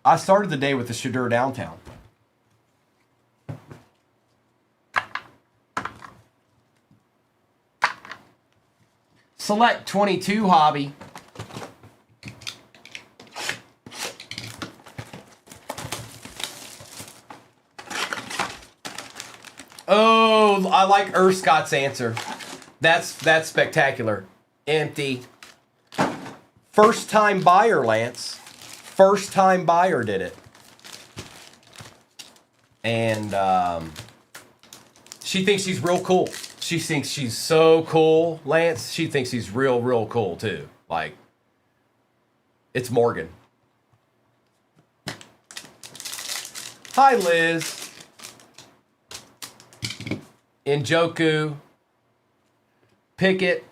S1: I started the day with the Shadur Downtown. Select 22 hobby. Oh, I like Scott's answer. That's spectacular. Empty. First time buyer, Lance. First time buyer did it. And she thinks she's real cool. She thinks she's so cool, Lance. She thinks he's real cool, too. Like, it's Morgan. Hi, Liz. Njoku. Pickett.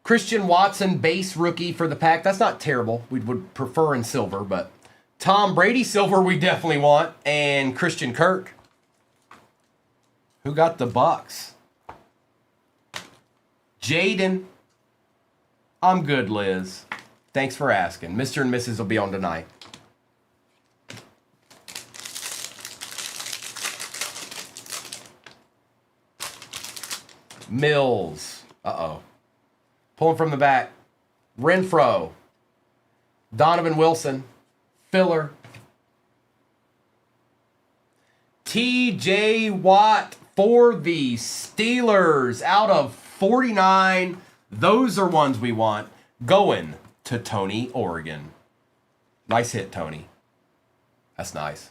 S1: Christian Watson, base rookie for the Pack. That's not terrible. We would prefer in silver, but Tom Brady silver we definitely want. And Christian Kirk. Who got the Bucks? Jaden. I'm good, Liz. Thanks for asking. Mr. and Mrs. will be on tonight. Mills. Uh-oh. Pulling from the back. Renfro. Donovan Wilson. Filler. TJ Watt for the Steelers out of 49. Those are ones we want. Going to Tony, Oregon. Nice hit, Tony. That's nice.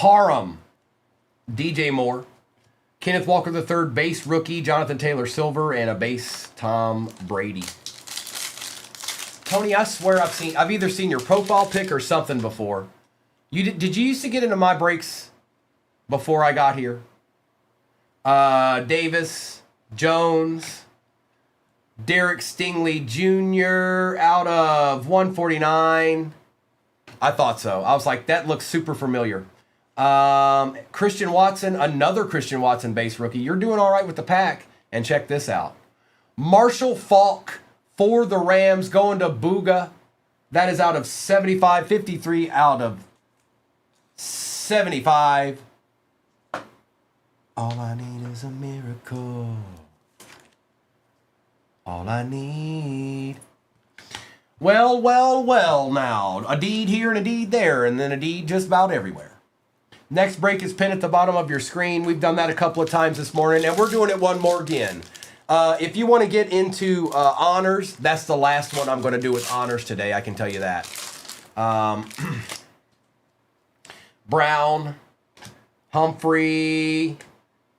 S1: Parham, DJ Moore. Kenneth Walker III, base rookie, Jonathan Taylor Silver, and a base Tom Brady. Tony, I swear I've either seen your profile pic or something before. Did you used to get into my breaks before I got here? Davis, Jones, Derek Stingley Jr. out of 149. I thought so. I was like, that looks super familiar. Christian Watson, another Christian Watson base rookie. You're doing all right with the pack. And check this out. Marshall Faulk for the Rams going to Booga. That is out of 75, 53 out of 75. All I need is a miracle. All I need. Well, well, well now. A deed here and a deed there, and then a deed just about everywhere. Next break is pinned at the bottom of your screen. We've done that a couple of times this morning, and we're doing it one more again. If you want to get into honors, that's the last one I'm going to do with honors today. I can tell you that. Brown, Humphrey,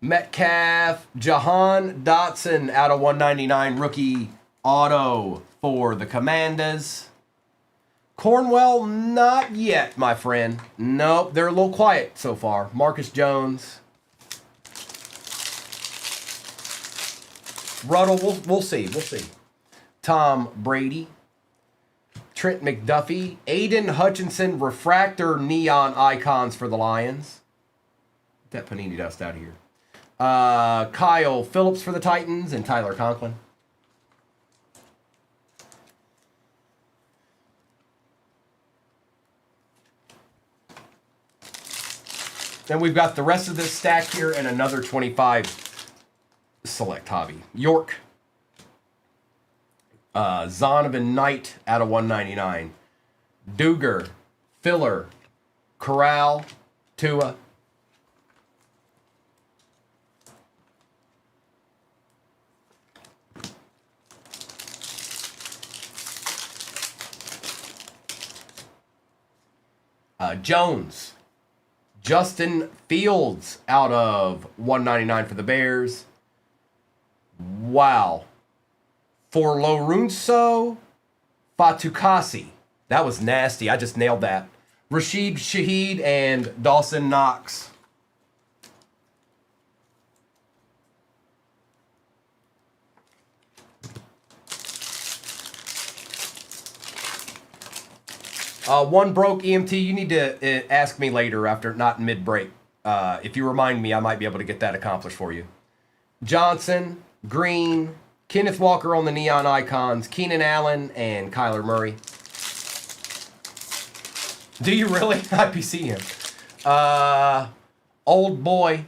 S1: Metcalf, Jahan Dotson out of 199 rookie auto for the Commanders. Cornwell, not yet, my friend. Nope, they're a little quiet so far. Marcus Jones. Ruddle, we'll see. Tom Brady. Trent McDuffie. Aiden Hutchinson, refractor neon icons for the Lions. Get that Panini dust out of here. Kyle Phillips for the Titans and Tyler Conklin. Then we've got the rest of this stack here and another 25 select hobby. York. Zonovan Knight out of 199. Duger. Filler. Corral. Tua. Jones. Justin Fields out of 199 for the Bears. Wow. For Lorunso Fatukasi. That was nasty. I just nailed that. Rashid Shaheed and Dawson Knox. One broke EMT. You need to ask me later after, not mid-break. If you remind me, I might be able to get that accomplished for you. Johnson, Green, Kenneth Walker on the neon icons, Keenan Allen, and Kyler Murray. Do you really? IPC him. Old Boy,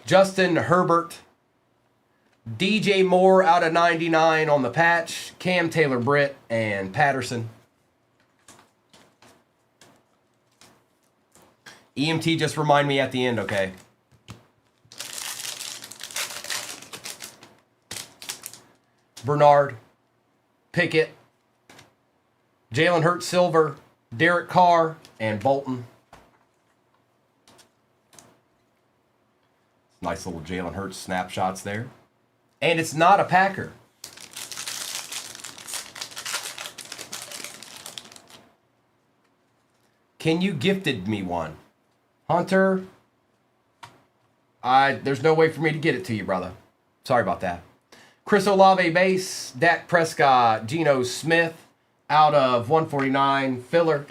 S1: Justin Herbert, DJ Moore out of 99 on the patch, Cam Taylor-Britt, and Patterson. EMT, just remind me at the end, okay? Bernard, Pickett, Jalen Hurts Silver, Derek Carr, and Bolton. Nice little Jalen Hurts snapshots there. And it's not a Packer. Can you gifted me one? Hunter, there's no way for me to get it to you, brother. Sorry about that. Chris Olave base, Dak Prescott, Geno Smith out of 149, filler.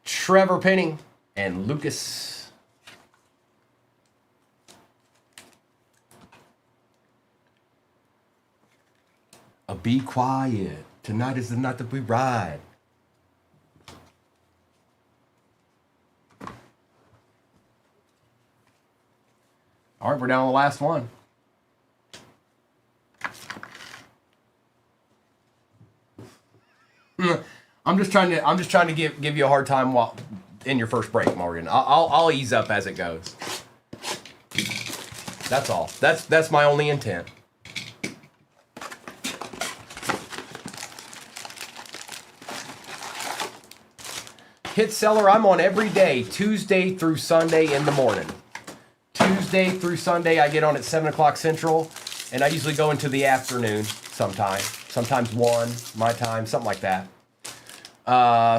S1: Trevor Penning and Lucas. Be quiet. Tonight is the night that we ride. All right, we're down to the last one. I'm just trying to give you a hard time while in your first break, Morgan. I'll ease up as it goes. That's all. That's my only intent. Hit seller, I'm on every day, Tuesday through Sunday in the morning. Tuesday through Sunday, I get on at 7 o'clock Central, and I usually go into the afternoon sometime. Sometimes 1, my time, something like that.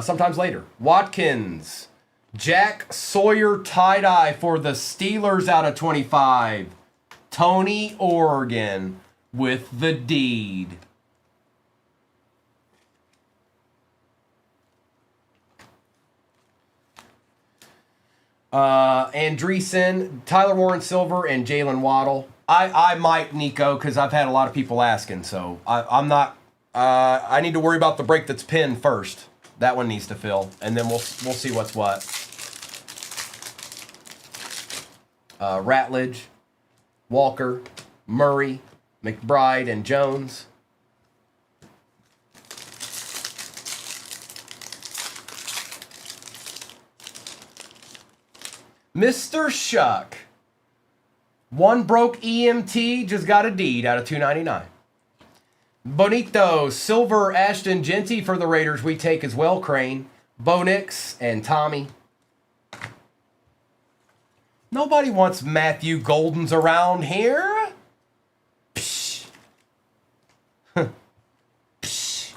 S1: Sometimes later. Watkins. Jack Sawyer tie-dye for the Steelers out of 25. Tony Oregon with the deed. Andreessen, Tyler Warren Silver, and Jalen Waddle. I might, Nico, because I've had a lot of people asking, so I'm not. I need to worry about the break that's pinned first. That one needs to fill, and then we'll see what's what. Ratledge, Walker, Murray, McBride, and Jones. Mr. Shuck. One broke EMT, just got a deed out of 299. Bonito, Silver, Ashton, Genty for the Raiders. We take as well, Crane. Bo Nix and Tommy. Nobody wants Matthew Goldens around here. Psh. Psh.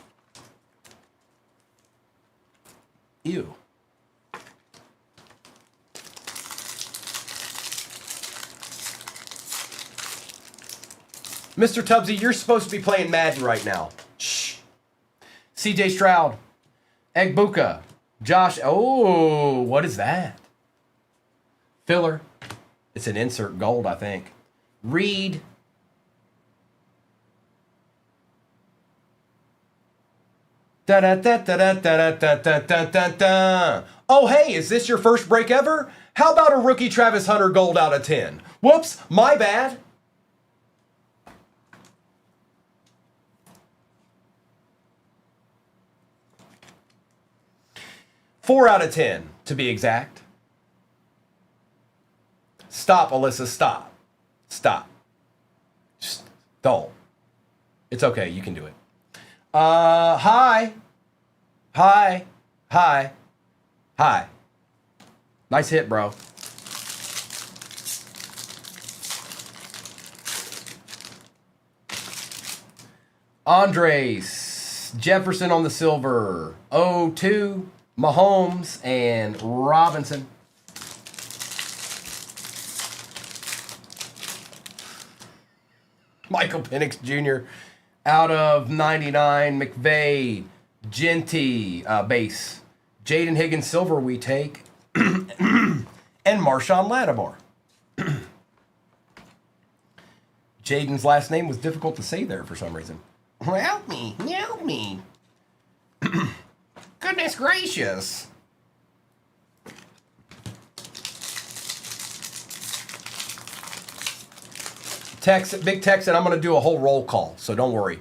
S1: Ew. Mr. Tubbsy, you're supposed to be playing Madden right now. Shh. CJ Stroud. Egbuka. Josh. Oh, what is that? Filler. It's an insert gold, I think. Reed. Da da da da da da da da da da da. Oh, hey, is this your first break ever? How about a rookie Travis Hunter gold out of 10? Whoops, my bad. Four out of 10, to be exact. Stop, Alyssa, stop. Stop. Just don't. It's okay, you can do it. Hi. Hi. Hi. Hi. Nice hit, bro. Andres. Jefferson on the silver. 0-2. Mahomes and Robinson. Michael Penix Jr. out of 99. McVay, Genty, base. Jaden Higgins silver we take. And Marshawn Lattimore. Jaden's last name was difficult to say there for some reason. Help me, help me. Goodness gracious. Big text, and I'm going to do a whole roll call, so don't worry.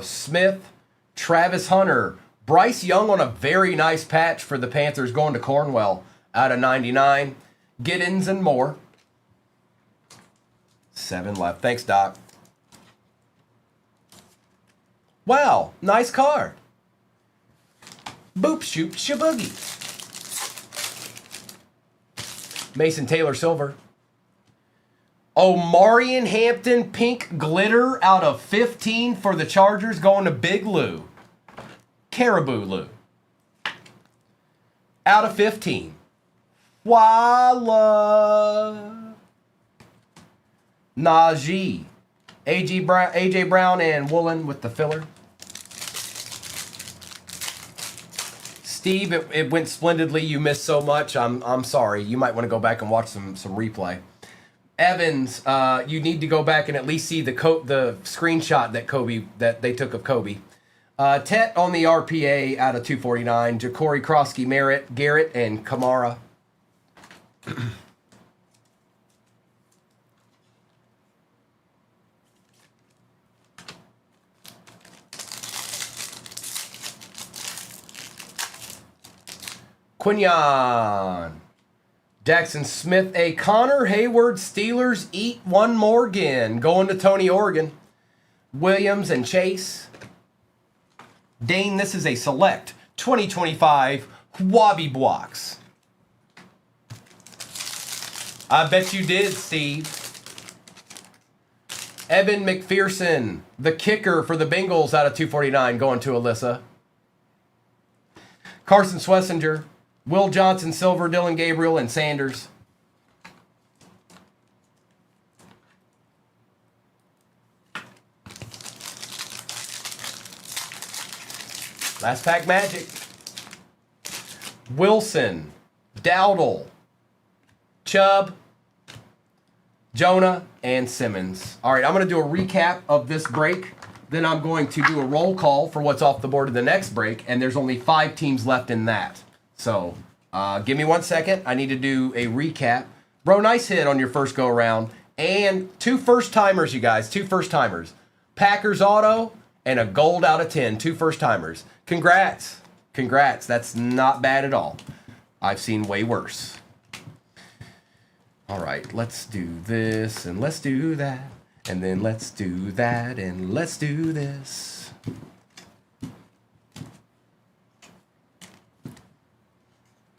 S1: Smith, Travis Hunter, Bryce Young on a very nice patch for the Panthers going to Cornwell out of 99. Giddens and more. 7 left. Thanks, Doc. Wow, nice card. Boop shoot shaboogie. Mason Taylor silver. Omarion Hampton pink glitter out of 15 for the Chargers going to Big Lou. Caribou Lou. Out of 15. Voila. Najee. AJ Brown and Woolen with the filler. Steve, it went splendidly. You missed so much. I'm sorry. You might want to go back and watch some replay. Evans, you need to go back and at least see the screenshot that they took of Kobe. Tet on the RPA out of 249. Ja'Cory Krosky, Merritt, Garrett, and Kamara. Quinion. Jackson Smith, A. Connor Hayward, Steelers eat one more again. Going to Tony Oregon. Williams and Chase. Dane, this is a select 2025 Wobby blocks. I bet you did, Steve. Evan McPherson, the kicker for the Bengals out of 249, going to Alyssa. Carson Schlesinger, Will Johnson, Silver, Dylan Gabriel, and Sanders. Last pack magic. Wilson, Dowdle, Chubb, Jonah, and Simmons. All right, I'm going to do a recap of this break. Then I'm going to do a roll call for what's off the board of the next break, and there's only 5 teams left in that. So give me 1 second. I need to do a recap. Bro, nice hit on your first go-around. And 2 first-timers, you guys. 2 first-timers. Packers auto and a gold out of 10. 2 first-timers. Congrats. Congrats. That's not bad at all. I've seen way worse. All right, let's do this and let's do that. And then let's do that and let's do this.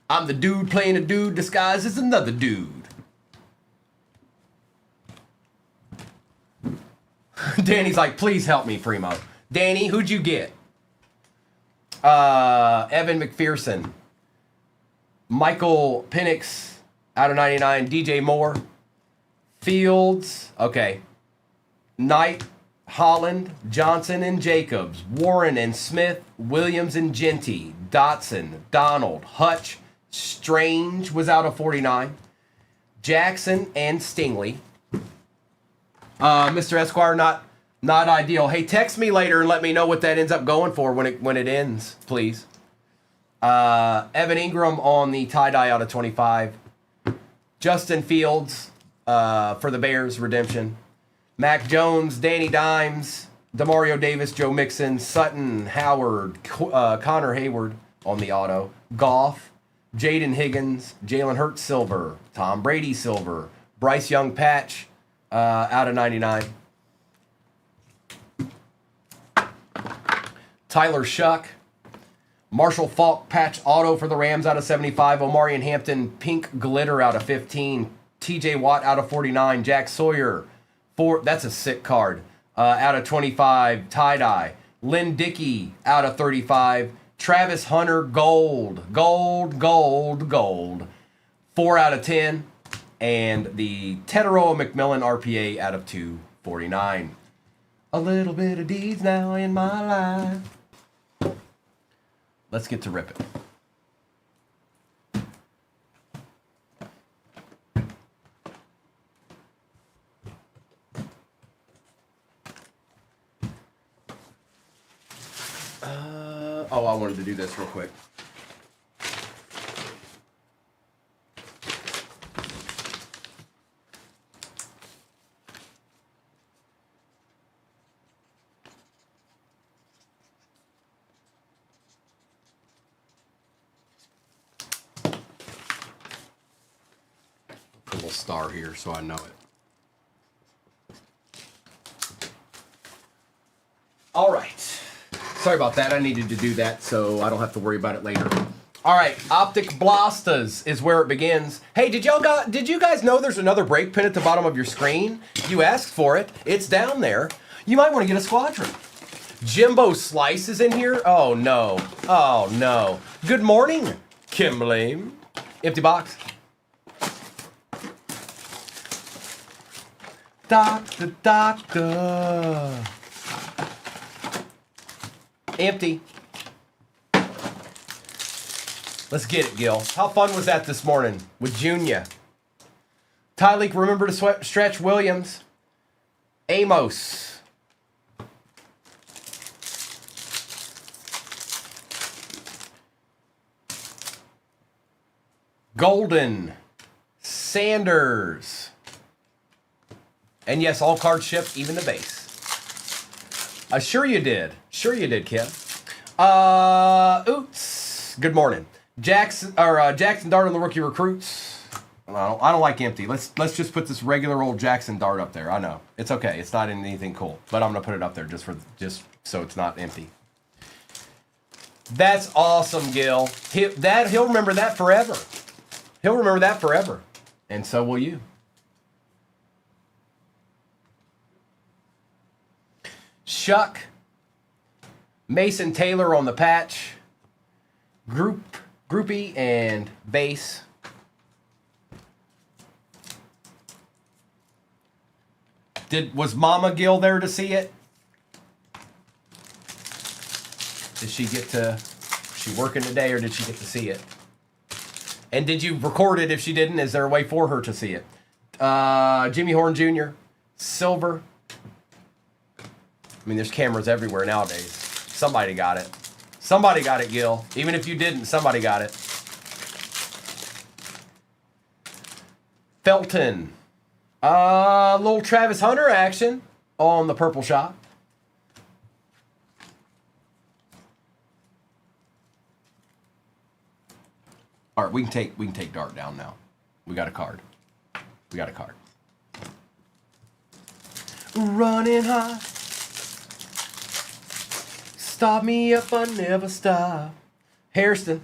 S1: I'm the dude playing a dude disguised as another dude. Danny's like, please help me, Primo. Danny, who'd you get? Evan McPherson. Michael Penix out of 99. DJ Moore. Fields. Okay. Knight, Holland, Johnson, and Jacobs. Warren and Smith. Williams and Genty. Dotson, Donald, Hutch. Strange was out of 49. Jackson and Stingley. Mr. Esquire, not ideal. Hey, text me later and let me know what that ends up going for when it ends, please. Evan Ingram on the tie-dye out of 25. Justin Fields for the Bears, redemption. Mac Jones, Danny Dimes, Demario Davis, Joe Mixon, Sutton, Howard, Connor Hayward on the auto. Goff, Jaden Higgins, Jalen Hurts silver, Tom Brady silver, Bryce Young patch out of 99. Tyler Shuck, Marshall Faulk patch auto for the Rams out of 75. Omarion Hampton pink glitter out of 15. TJ Watt out of 49. Jack Sawyer, that's a sick card, out of 25. Tie-dye. Lynn Dickey out of 35. Travis Hunter gold. 4 out of 10. And the Teteroa McMillan RPA out of 249. A little bit of deeds now in my life. Let's get to ripping. I wanted to do this real quick. Put a little star here so I know it. All right. Sorry about that. I needed to do that so I don't have to worry about it later. All right, Optic Blastas is where it begins. Hey, did you guys know there's another break pin at the bottom of your screen? You asked for it. It's down there. You might want to get a squadron. Jimbo Slice is in here. Oh no. Oh no. Good morning, Kimberly. Empty box. Doctor. Empty. Let's get it, Gil. How fun was that this morning with Junior? Tyleek, remember to stretch Williams. Amos. Golden. Sanders. And yes, all cards shipped, even the base. Sure you did. Sure you did, Kim. Oops. Good morning. Jackson Dart on the rookie recruits. I don't like empty. Let's just put this regular old Jackson Dart up there. I know. It's okay. It's not anything cool. But I'm gonna put it up there just so it's not empty. That's awesome, Gil. He'll remember that forever. He'll remember that forever. And so will you. Shuck. Mason Taylor on the patch. Groupie and base. Was Mama Gil there to see it? Did she get to, she working today, or did she get to see it? And did you record it if she didn't? Is there a way for her to see it? Jimmy Horn Jr., silver. I mean, there's cameras everywhere nowadays. Somebody got it. Somebody got it, Gil. Even if you didn't, somebody got it. Felton. Little Travis Hunter action on the purple shot. All right, we can take Dart down now. We got a card. We got a card. Running high. Stop me up, I never stop. Hairston.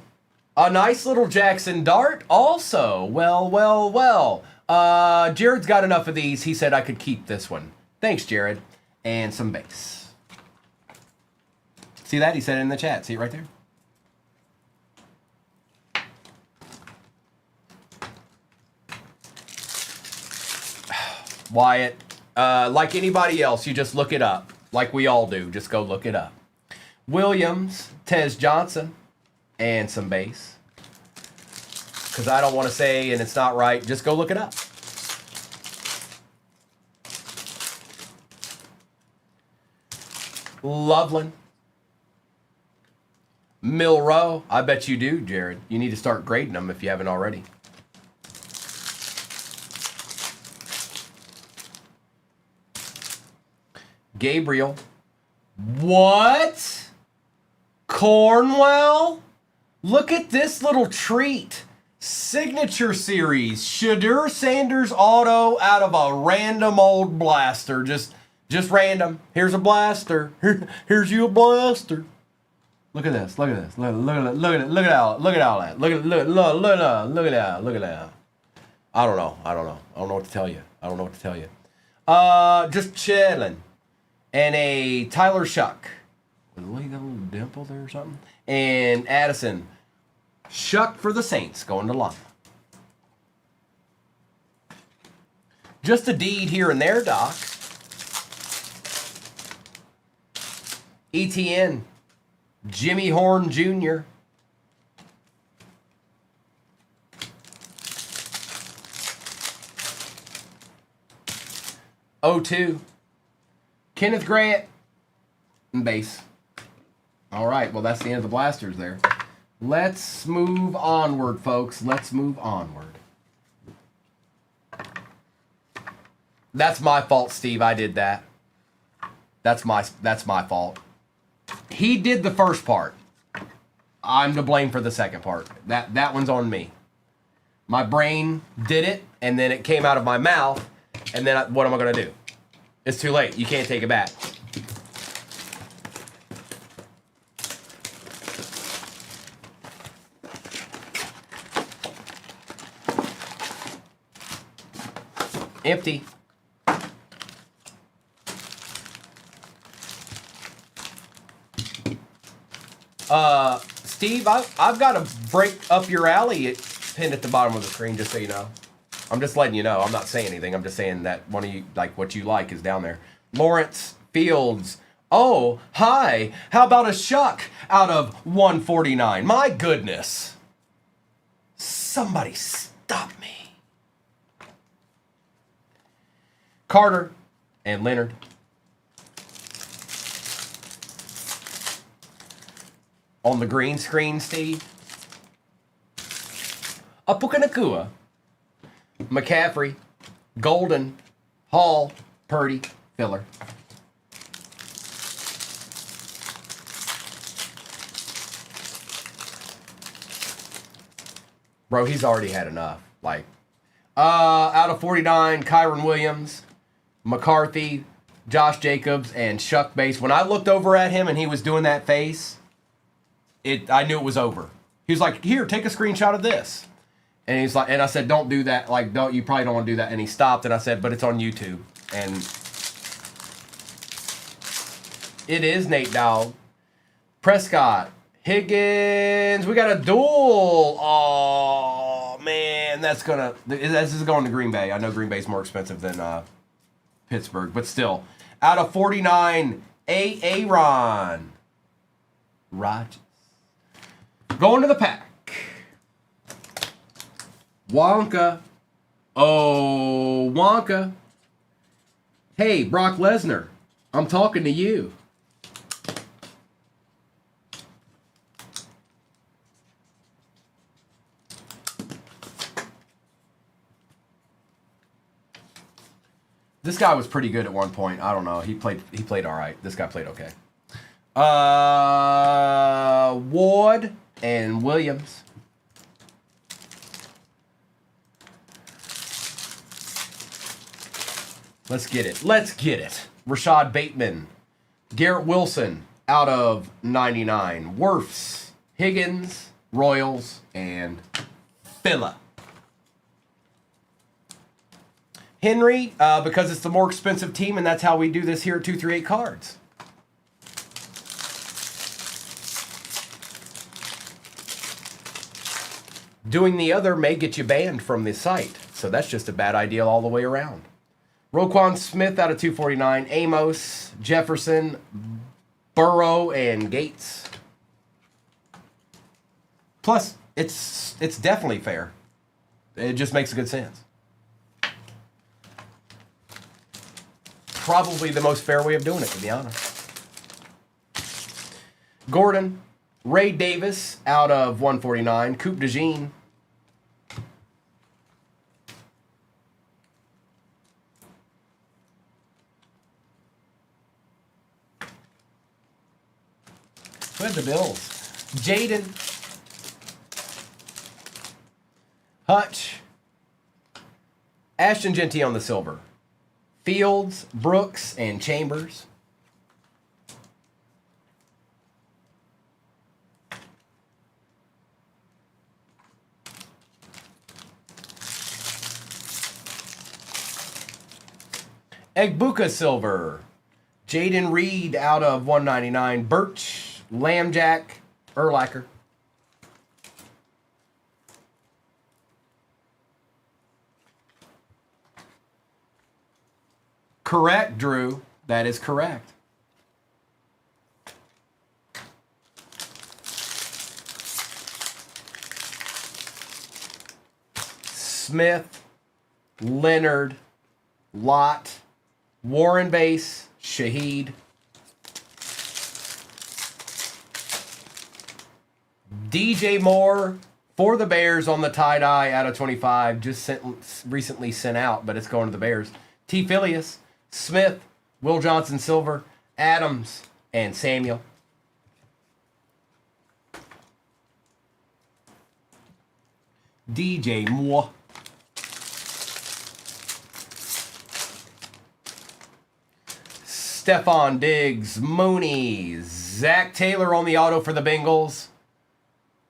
S1: A nice little Jackson Dart also. Well. Jared's got enough of these. He said I could keep this one. Thanks, Jared. And some base. See that? He said it in the chat. See it right there? Wyatt, like anybody else, you just look it up. Like we all do. Just go look it up. Williams, Tez Johnson, and some base. Because I don't want to say, and it's not right, just go look it up. Loveland. Milrow. I bet you do, Jared. You need to start grading them if you haven't already. Gabriel. What? Cornwell? Look at this little treat. Signature Series. Shadur Sanders auto out of a random old blaster. Just random. Here's a blaster. Here's you a blaster. Look at this. Look at this. Look at it. Look at it. Look at all that. Look at that. I don't know. I don't know what to tell you. Just chilling. And a Tyler Shuck. Look, he got a little dimple there or something. And Addison. Shuck for the Saints going to Lama. Just a deed here and there, Doc. ETN. Jimmy Horn Jr. O2. Kenneth Grant. And base. All right, well, that's the end of the blasters there. Let's move onward, folks. Let's move onward. That's my fault, Steve. I did that. That's my fault. He did the first part. I'm to blame for the second part. That one's on me. My brain did it, and then it came out of my mouth, and then what am I going to do? It's too late. You can't take it back. Empty. Steve, I've got a break up your alley pinned at the bottom of the screen, just so you know. I'm just letting you know. I'm not saying anything. I'm just saying that one of you, like what you like, is down there. Lawrence Fields. Oh, hi. How about a Shuck out of 149? My goodness. Somebody stop me. Carter and Leonard. On the green screen, Steve. Apukanakua. McCaffrey. Golden. Hall. Purdy. Filler. Bro, he's already had enough. Like, out of 49, Kyron Williams, McCarthy, Josh Jacobs, and Shuck base. When I looked over at him and he was doing that face, I knew it was over. He was like, here, take a screenshot of this. And he's like, and I said, don't do that. Like, you probably don't want to do that. And he stopped, and I said, but it's on YouTube. And it is Nate Dowd. Prescott. Higgins. We got a duel. Oh, man. This is going to Green Bay. I know Green Bay's more expensive than Pittsburgh, but still. Out of 49, Aaron Rodgers. Going to the pack. Wonka. Oh, Wonka. Hey, Brock Lesnar. I'm talking to you. This guy was pretty good at one point. I don't know. He played all right. This guy played okay. Ward and Williams. Let's get it. Let's get it. Rashad Bateman. Garrett Wilson out of 99. Wirfs, Higgins, Royals, and Phillip. Henry, because it's the more expensive team, and that's how we do this here at 238 Cards. Doing the other may get you banned from the site, so that's just a bad idea all the way around. Roquan Smith out of 249. Amos, Jefferson, Burrow, and Gates. Plus, it's definitely fair. It just makes good sense. Probably the most fair way of doing it, to be honest. Gordon, Ray Davis out of 149. Coupe de Jean. Who had the Bills? Jaden. Hutch. Ashton Genty on the silver. Fields, Brooks, and Chambers. Egbuka silver. Jaden Reed out of 199. Birch, Lambjack, Urlacher. Correct, Drew. That is correct. Smith, Leonard, Lott, Warren Base, Shaheed. DJ Moore for the Bears on the tie-dye out of 25. Just recently sent out, but it's going to the Bears. T. Phileas, Smith, Will Johnson Silver, Adams, and Samuel. DJ Moore. Stephon Diggs, Mooney, Zach Taylor on the auto for the Bengals.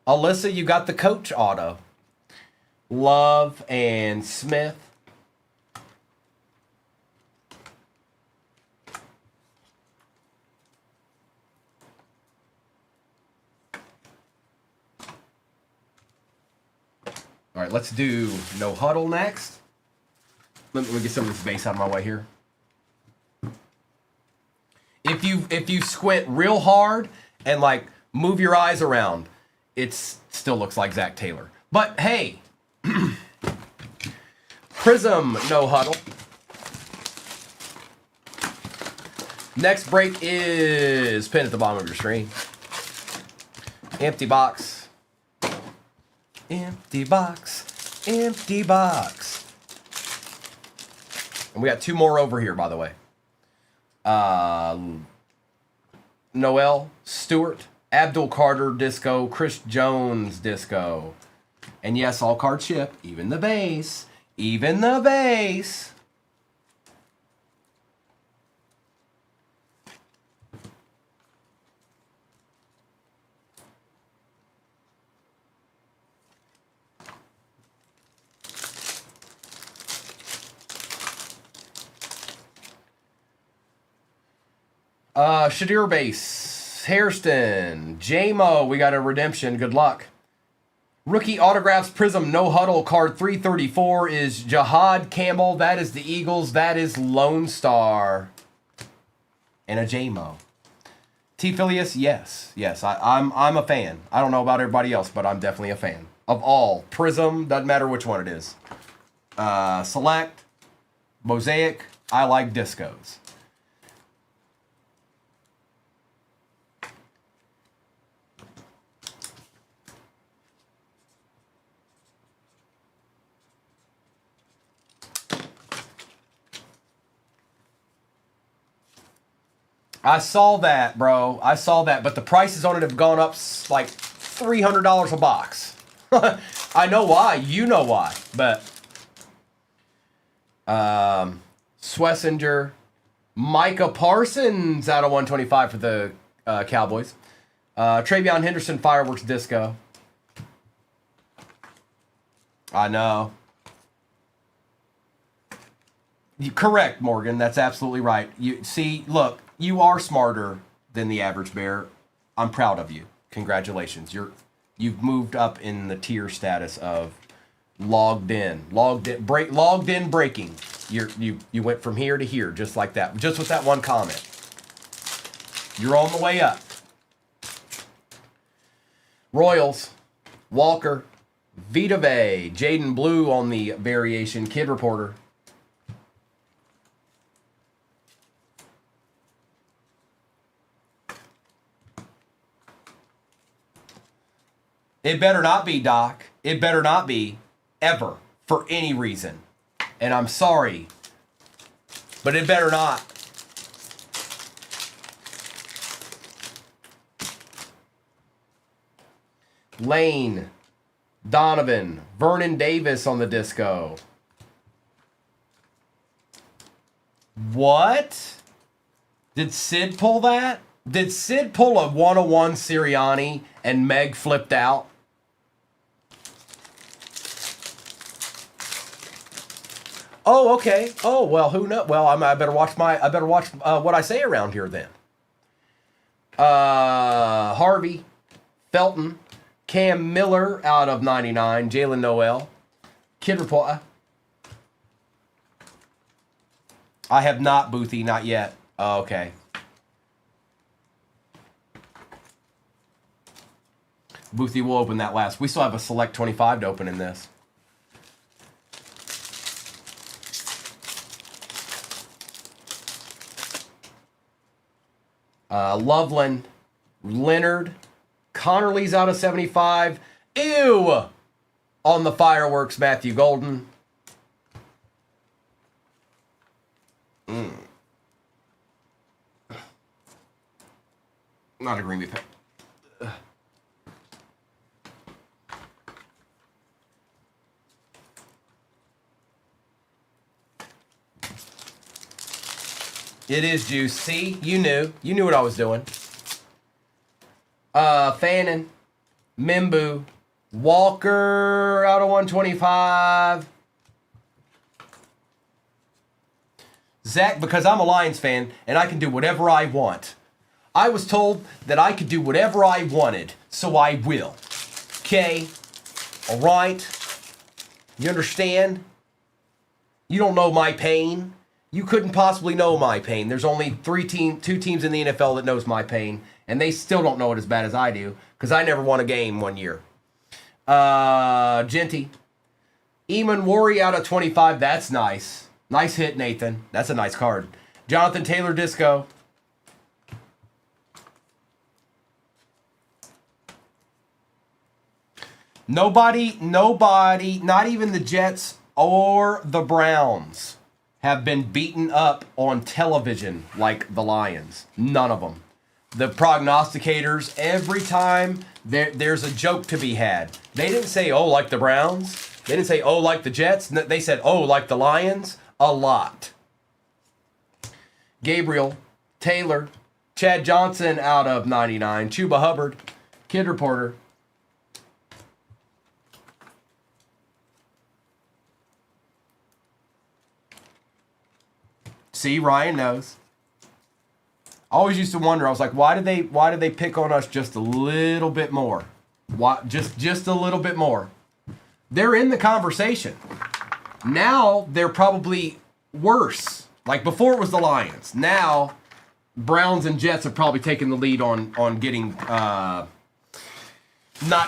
S1: Alyssa, you got the coach auto. Love and Smith. All right, let's do No Huddle next. Let me get some of this base out of my way here. If you squint real hard and like move your eyes around, it still looks like Zach Taylor. But hey, Prism No Huddle. Next break is pinned at the bottom of your screen. Empty box. Empty box. Empty box. And we got two more over here, by the way. Noel Stewart, Abdul Carter Disco, Chris Jones Disco. And yes, all cards ship, even the base. Even the base. Shadir Base, Hairston, JMO, we got a redemption. Good luck. Rookie autographs Prism no huddle card 334 is Jahad Campbell. That is the Eagles. That is Lone Star. And a JMO. T Filius, yes. Yes, I'm a fan. I don't know about everybody else, but I'm definitely a fan. Of all. Prism, doesn't matter which one it is. Select, Mosaic, I like discos. I saw that, bro. I saw that, but the prices on it have gone up like $300 a box. I know why. You know why. But Swessinger, Micah Parsons out of 125 for the Cowboys. Travion Henderson Fireworks Disco. I know. Correct, Morgan. That's absolutely right. You see, look. You are smarter than the average bear. I'm proud of you. Congratulations. You've moved up in the tier status of logged in breaking. You went from here to here just like that. Just with that one comment. You're on the way up. Royals, Walker, Vita Vey, Jaden Blue on the variation, Kid Reporter. It better not be, Doc. It better not be, ever, for any reason. And I'm sorry, but it better not. Lane, Donovan, Vernon Davis on the disco. What? Did Sid pull that? Did Sid pull a 101 Sirianni and Meg flipped out? Oh, okay. Oh, well, who knows? Well, I better watch what I say around here then. Harvey, Felton, Cam Miller out of 99, Jalen Noel, Kid Report. I have not, Boothie, not yet. Oh, okay. Boothie will open that last. We still have a select 25 to open in this. Loveland, Leonard, Connerly's out of 75. Ew! On the fireworks, Matthew Golden. Not a Green Bay pick. It is juice. See? You knew. You knew what I was doing. Fannin, Mimbu, Walker out of 125. Zach, because I'm a Lions fan and I can do whatever I want. I was told that I could do whatever I wanted, so I will. Okay? All right? You understand? You don't know my pain. You couldn't possibly know my pain. There's only two teams in the NFL that knows my pain, and they still don't know it as bad as I do, because I never won a game one year. Genty. Eamon Worry out of 25. That's nice. Nice hit, Nathan. That's a nice card. Jonathan Taylor Disco. Nobody, not even the Jets or the Browns have been beaten up on television like the Lions. None of them. The prognosticators, every time there's a joke to be had. They didn't say, oh, like the Browns. They didn't say, oh, like the Jets. They said, oh, like the Lions. A lot. Gabriel, Taylor, Chad Johnson out of 99. Chuba Hubbard, Kid Reporter. See, Ryan knows. I always used to wonder. I was like, why did they pick on us just a little bit more? Why just a little bit more? They're in the conversation. Now they're probably worse. Like before it was the Lions. Now Browns and Jets have probably taken the lead on getting not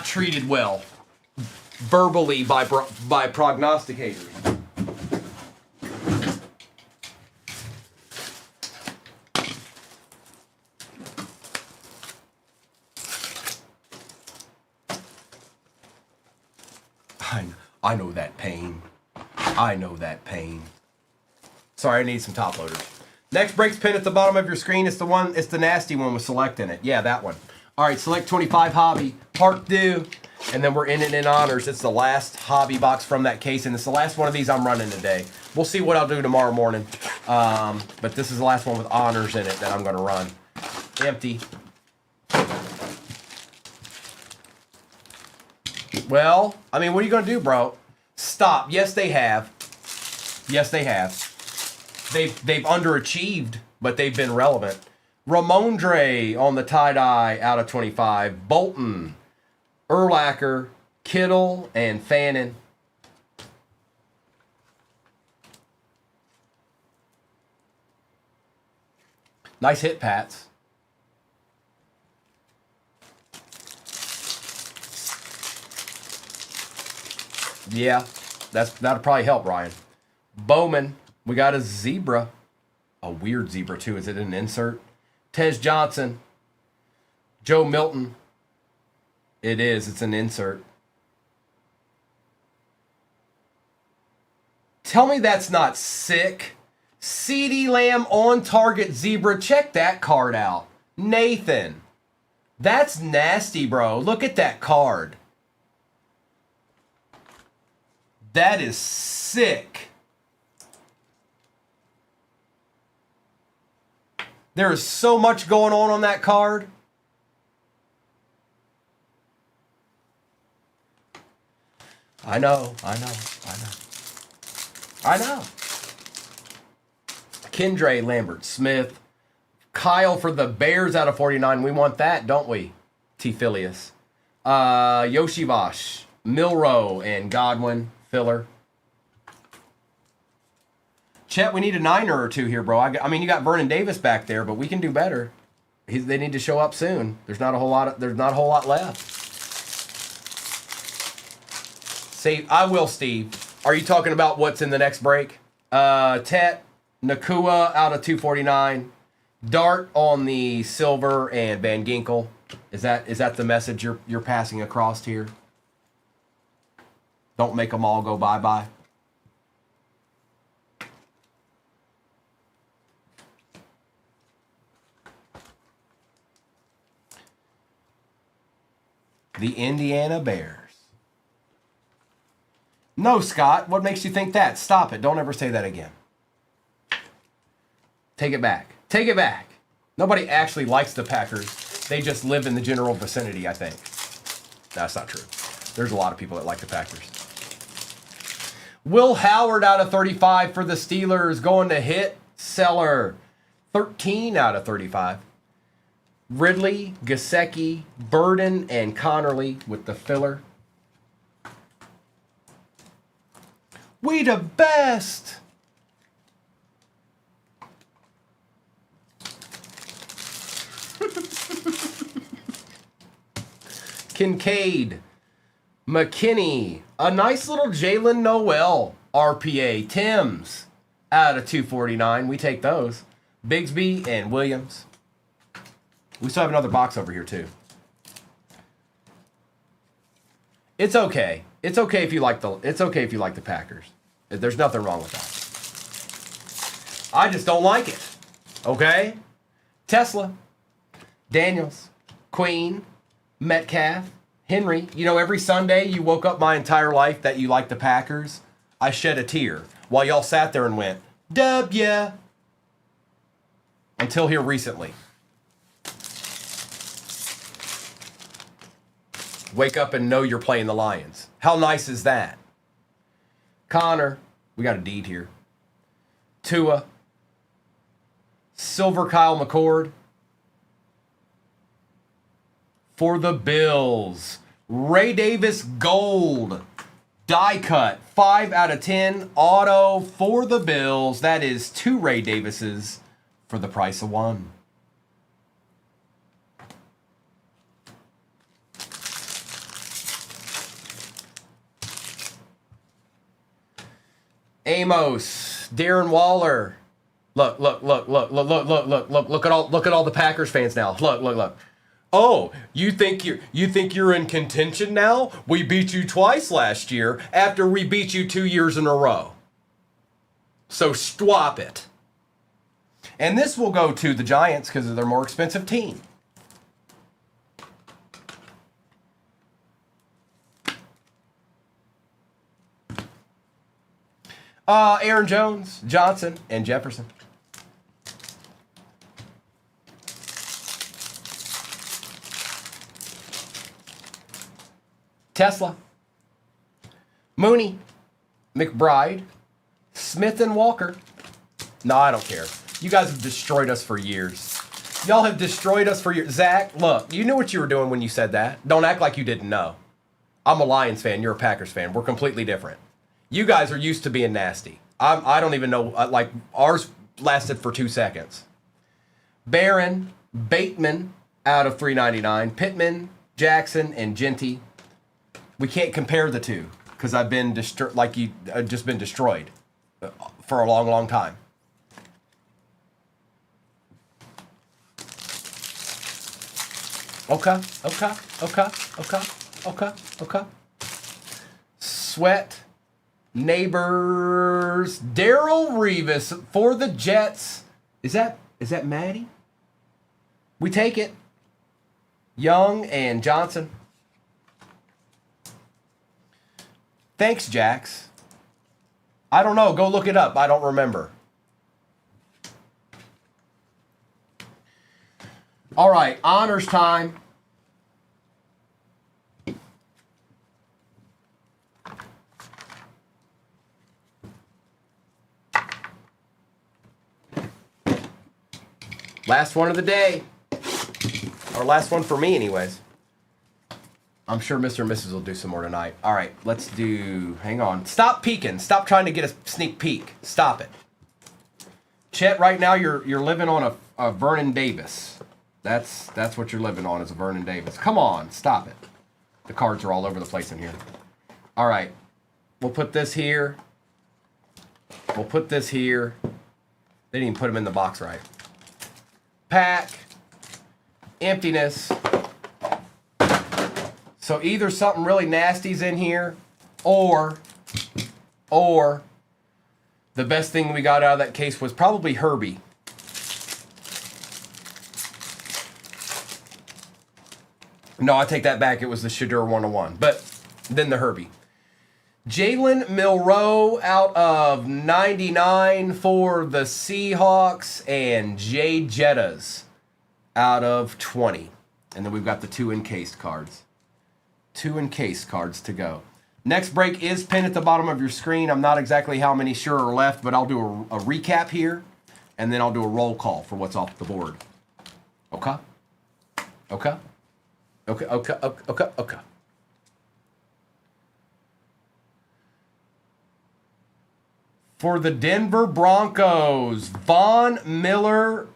S1: treated well verbally by prognosticators. I know that pain. I know that pain. Sorry, I need some top loaders. Next breaks pin at the bottom of your screen. It's the nasty one with select in it. Yeah, that one. All right, select 25 hobby, part due, and then we're in it in honors. It's the last hobby box from that case, and it's the last one of these I'm running today. We'll see what I'll do tomorrow morning. But this is the last one with honors in it that I'm gonna run. Empty. Well, I mean, what are you going to do, bro? Stop. Yes, they have. Yes, they have. They've underachieved, but they've been relevant. Ramondre on the tie-dye out of 25. Bolton, Urlacher, Kittle, and Fannin. Nice hit, Pats. Yeah, that'll probably help, Ryan. Bowman, we got a zebra. A weird zebra, too. Is it an insert? Tej Johnson. Joe Milton. It is. It's an insert. Tell me that's not sick. CeeDee Lamb on target zebra. Check that card out. Nathan. That's nasty, bro. Look at that card. That is sick. There is so much going on that card. I know. Kendra Lambert Smith. Kyle for the Bears out of 49. We want that, don't we? T. Phileas. Yoshivash, Milrow, and Godwin. Filler. Chet, we need a niner or two here, bro. I mean, you got Vernon Davis back there, but we can do better. They need to show up soon. There's not a whole lot left. Say, I will, Steve. Are you talking about what's in the next break? Tet, Nakua out of 249. Dart on the silver and Van Ginkel. Is that the message you're passing across here? Don't make them all go bye-bye. The Indiana Bears. No, Scott. What makes you think that? Stop it. Don't ever say that again. Take it back. Take it back. Nobody actually likes the Packers. They just live in the general vicinity, I think. That's not true. There's a lot of people that like the Packers. Will Howard out of 35 for the Steelers. Going to hit Seller. 13 out of 35. Ridley, Gesicki, Burden, and Connerly with the filler. We the best. Kincaid, McKinney, a nice little Jalen Noel RPA. Timms out of 249. We take those. Bigsby and Williams. We still have another box over here too. It's okay. It's okay if you like the Packers. There's nothing wrong with that. I just don't like it. Okay? Tesla, Daniels, Queen, Metcalf, Henry. You know, every Sunday you woke up my entire life that you like the Packers. I shed a tear while y'all sat there and went, W. Until here recently. Wake up and know you're playing the Lions. How nice is that? Connor, we got a deed here. Tua, Silver Kyle McCord, for the Bills. Ray Davis Gold. Die cut. 5 out of 10. Auto for the Bills. That is 2 Ray Davises for the price of 1. Amos, Darren Waller. Look at all the Packers fans now. Look. Oh, you think you're in contention now? We beat you twice last year after we beat you 2 years in a row. So swap it. And this will go to the Giants because of their more expensive team. Aaron Jones, Johnson, and Jefferson. Tesla, Mooney, McBride, Smith and Walker. No, I don't care. You guys have destroyed us for years. Y'all have destroyed us for years. Zach, look, you knew what you were doing when you said that. Don't act like you didn't know. I'm a Lions fan. You're a Packers fan. We're completely different. You guys are used to being nasty. I don't even know. Like, ours lasted for 2 seconds. Barron, Bateman out of 399. Pittman, Jackson, and Genty. We can't compare the two because I've been just been destroyed for a long time. Okay. Sweat. Neighbors. Daryl Revis for the Jets. Is that Maddie? We take it. Young and Johnson. Thanks, Jax. I don't know. Go look it up. I don't remember. All right. Honors time. Last one of the day. Or last one for me, anyways. I'm sure Mr. and Mrs. will do some more tonight. All right, let's do... Hang on. Stop peeking. Stop trying to get a sneak peek. Stop it. Chet, right now you're living on a Vernon Davis. That's what you're living on, is a Vernon Davis. Come on. Stop it. The cards are all over the place in here. All right. We'll put this here. We'll put this here. They didn't even put them in the box right. Pack. Emptiness. So either something really nasty's in here, or the best thing we got out of that case was probably Herbie. No, I take that back. It was the Shadur 101, but then the Herbie. Jalen Milroe out of 99 for the Seahawks, and Jay Jettas out of 20. And then we've got the 2 encased cards. 2 encased cards to go. Next break is pinned at the bottom of your screen. I'm not exactly how many sure are left, but I'll do a recap here, and then I'll do a roll call for what's off the board. Okay? Okay? Okay. For the Denver Broncos, Von Miller,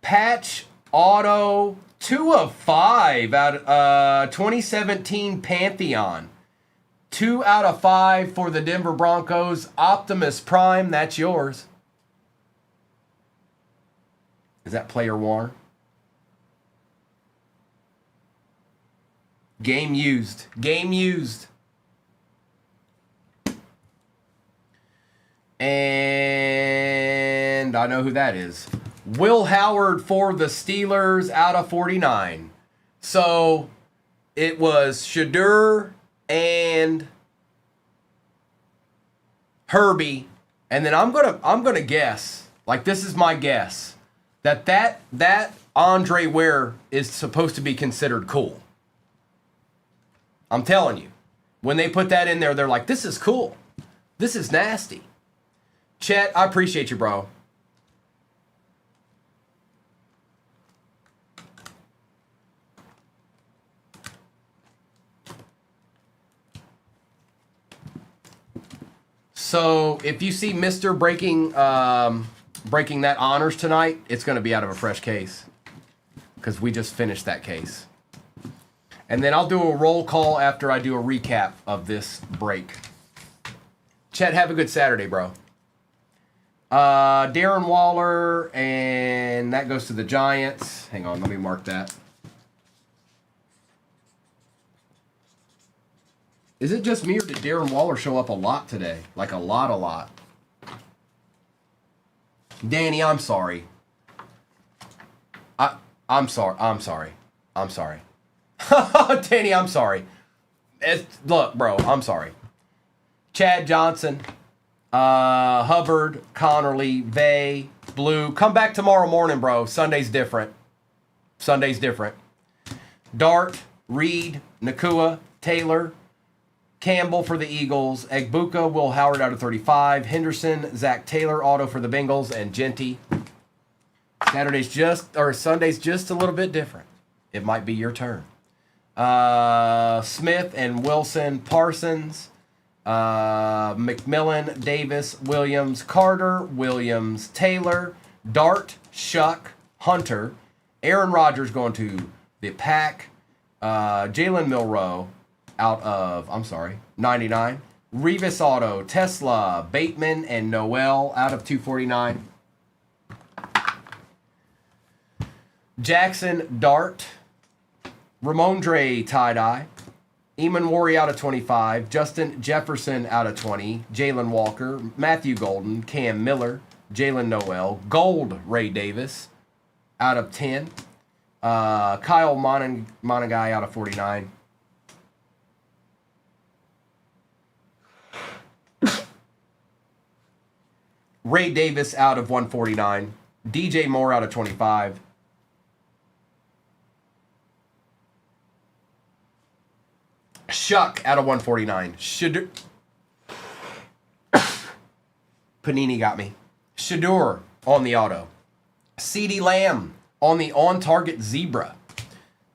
S1: patch auto, 2 of 5 out 2017 Pantheon. 2 out of 5 for the Denver Broncos. Optimus Prime, that's yours. Is that player worn? Game used. Game used. And I know who that is. Will Howard for the Steelers out of 49. So it was Shadur and Herbie, and then I'm gonna guess, like this is my guess, that Andre Ware is supposed to be considered cool. I'm telling you, when they put that in there, they're like, this is cool. This is nasty. Chet, I appreciate you, bro. So if you see Mr. breaking that honors tonight, it's going to be out of a fresh case because we just finished that case. And then I'll do a roll call after I do a recap of this break. Chet, have a good Saturday, bro. Darren Waller, and that goes to the Giants. Hang on, let me mark that. Is it just me or did Darren Waller show up a lot today? Like a lot. Danny, I'm sorry. I'm sorry. Danny, I'm sorry. Look, bro, I'm sorry. Chad Johnson, Hubbard, Connerly, Vay, Blue. Come back tomorrow morning, bro. Sunday's different. Dart, Reed, Nakua, Taylor, Campbell for the Eagles, Egbuka, Will Howard out of 35, Henderson, Zach Taylor, auto for the Bengals, and Genty. Sunday's just a little bit different. It might be your turn. Smith and Wilson, Parsons, McMillan, Davis, Williams, Carter, Williams, Taylor, Dart, Shuck, Hunter, Aaron Rodgers going to the Pack, Jalen Milroe out of, 99, Revis auto, Tesla, Bateman, and Noel out of 249. Jackson, Dart, Ramondre, tie-dye, Eamon Worry out of 25, Justin Jefferson out of 20, Jalen Walker, Matthew Golden, Cam Miller, Jalen Noel, Gold, Ray Davis out of 10, Kyle Monagai out of 49. Ray Davis out of 149, DJ Moore out of 25, Shuck out of 149. Panini got me. Shadur on the auto. CeeDee Lamb on the on-target zebra.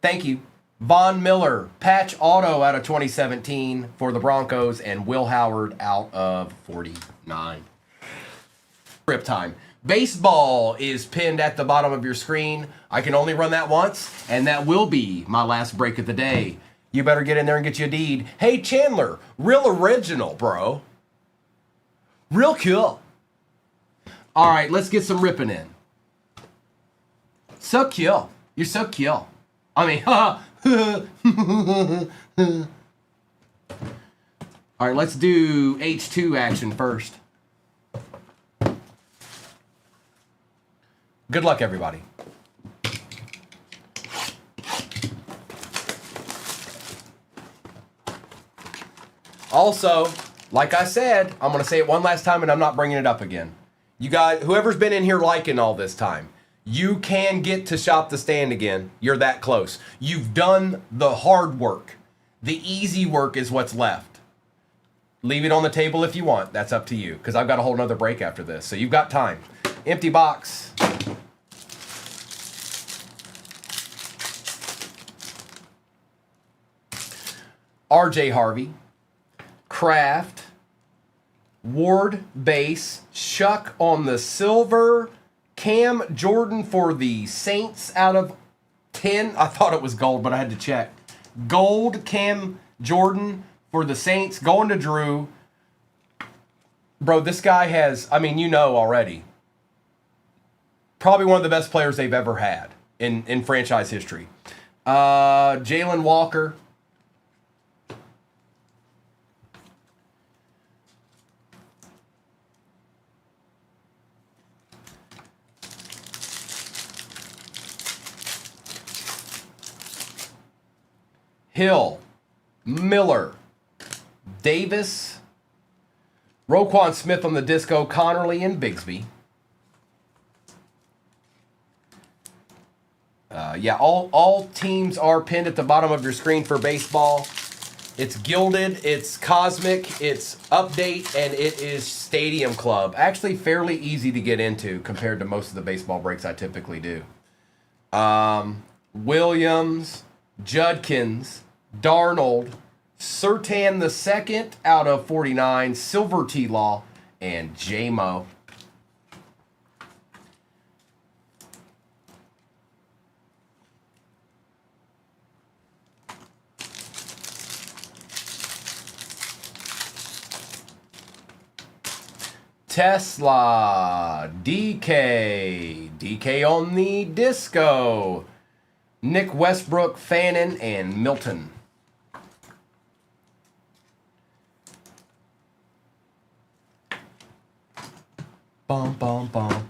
S1: Thank you. Von Miller, patch auto out of 2017 for the Broncos, and Will Howard out of 49. Rip time. Baseball is pinned at the bottom of your screen. I can only run that once, and that will be my last break of the day. You better get in there and get you a deed. Hey, Chandler, real original, bro. Real cool. All right, let's get some ripping in. So cool. You're so cool. I mean, all right, let's do H2 action first. Good luck, everybody. Also, like I said, I'm going to say it one last time and I'm not bringing it up again. You guys, whoever's been in here liking all this time, you can get to Shop the Stand again. You're that close. You've done the hard work. The easy work is what's left. Leave it on the table if you want. That's up to you, because I've got a whole nother break after this. So you've got time. Empty box. RJ Harvey. Kraft. Ward base. Shuck on the silver. Cam Jordan for the Saints out of 10. I thought it was gold, but I had to check. Gold Cam Jordan for the Saints. Going to Drew. Bro, this guy has, I mean, you know already. Probably one of the best players they've ever had in franchise history. Jalen Walker. Hill, Miller, Davis, Roquan Smith on the disco, Connerly, and Bigsby. Yeah, all teams are pinned at the bottom of your screen for baseball. It's Gilded, it's Cosmic, it's Update, and it is Stadium Club. Actually fairly easy to get into compared to most of the baseball breaks I typically do. Williams, Judkins, Darnold, Surtain II out of 49, Silver T-Law, and J-Mo. Tesla, DK on the disco, Nick Westbrook, Fannin, and Milton. Bum, bum, bum.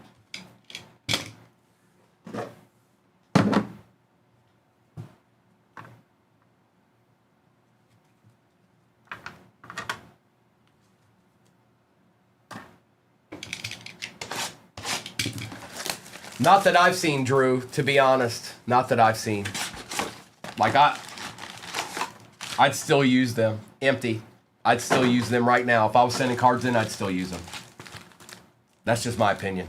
S1: Not that I've seen, Drew, to be honest. Not that I've seen. Like, I'd still use them. Empty. I'd still use them right now. If I was sending cards in, I'd still use them. That's just my opinion.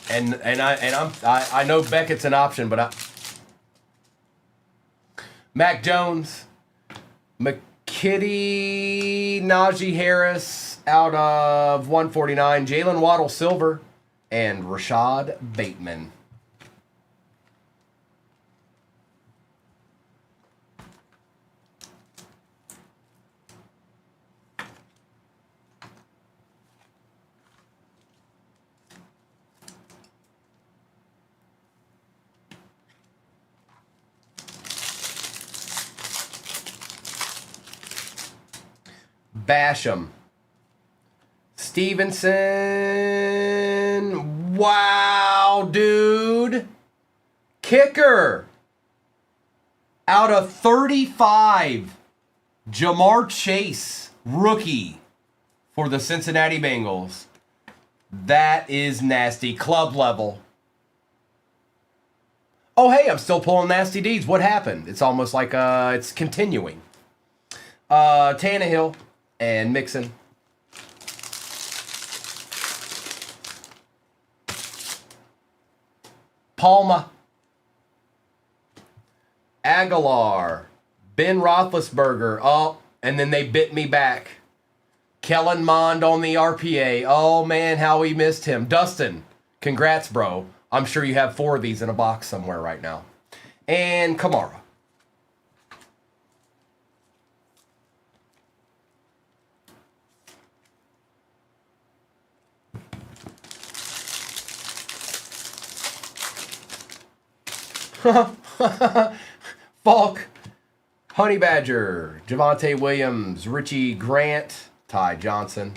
S1: And I know Beckett's an option, but Mac Jones, McKitty, Najee Harris out of 149, Jalen Waddle Silver, and Rashad Bateman. Basham. Stevenson. Wow, dude. Kicker. Out of 35. Jamar Chase, rookie for the Cincinnati Bengals. That is nasty. Club level. Oh, hey, I'm still pulling nasty deeds. What happened? It's almost like it's continuing. Tannehill and Mixon. Palma. Aguilar. Ben Roethlisberger. Oh, and then they bit me back. Kellen Mond on the RPA. Oh, man, how we missed him. Dustin, congrats, bro. I'm sure you have 4 of these in a box somewhere right now. And Kamara. Falk, Honey Badger, Javonte Williams, Richie Grant, Ty Johnson.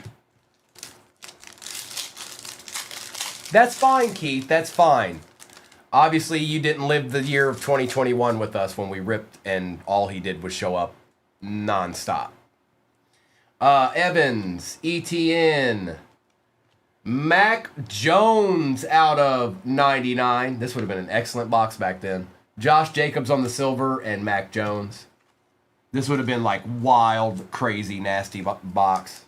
S1: That's fine, Keith. That's fine. Obviously, you didn't live the year of 2021 with us when we ripped and all he did was show up nonstop. Evans, ETN, Mac Jones out of 99. This would have been an excellent box back then. Josh Jacobs on the silver and Mac Jones. This would have been like wild, crazy, nasty box.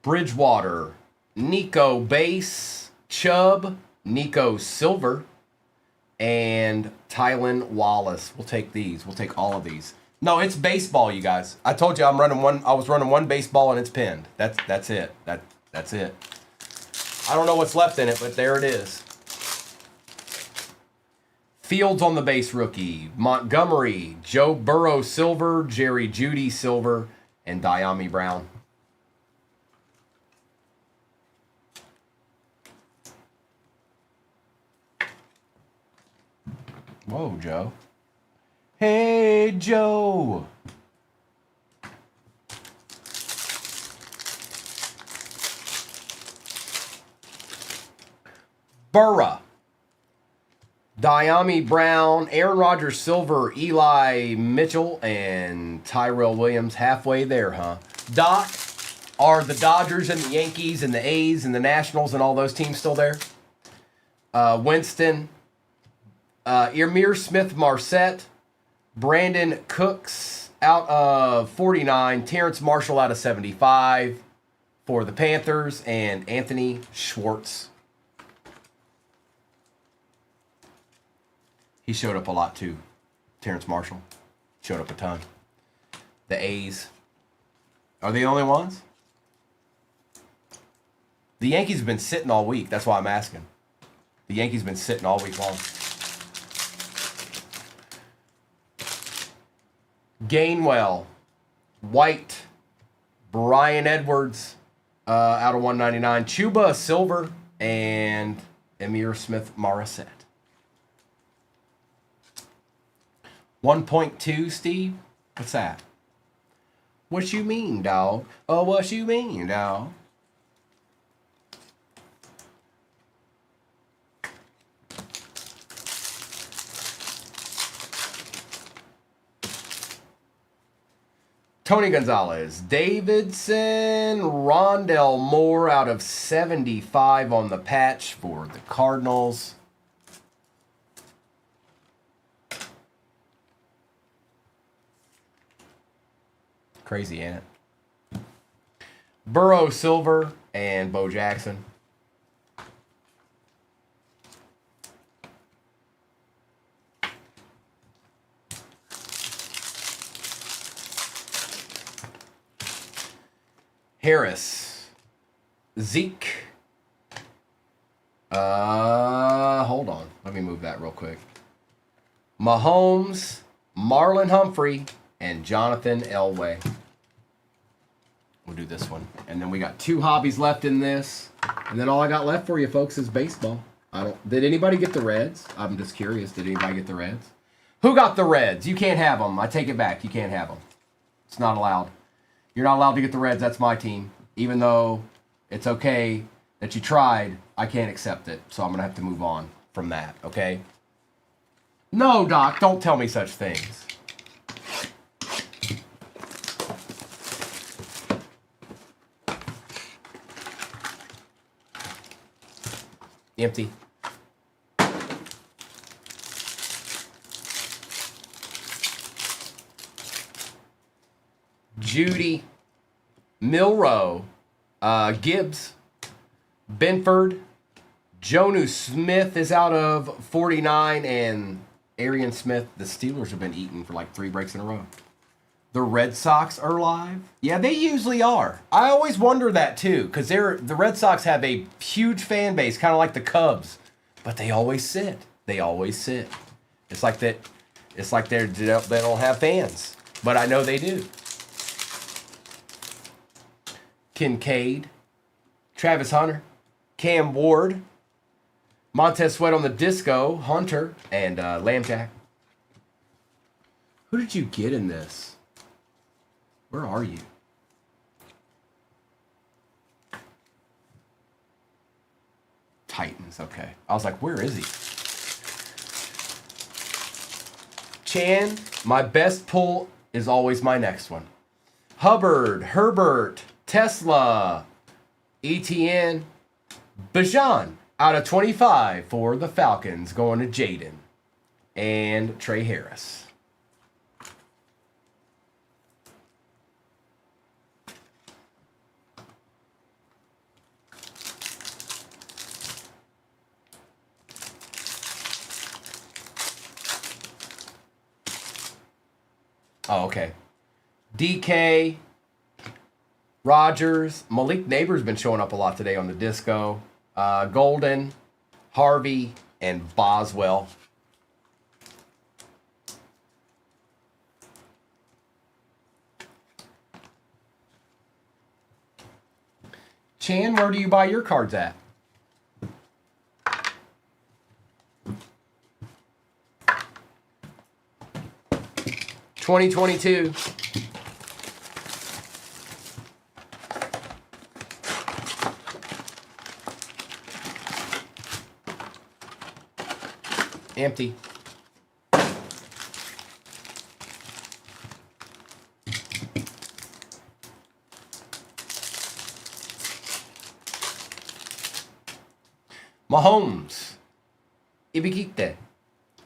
S1: Bridgewater, Nico base, Chubb, Nico silver, and Tylan Wallace. We'll take these. We'll take all of these. No, it's baseball, you guys. I told you I was running one baseball and it's pinned. That's it. That's it. I don't know what's left in it, but there it is. Fields on the base rookie. Montgomery, Joe Burrow silver, Jerry Jeudy silver, and Diami Brown. Whoa, Joe. Hey, Joe. Burra. Diami Brown, Aaron Rodgers silver, Eli Mitchell, and Tyrell Williams. Halfway there, huh? Doc, are the Dodgers and the Yankees and the A's and the Nationals and all those teams still there? Winston. Irmir Smith-Marset, Brandon Cooks out of 49, Terrence Marshall out of 75 for the Panthers, and Anthony Schwartz. He showed up a lot too. Terrence Marshall showed up a ton. The A's. Are they the only ones? The Yankees have been sitting all week. That's why I'm asking. The Yankees have been sitting all week long. Gainwell, White, Brian Edwards, out of 199. Chuba, silver, and Amir Smith-Morissette. 1.2, Steve? What's that? What you mean, dog? Oh, what you mean, dog? Tony Gonzalez, Davidson, Rondell Moore out of 75 on the patch for the Cardinals. Crazy, ain't it? Burrow, silver, and Bo Jackson. Harris, Zeke. Hold on. Let me move that real quick. Mahomes, Marlon Humphrey, and Jonathan Elway. We'll do this one. And then we got 2 hobbies left in this. And then all I got left for you folks is baseball. Did anybody get the Reds? I'm just curious. Did anybody get the Reds? Who got the Reds? You can't have them. I take it back. You can't have them. It's not allowed. You're not allowed to get the Reds. That's my team. Even though it's okay that you tried, I can't accept it. So I'm going to have to move on from that, okay? No, Doc, don't tell me such things. Empty. Judy, Milrow, Gibbs, Benford, Jonu Smith is out of 49, and Arian Smith. The Steelers have been eaten for like 3 breaks in a row. The Red Sox are live. Yeah, they usually are. I always wonder that too, because the Red Sox have a huge fan base, kind of like the Cubs, but they always sit. They always sit. It's like that. It's like they don't have fans, but I know they do. Kincaid, Travis Hunter, Cam Ward, Montez Sweat on the disco, Hunter, and Lambjack. Who did you get in this? Where are you? Titans, okay. I was like, where is he? Chan, my best pull is always my next one. Hubbard, Herbert, Tesla, ETN, Bijan out of 25 for the Falcons, going to Jaden and Trey Harris. Oh, okay. DK, Rogers, Malik Neighbor's been showing up a lot today on the disco. Golden, Harvey, and Boswell. Chan, where do you buy your cards at? $20.22. Empty. Mahomes, Ibikite,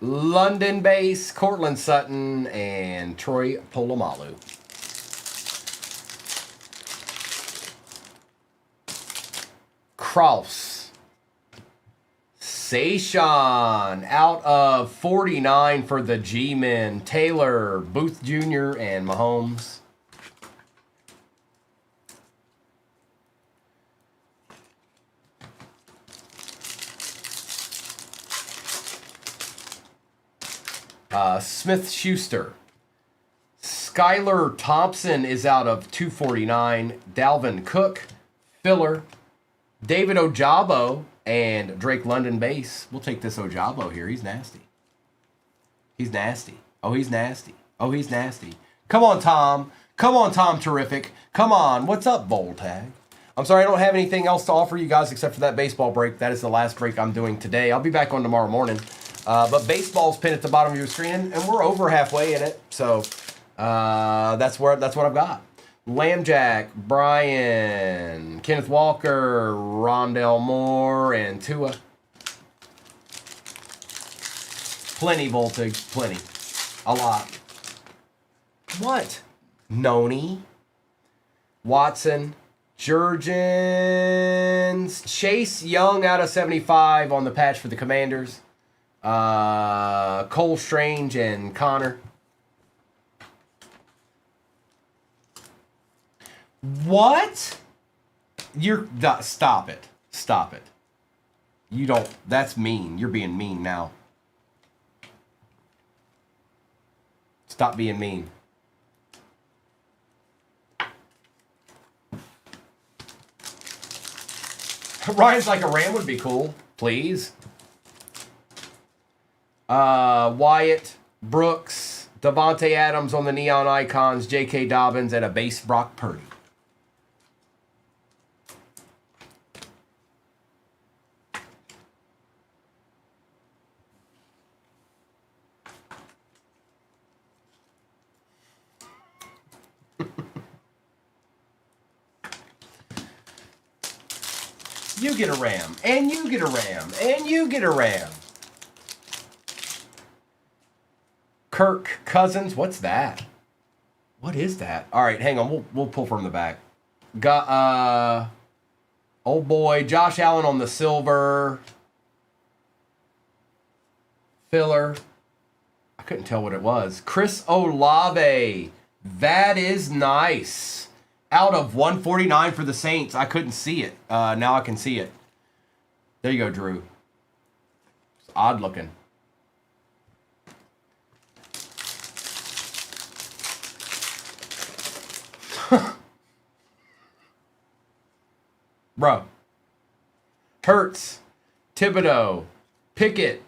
S1: London base, Cortland Sutton, and Troy Polamalu. Cross, Sayshawn out of 49 for the G-Men. Taylor, Booth Jr., and Mahomes. Smith-Schuster. Skylar Thompson is out of 249. Dalvin Cook, filler. David Ojabo and Drake London base. We'll take this Ojabo here. He's nasty. He's nasty. Oh, he's nasty. Oh, he's nasty. Come on, Tom. Come on, Tom Terrific. Come on. What's up, Voltag? I'm sorry, I don't have anything else to offer you guys except for that baseball break. That is the last break I'm doing today. I'll be back on tomorrow morning. But baseball's pinned at the bottom of your screen, and we're over halfway in it. So that's what I've got. Lambjack, Brian, Kenneth Walker, Rondell Moore, and Tua. Plenty, Voltage. Plenty. A lot. What? Noni. Watson. Jurgens. Chase Young out of 75 on the patch for the Commanders. Cole Strange and Connor. What? Stop it. Stop it. You don't. That's mean. You're being mean now. Stop being mean. Ryan's like a Ram would be cool. Please. Wyatt, Brooks, Devontae Adams on the Neon Icons, J.K. Dobbins, and a base Brock Purdy. You get a Ram, and you get a Ram, and you get a Ram. Kirk Cousins, what's that? What is that? All right, hang on, we'll pull from the back. Got oh boy, Josh Allen on the silver. Filler. I couldn't tell what it was. Chris Olave. That is nice. Out of 149 for the Saints. I couldn't see it. Now I can see it. There you go, Drew. It's odd looking. Bro. Hurts, Thibodeau, Pickett,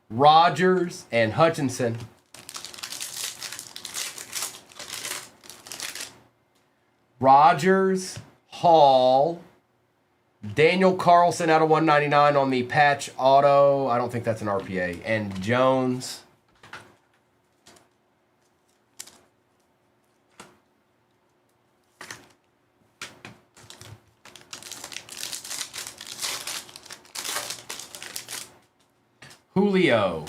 S1: Rodgers, and Hutchinson. Rodgers, Hall, Daniel Carlson out of 199 on the patch auto. I don't think that's an RPA. And Jones. Julio,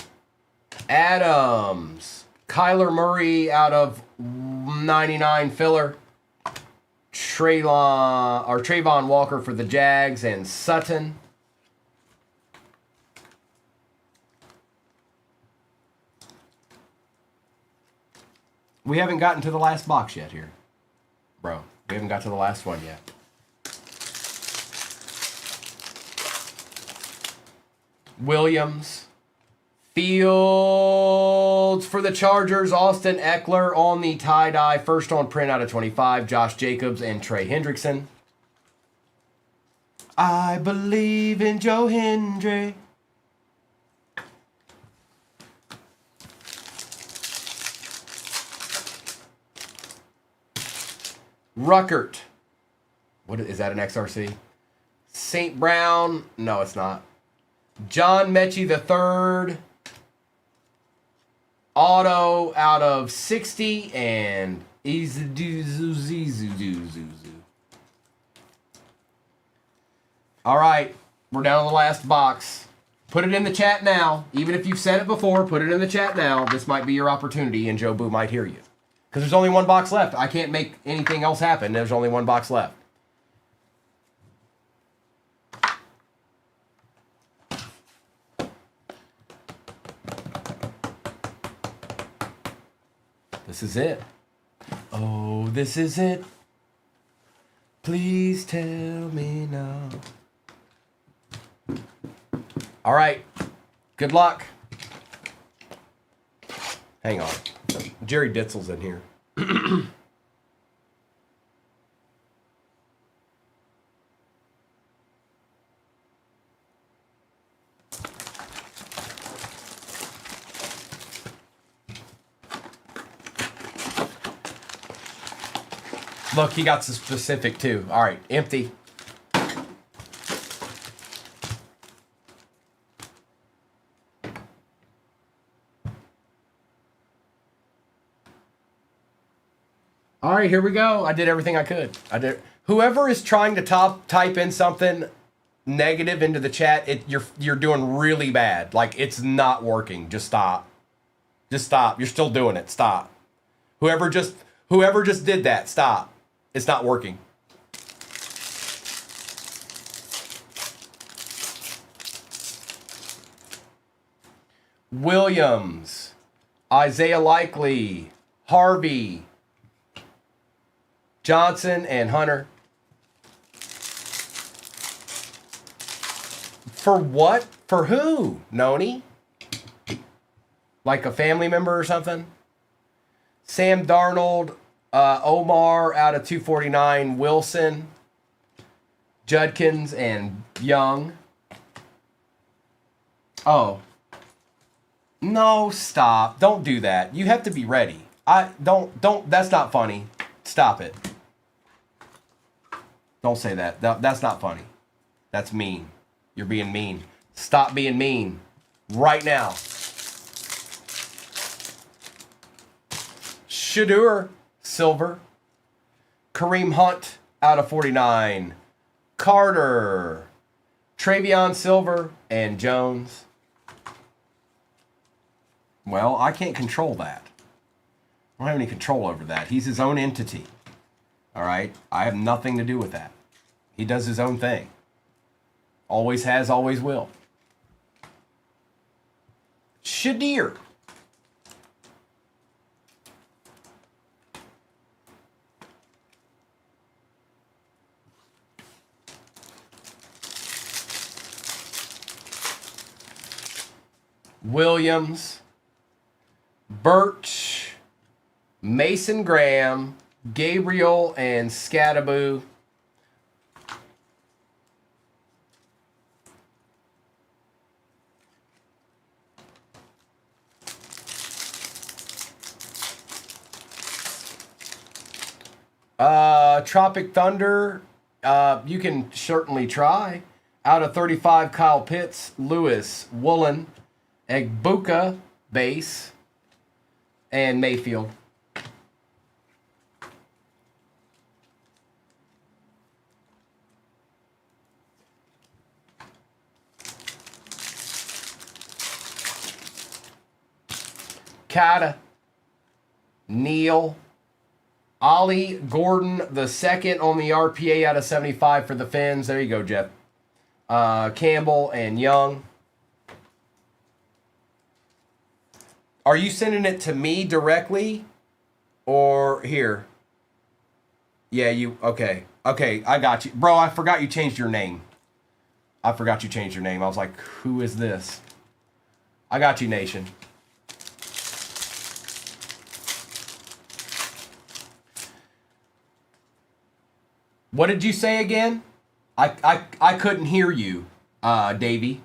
S1: Adams, Kyler Murray out of 99 filler. Trayvon Walker for the Jags, and Sutton. We haven't gotten to the last box yet here. Bro, we haven't got to the last one yet. Williams. Fields for the Chargers. Austin Eckler on the tie-dye. First on print out of 25. Josh Jacobs and Trey Hendrickson. I believe in Joe Hendry. Ruckert. What is that, an XRC? St. Brown. No, it's not. John Mechie III. Auto out of 60 and all right, we're down to the last box. Put it in the chat now. Even if you've said it before, put it in the chat now. This might be your opportunity, and Joe Boo might hear you. Because there's only one box left. I can't make anything else happen. There's only one box left. This is it. Oh, this is it. Please tell me now. All right. Good luck. Hang on. Jerry Ditzel's in here. Look, he got some specific too. All right, empty. All right, here we go. I did everything I could. Whoever is trying to type in something negative into the chat, you're doing really bad. Like, it's not working. Just stop. Just stop. You're still doing it. Stop. Whoever just did that, stop. It's not working. Williams, Isaiah Likely, Harvey, Johnson, and Hunter. For what? For who? Noni? Like a family member or something? Sam Darnold, Omar out of 249, Wilson, Judkins, and Young. Oh. No, stop. Don't do that. You have to be ready. Don't, that's not funny. Stop it. Don't say that. That's not funny. That's mean. You're being mean. Stop being mean. Right now. Shadur, silver. Kareem Hunt out of 49. Carter. Travion, silver. And Jones. Well, I can't control that. I don't have any control over that. He's his own entity. All right? I have nothing to do with that. He does his own thing. Always has, always will. Shadir. Williams. Birch. Mason Graham. Gabriel and Scattaboo. Tropic Thunder, you can certainly try. Out of 35, Kyle Pitts, Lewis, Woolen, Egbuka, base, and Mayfield. Kata, Neal, Ollie Gordon, the second on the RPA out of 75 for the Fins. There you go, Jeff. Campbell and Young. Are you sending it to me directly or here? Yeah, okay. Okay, I got you. Bro, I forgot you changed your name. I was like, who is this? I got you, Nation. What did you say again? I couldn't hear you, Davey.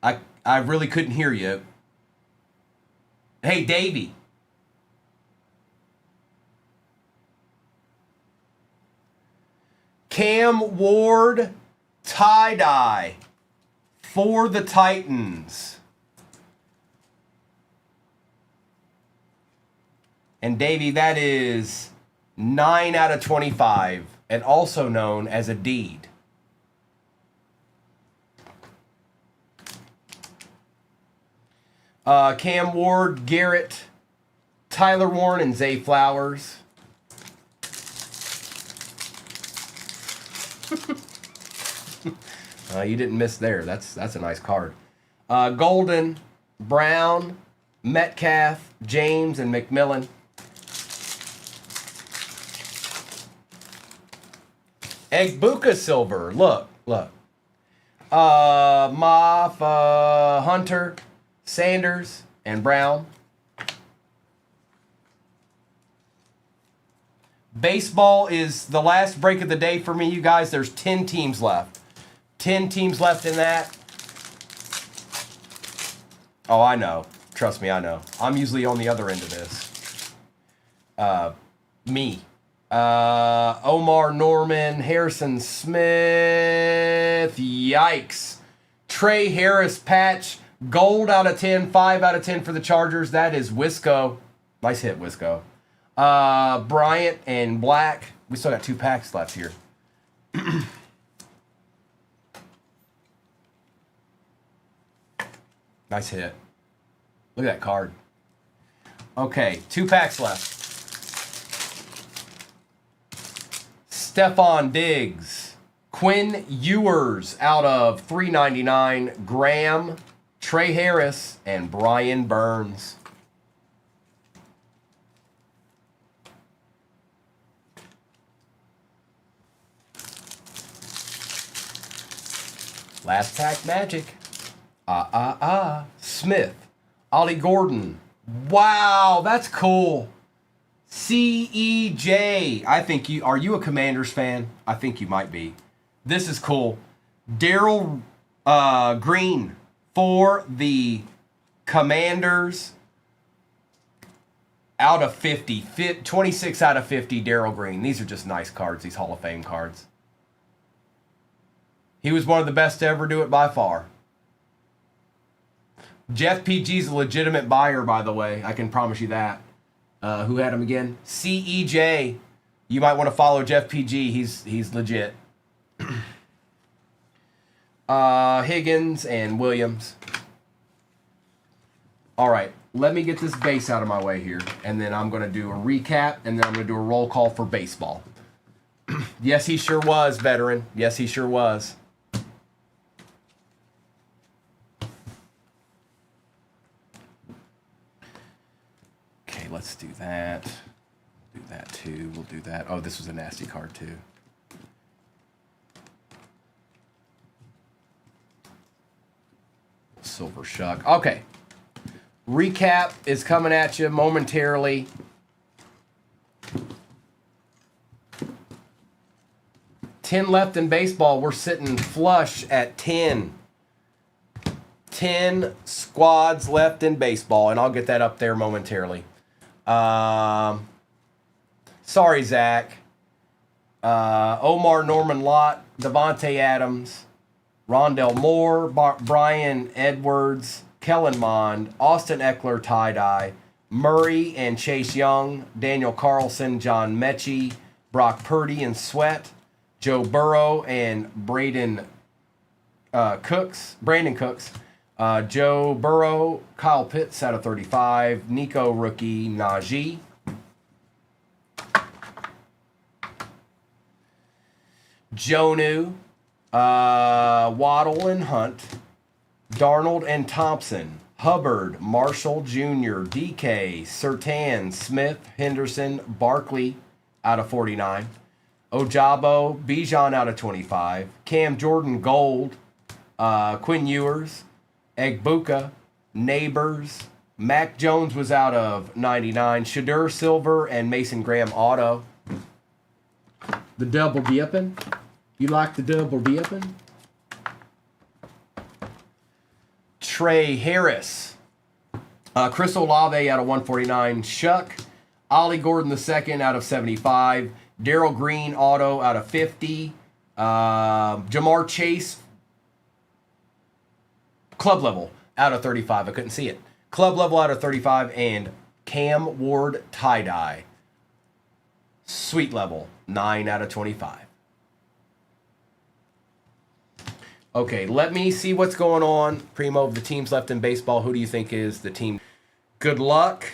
S1: I really couldn't hear you. Hey, Davey. Cam Ward, tie-dye for the Titans. And Davey, that is 9 out of 25, and also known as a deed. Cam Ward, Garrett, Tyler Warren, and Zay Flowers. You didn't miss there. That's a nice card. Golden, Brown, Metcalf, James, and McMillan. Egbuka silver. Look. Moff, Hunter, Sanders, and Brown. Baseball is the last break of the day for me, you guys. There's 10 teams left. 10 teams left in that. Oh, I know. Trust me, I know. I'm usually on the other end of this. Me. Omar Norman, Harrison Smith. Yikes. Trey Harris patch. Gold out of 10. 5 out of 10 for the Chargers. That is Wisco. Nice hit, Wisco. Bryant and Black. We still got 2 packs left here. Nice hit. Look at that card. Okay, 2 packs left. Stephon Diggs. Quinn Ewers out of $3.99. Graham, Trey Harris, and Brian Burns. Last pack magic. Smith. Ollie Gordon. Wow, that's cool. CEJ. I think you are you a Commanders fan? I think you might be. This is cool. Daryl Green for the Commanders. Out of 50. 26 out of 50, Daryl Green. These are just nice cards, these Hall of Fame cards. He was one of the best to ever do it by far. Jeff PG's a legitimate buyer, by the way. I can promise you that. Who had him again? CEJ. You might want to follow Jeff PG. He's legit. Higgins and Williams. All right. Let me get this base out of my way here. And then I'm going to do a recap. And then I'm going to do a roll call for baseball. Yes, he sure was, veteran. Yes, he sure was. Let's do that. Do that too. We'll do that. Oh, this was a nasty card too. Silver Shuck. Okay. Recap is coming at you momentarily. $10 left in baseball. We're sitting flush at 10. 10 squads left in baseball, and I'll get that up there momentarily. Sorry, Zach. Omar Norman Lott, Devontae Adams, Rondell Moore, Brian Edwards, Kellen Mond, Austin Eckler tie-dye, Murray and Chase Young, Daniel Carlson, John Mechie, Brock Purdy and Sweat, Joe Burrow and Brandon Cooks, Joe Burrow, Kyle Pitts out of 35, Nico rookie, Najee. Jonu, Waddle and Hunt, Darnold and Thompson, Hubbard, Marshall Jr., DK, Surtain, Smith, Henderson, Barkley out of 49, Ojabo, Bijan out of 25, Cam Jordan Gold, Quinn Ewers, Egbuka, Neighbors, Mac Jones was out of 99, Shadur Silver, and Mason Graham auto. The double dipping. You like the double dipping? Trey Harris, Chris Olave out of 149, Shuck, Ollie Gordon II out of 75, Darrell Green auto out of 50, Jamar Chase club level out of 35. I couldn't see it. Club level out of 35, and Cam Ward tie-dye. Sweet level, 9 out of 25. Okay, let me see what's going on. Primo, of the teams left in baseball, who do you think is the team? Good luck.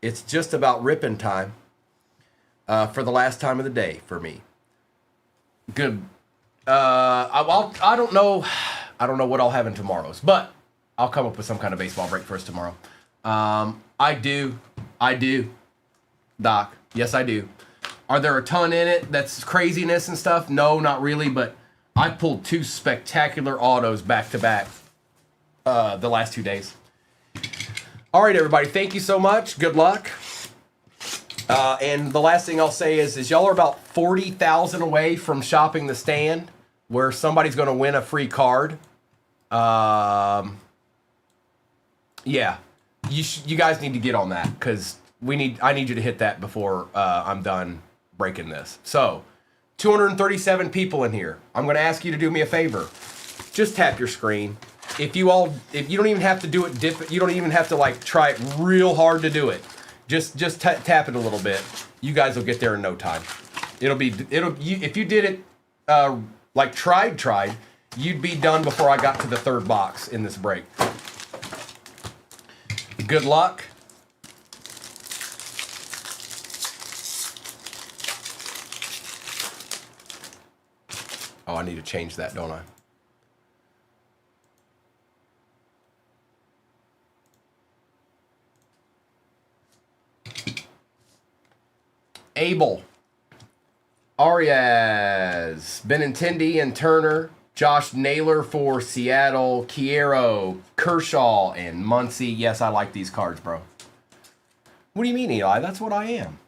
S1: It's just about ripping time for the last time of the day for me. Good. I don't know. I don't know what I'll have in tomorrow's, but I'll come up with some kind of baseball break for us tomorrow. I do. Doc. Yes, I do. Are there a ton in it that's craziness and stuff? No, not really, but I pulled 2 spectacular autos back to back the last 2 days. All right, everybody, thank you so much. Good luck. And the last thing I'll say is y'all are about 40,000 away from shopping the stand where somebody's going to win a free card. Yeah, you guys need to get on that because I need you to hit that before I'm done breaking this. So, 237 people in here. I'm going to ask you to do me a favor. Just tap your screen. If you don't even have to do it you don't even have to like try it real hard to do it. Just tap it a little bit. You guys will get there in no time. If you did it like tried, you'd be done before I got to the 3rd box in this break. Good luck. Oh, I need to change that, don't I? Abel, Arias, Benintendi and Turner, Josh Naylor for Seattle, Kiero, Kershaw, and Muncy. Yes, I like these cards, bro. What do you mean, Eli? That's what I am.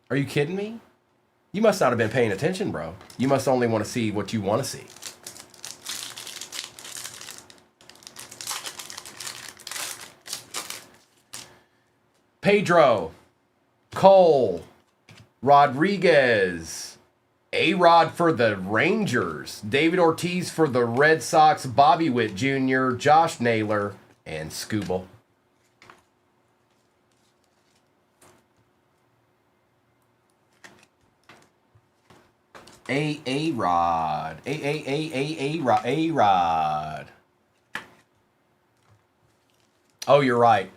S1: Are you kidding me? You must not have been paying attention, bro. You must only want to see what you want to see. Pedro, Cole, Rodriguez, A-Rod for the Rangers, David Ortiz for the Red Sox, Bobby Witt Jr., Josh Naylor, and Scooble. A-Rod. A-Rod. Oh, you're right.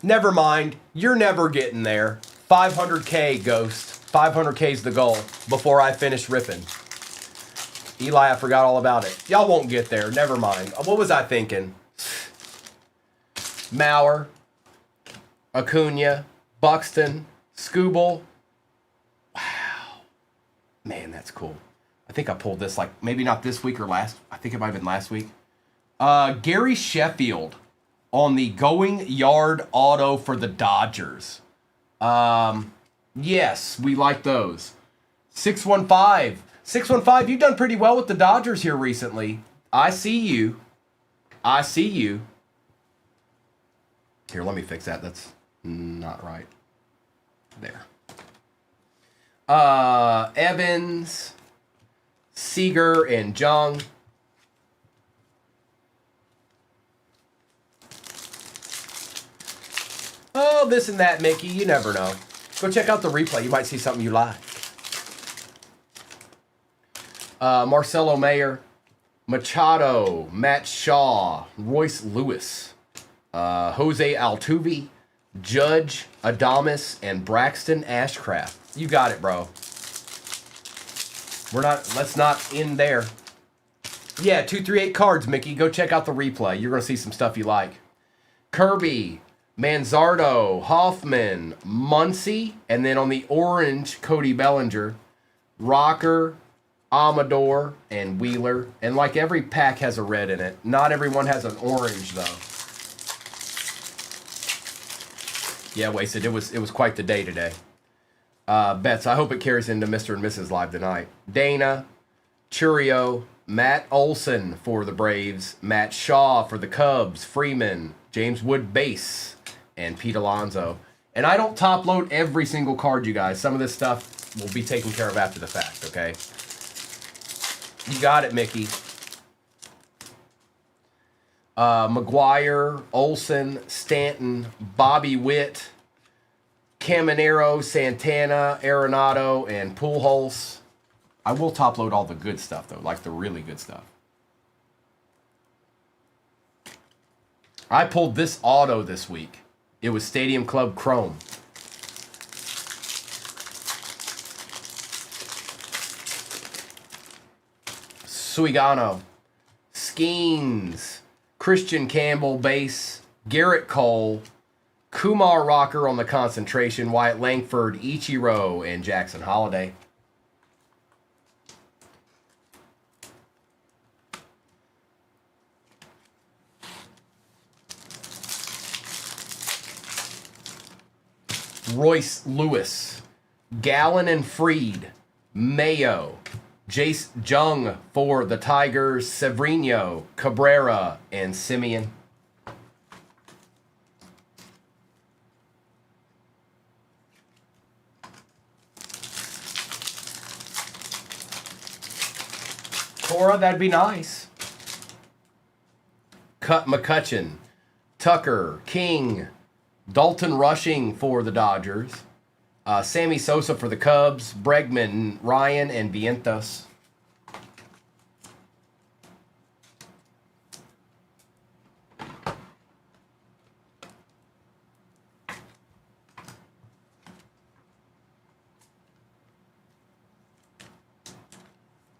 S1: Never mind. You're never getting there. 500K, Ghost. 500K is the goal before I finish ripping. Eli, I forgot all about it. Y'all won't get there. Never mind. What was I thinking? Mauer, Acuna, Buxton, Scooble. Wow. Man, that's cool. I think I pulled this like, maybe not this week or last. I think it might have been last week. Gary Sheffield on the going yard auto for the Dodgers. Yes, we like those. 615. 615, you've done pretty well with the Dodgers here recently. I see you. Here, let me fix that. That's not right. There. Evans, Seager, and Jung. Oh, this and that, Mickey. You never know. Go check out the replay. You might see something you like. Marcelo Mayer, Machado, Matt Shaw, Royce Lewis, Jose Altuve, Judge, Adames, and Braxton Ashcraft. You got it, bro. Let's not end there. Yeah, 238 cards, Mickey. Go check out the replay. You're going to see some stuff you like. Kirby, Manzardo, Hoffman, Muncy, and then on the orange, Cody Bellinger, Rocker, Amador, and Wheeler. And like every pack has a red in it. Not everyone has an orange, though. Yeah, Wasted. It was quite the day today. Bets, I hope it carries into Mr. and Mrs. Live tonight. Dana, Churio, Matt Olson for the Braves, Matt Shaw for the Cubs, Freeman, James Wood Base, and Pete Alonso. And I don't top load every single card, you guys. Some of this stuff will be taken care of after the fact, okay? You got it, Mickey. McGuire, Olson, Stanton, Bobby Witt, Caminero, Santana, Arenado, and Pujols. I will top load all the good stuff, though, like the really good stuff. I pulled this auto this week. It was Stadium Club Chrome. Suigano, Skeens, Christian Campbell base, Garrett Cole, Kumar Rocker on the concentration. Wyatt Langford, Ichiro, and Jackson Holiday. Royce Lewis, Gallen and Freed, Mayo, Jace Jung for the Tigers, Severino, Cabrera, and Simeon. Cora, that'd be nice. Cut McCutcheon, Tucker, King, Dalton Rushing for the Dodgers. Sammy Sosa for the Cubs. Bregman, Ryan, and Vientos.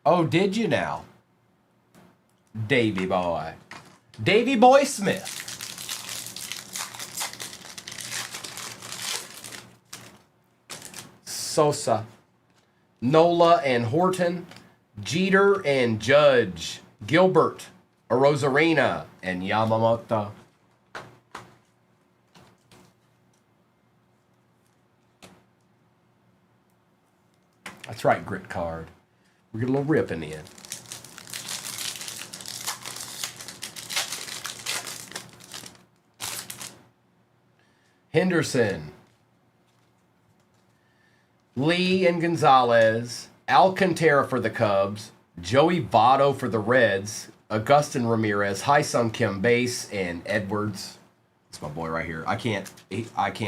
S1: Oh, did you now? Davy Boy. Davy Boy Smith. Sosa, Nola and Horton, Jeter and Judge, Gilbert, Arozarena, and Yamamoto. That's right, grit card. We get a little rip in the end. Henderson, Lee and Gonzalez, Alcantara for the Cubs, Joey Votto for the Reds, Augustin Ramirez, Hyun Kim base, and Edwards. It's my boy right here. I can't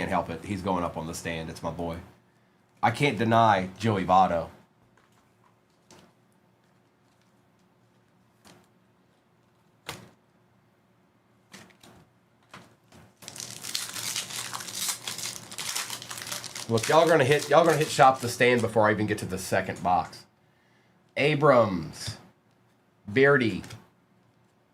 S1: help it. He's going up on the stand. It's my boy. I can't deny Joey Votto. Look, y'all gonna hit shop the stand before I even get to the second box. Abrams, Beardy,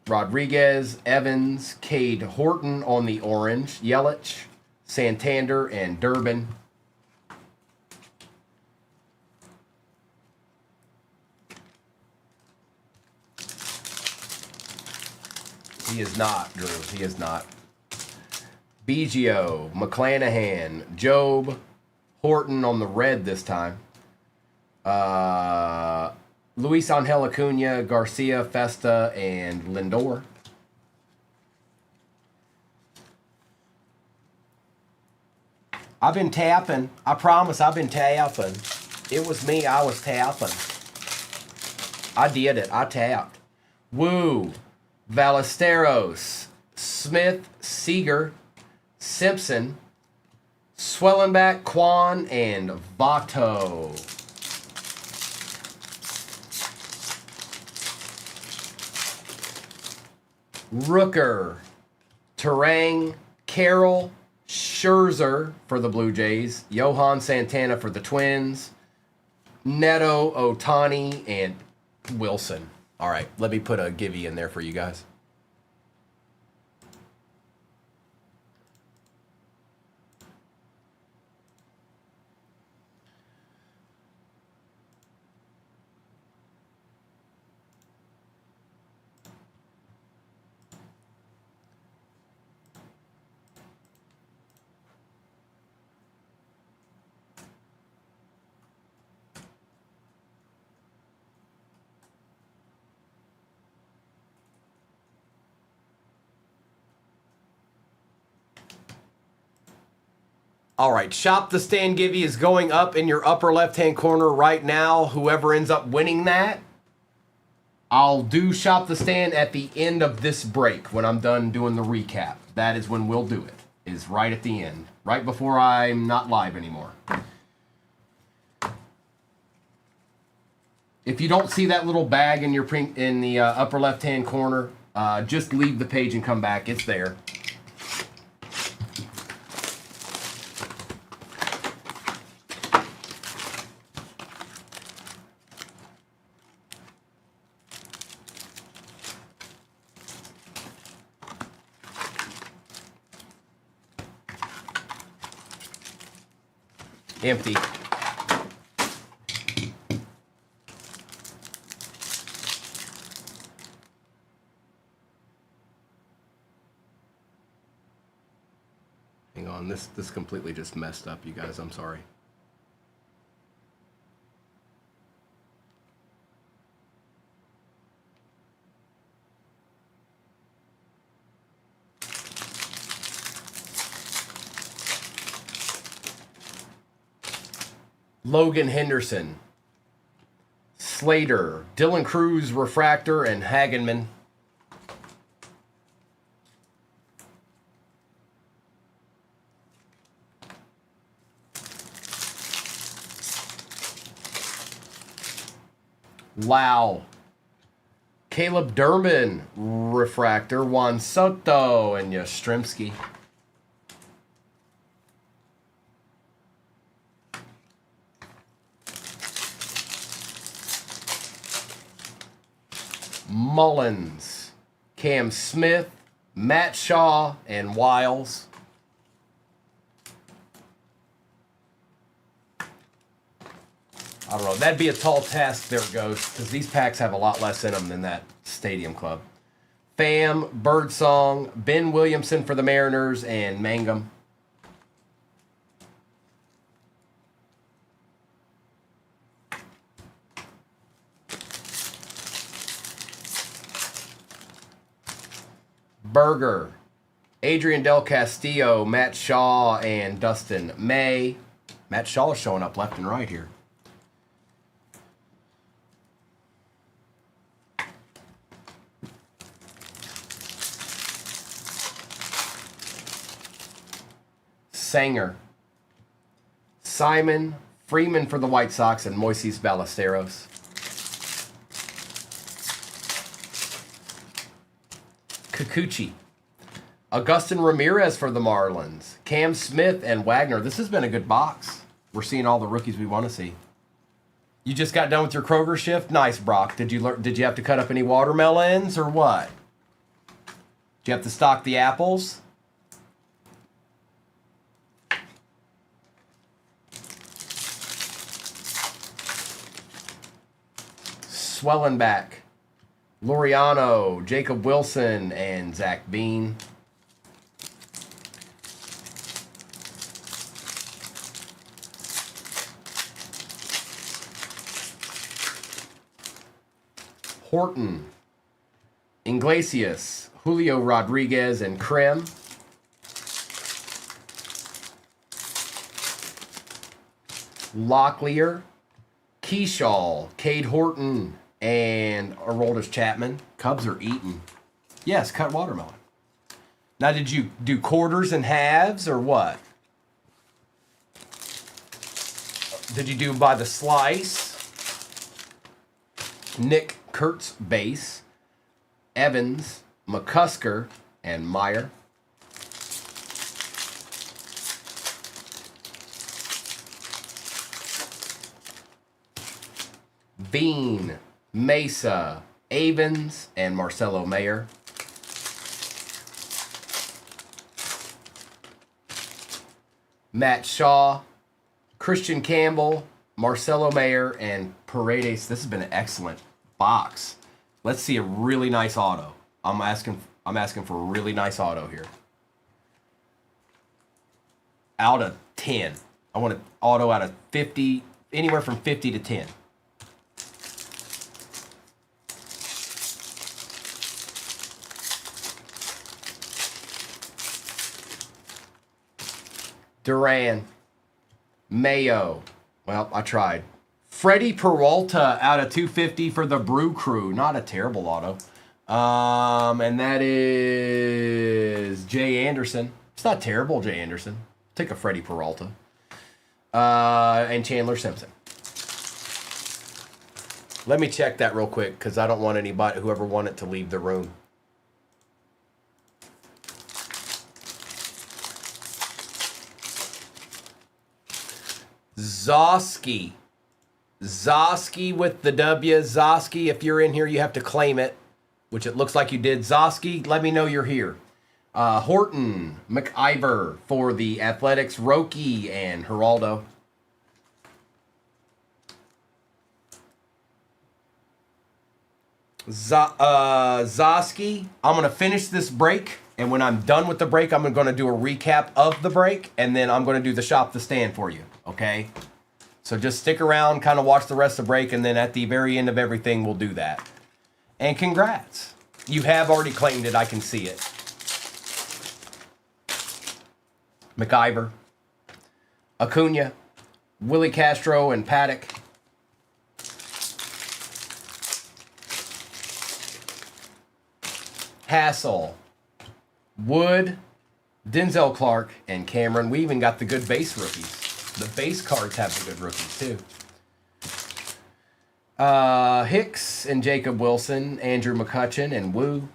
S1: Rodriguez, Evans, Cade Horton on the orange, Yelich, Santander, and Durbin. He is not, Drew. He is not. Biggio, McClanahan, Job, Horton on the red this time. Luis Angel Acuna, Garcia, Festa, and Lindor. I've been tapping. I promise I've been tapping. It was me. I was tapping. I did it. I tapped. Woo. Ballesteros. Smith. Seager. Simpson. Swellenback, Kwan, and Votto. Rooker, Terang, Carroll, Scherzer for the Blue Jays, Johan Santana for the Twins, Neto, Otani, and Wilson. All right, let me put a Givey in there for you guys. All right, Shop the Stand Givey is going up in your upper left-hand corner right now. Whoever ends up winning that, I'll do Shop the Stand at the end of this break when I'm done doing the recap. That is when we'll do it, is right at the end, right before I'm not live anymore. If you don't see that little bag in your in the upper left-hand corner, just leave the page and come back. It's there. Empty. Hang on, this completely just messed up, you guys. I'm sorry. Logan Henderson, Slater, Dylan Cruz, Refractor, and Hagenman. Lau, Caleb Durbin, Refractor, Juan Soto, and Yastrzemski. Mullins, Cam Smith, Matt Shaw, and Wiles. I don't know. That'd be a tall task there, Ghost, because these packs have a lot less in them than that Stadium Club. Pham, Birdsong, Ben Williamson for the Mariners, and Mangum. Berger, Adrian Del Castillo, Matt Shaw, and Dustin May. Matt Shaw is showing up left and right here. Sanger, Simon, Freeman for the White Sox, and Moises Ballesteros. Kikuchi, Augustin Ramirez for the Marlins, Cam Smith, and Wagner. This has been a good box. We're seeing all the rookies we want to see. You just got done with your Kroger shift? Nice, Brock. Did you have to cut up any watermelons or what? Did you have to stock the apples? Swellenback, Laureano, Jacob Wilson, and Zach Bean. Horton, Iglesias, Julio Rodriguez, and Krim. Locklear, Keyshaw, Cade Horton, and Aroldis Chapman. Cubs are eating. Yes, cut watermelon. Now, did you do quarters and halves or what? Did you do by the slice? Nick Kurtz base, Evans, McCusker, and Meyer. Bean, Mesa, Avens, and Marcelo Mayer. Matt Shaw, Christian Campbell, Marcelo Mayer, and Paredes. This has been an excellent box. Let's see a really nice auto. I'm asking for a really nice auto here. Out of 10. I want an auto out of 50, anywhere from 50 to 10. Duran, Mayo. Well, I tried. Freddie Peralta out of 250 for the Brew Crew. Not a terrible auto. And that is Jay Anderson. It's not terrible, Jay Anderson. Take a Freddie Peralta. And Chandler Simpson. Let me check that real quick because I don't want anybody, whoever won it, to leave the room. Zosky. Zosky with the W. Zosky, if you're in here, you have to claim it, which it looks like you did. Zosky, let me know you're here. Horton, McIver for the Athletics, Roki, and Geraldo. Zoski. I'm going to finish this break. And when I'm done with the break, I'm going to do a recap of the break. And then I'm going to do the shop the stand for you. Okay? So just stick around, kind of watch the rest of the break. And then at the very end of everything, we'll do that. And congrats. You have already claimed it. I can see it. McIver. Acuna. Willie Castro and Paddock. Hassel, Wood, Denzel Clark, and Cameron. We even got the good base rookies. The base cards have the good rookies too. Hicks and Jacob Wilson, Andrew McCutchen, and Woo.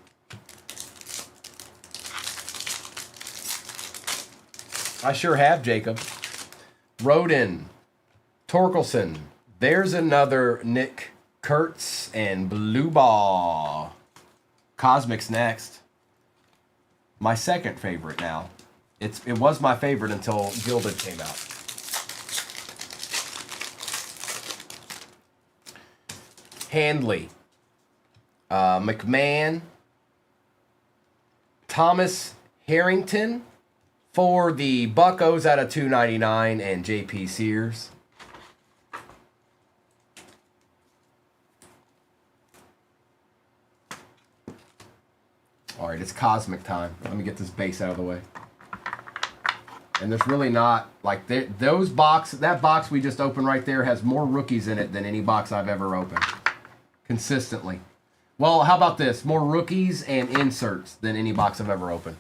S1: I sure have, Jacob. Rodin, Torkelson. There's another Nick Kurtz and Blue Ball. Cosmic's next. My second favorite now. It was my favorite until Gilded came out. Handley. McMahon. Thomas Harrington for the Buccos out of 299 and JP Sears. All right, it's Cosmic time. Let me get this base out of the way. And there's really not, like, that box we just opened right there has more rookies in it than any box I've ever opened. Consistently. Well, how about this? More rookies and inserts than any box I've ever opened.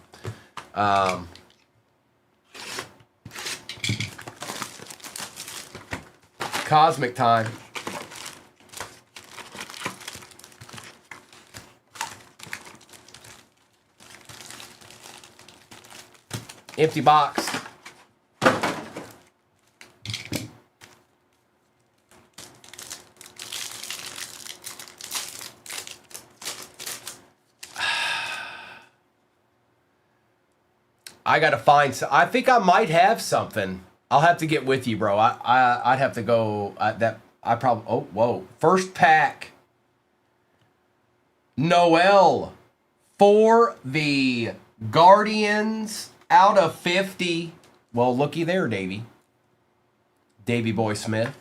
S1: Cosmic time. Empty box. I gotta find. I think I might have something. I'll have to get with you, bro. I'd have to go. I probably. Oh, whoa! First pack. Noel for the Guardians. Out of 50. Well, looky there, Davey. Davey Boy Smith.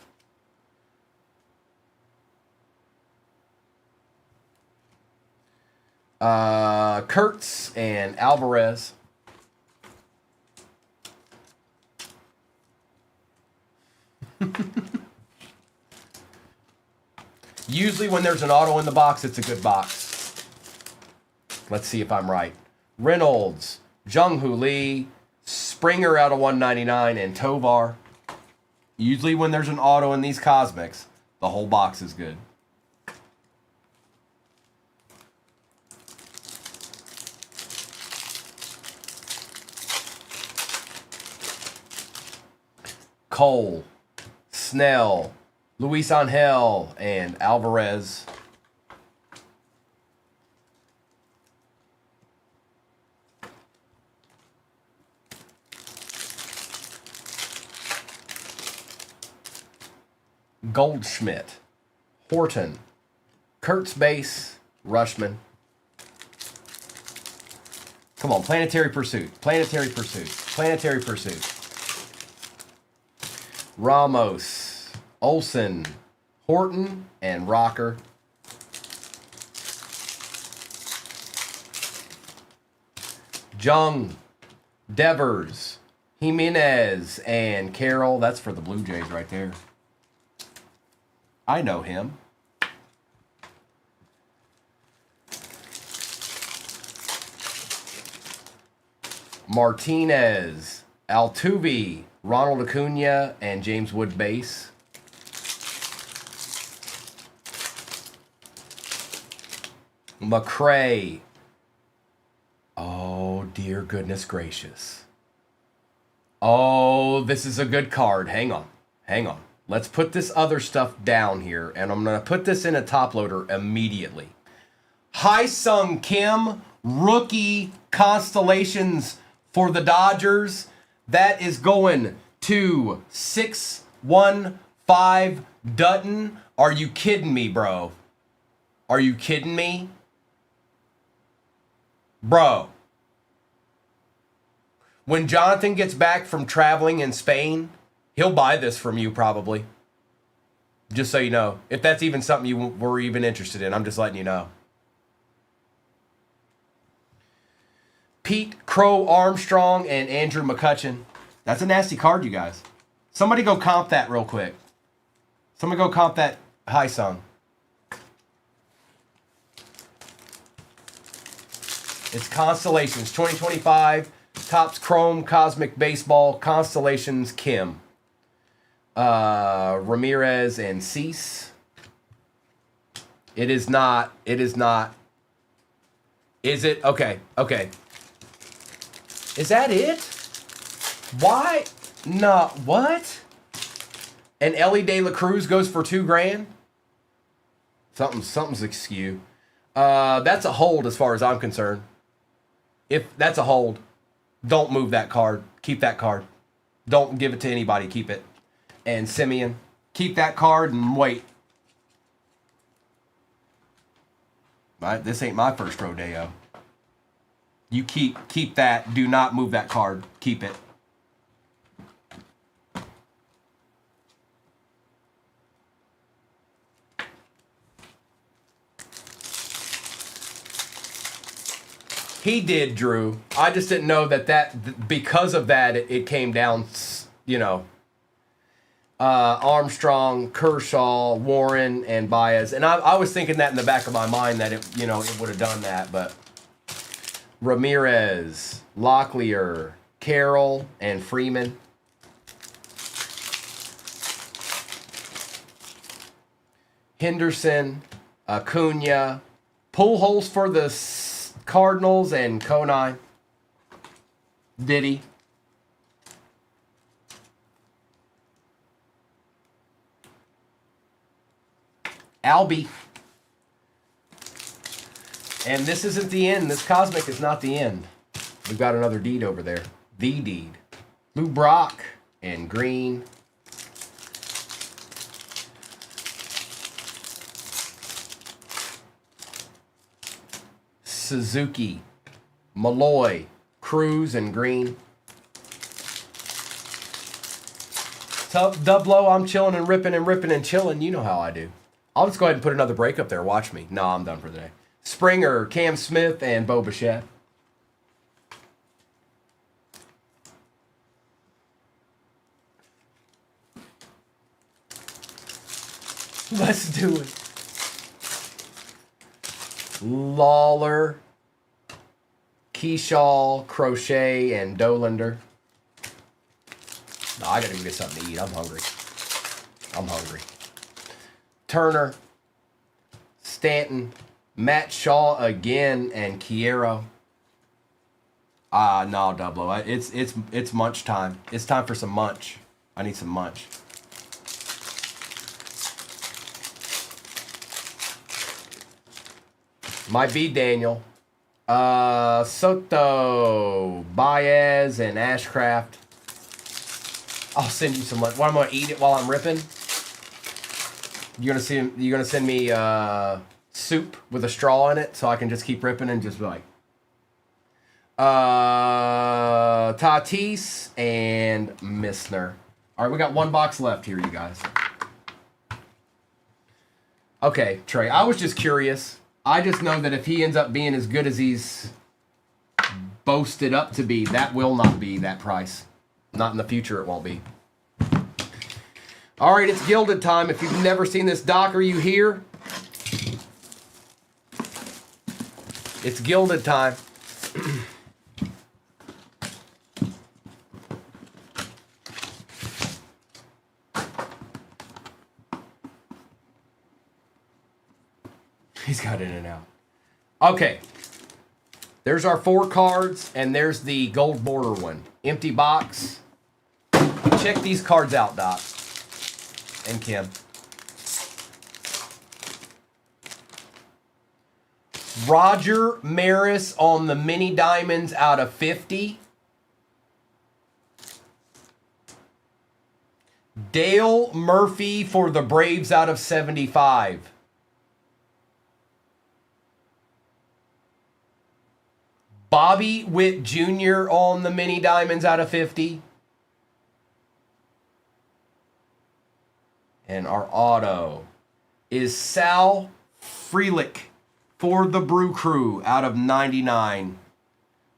S1: Kurtz and Alvarez. Usually when there's an auto in the box, it's a good box. Let's see if I'm right. Reynolds. Jung-Hoo Lee, Springer out of 199, and Tovar. Usually when there's an auto in these Cosmics, the whole box is good. Cole, Snell, Luis Angel, and Alvarez. Goldschmidt, Horton, Kurtz base, Rushman. Come on, Planetary Pursuit, Planetary Pursuit, Planetary Pursuit. Ramos, Olsen, Horton, and Rocker. Jung, Devers, Jimenez, and Carroll. That's for the Blue Jays right there. I know him. Martinez, Altuve, Ronald Acuna, and James Wood base. McRae. Oh, dear goodness gracious. Oh, this is a good card. Hang on. Hang on. Let's put this other stuff down here, and I'm going to put this in a top loader immediately. Hai-Sung Kim, rookie constellations for the Dodgers. That is going to 615 Dutton. Are you kidding me, bro? Are you kidding me? Bro. When Jonathan gets back from traveling in Spain, he'll buy this from you probably. Just so you know. If that's even something you were even interested in, I'm just letting you know. Pete Crow Armstrong and Andrew McCutcheon. That's a nasty card, you guys. Somebody go comp that real quick. Somebody go comp that High Sung. It's Constellations 2025. Topps Chrome Cosmic Baseball. Constellations Kim. Ramirez and Cease. It is not. It is not. Is it? Okay. Okay. Is that it? Why? No. What? And Ellie De La Cruz goes for $2,000? Something's askew. That's a hold as far as I'm concerned. If that's a hold, don't move that card. Keep that card. Don't give it to anybody. Keep it. And Simeon, keep that card and wait. This ain't my first rodeo. You keep that. Do not move that card. Keep it. He did, Drew. I just didn't know that because of that, it came down, you know, Armstrong, Kershaw, Warren, and Baez. And I was thinking that in the back of my mind that it would have done that, but Ramirez, Locklear, Carroll, and Freeman. Henderson, Acuna, Pujols for the Cardinals, and Conine. Diddy. Albie. And this isn't the end. This Cosmic is not the end. We've got another deed over there. The deed. Lou Brock and Green. Suzuki, Malloy, Cruz, and Green. Dublo, I'm chilling and ripping and chilling. You know how I do. I'll just go ahead and put another break up there. Watch me. No, I'm done for the day. Springer, Cam Smith, and Bo Bichette. Let's do it. Lawler, Keyshaw, Crochet, and Dolander. No, I gotta go get something to eat. I'm hungry. Turner, Stanton, Matt Shaw again, and Kiero. No, Dublo. It's munch time. It's time for some munch. I need some munch. Might be Daniel. Soto, Baez, and Ashcraft. I'll send you some lunch. What, I'm gonna eat it while I'm ripping? You're gonna send me soup with a straw in it so I can just keep ripping and just be like Tatis and Missner. All right, we got one box left here, you guys. Okay, Trey, I was just curious. I just know that if he ends up being as good as he's boasted up to be, that will not be that price. Not in the future, it won't be. All right, it's Gilded time. If you've never seen this doc, are you here? It's Gilded time. He's got in and out. Okay. There's our 4 cards, and there's the gold border one. Empty box. Check these cards out, Doc. And Kim. Roger Maris on the mini diamonds out of 50. Dale Murphy for the Braves out of 75. Bobby Witt Jr. on the mini diamonds out of 50. And our auto is Sal Frelick for the Brew Crew out of 99.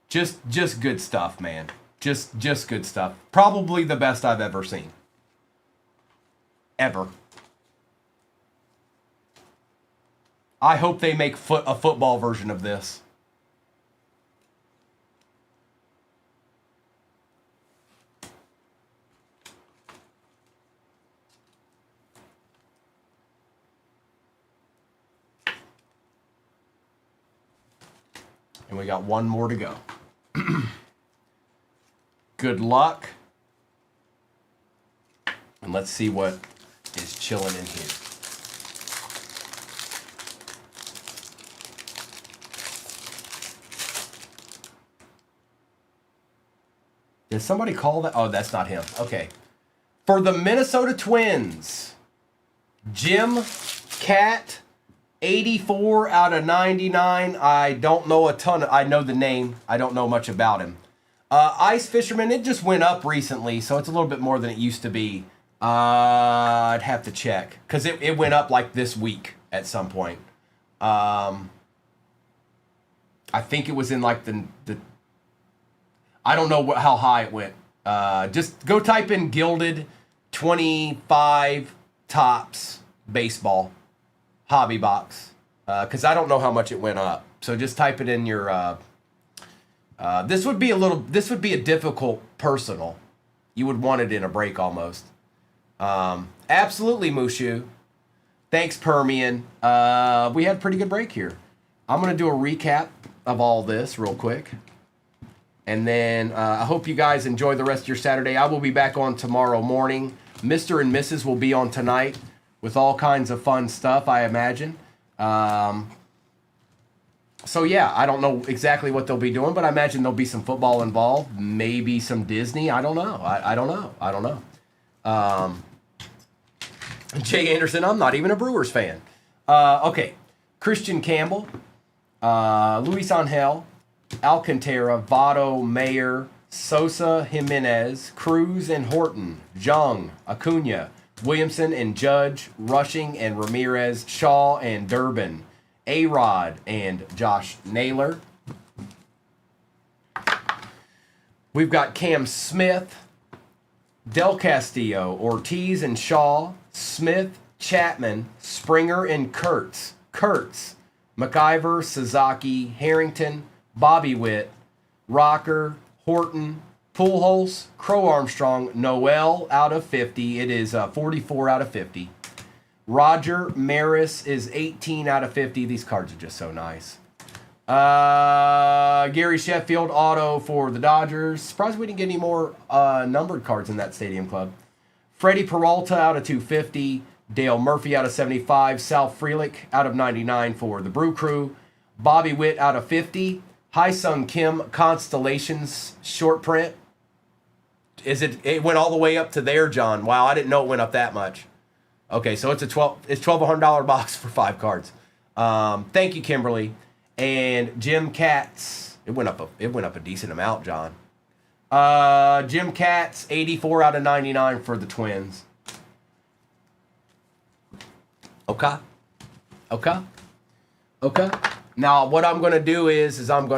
S1: Just good stuff, man. Just good stuff. Probably the best I've ever seen. Ever. I hope they make a football version of this. And we got one more to go. Good luck. And let's see what is chilling in here. Did somebody call that? Oh, that's not him. Okay. For the Minnesota Twins, Jim Cat, 84 out of 99. I don't know a ton. I know the name. I don't know much about him. Ice Fisherman, it just went up recently, so it's a little bit more than it used to be. I'd have to check, because it went up like this week at some point. I think it was in like the I don't know how high it went. Just go type in Gilded 25 Tops Baseball Hobby Box, because I don't know how much it went up. So just type it in your... this would be a difficult personal. You would want it in a break almost. Absolutely, Mushu. Thanks, Permian. We had a pretty good break here. I'm going to do a recap of all this real quick. And then I hope you guys enjoy the rest of your Saturday. I will be back on tomorrow morning. Mr. and Mrs. will be on tonight with all kinds of fun stuff, I imagine. So yeah, I don't know exactly what they'll be doing, but I imagine there'll be some football involved, maybe some Disney. I don't know. I don't know. Jay Anderson, I'm not even a Brewers fan. Okay, Christian Campbell, Luis Angel, Alcantara, Votto, Mayer, Sosa, Jimenez, Cruz and Horton, Jung, Acuna, Williamson and Judge, Rushing and Ramirez, Shaw and Durbin, A-Rod and Josh Naylor. We've got Cam Smith, Del Castillo, Ortiz and Shaw, Smith, Chapman, Springer and Kurtz, McIver, Sasaki, Harrington, Bobby Witt, Rocker, Horton, Pujols, Crow Armstrong, Noel out of 50. It is 44 out of 50. Roger Maris is 18 out of 50. These cards are just so nice. Gary Sheffield auto for the Dodgers. Surprised we didn't get any more numbered cards in that Stadium Club. Freddie Peralta out of 250. Dale Murphy out of 75. Sal Frelick out of 99 for the Brew Crew. Bobby Witt out of 50. Hi-Sung Kim Constellations short print. It went all the way up to there, John. Wow, I didn't know it went up that much. Okay, so it's $1,200 box for 5 cards. Thank you, Kimberly. And Jim Katz. It went up a decent amount, John. Jim Katz, 84 out of 99 for the Twins. Okay. Now, what I'm going to do is I'm going to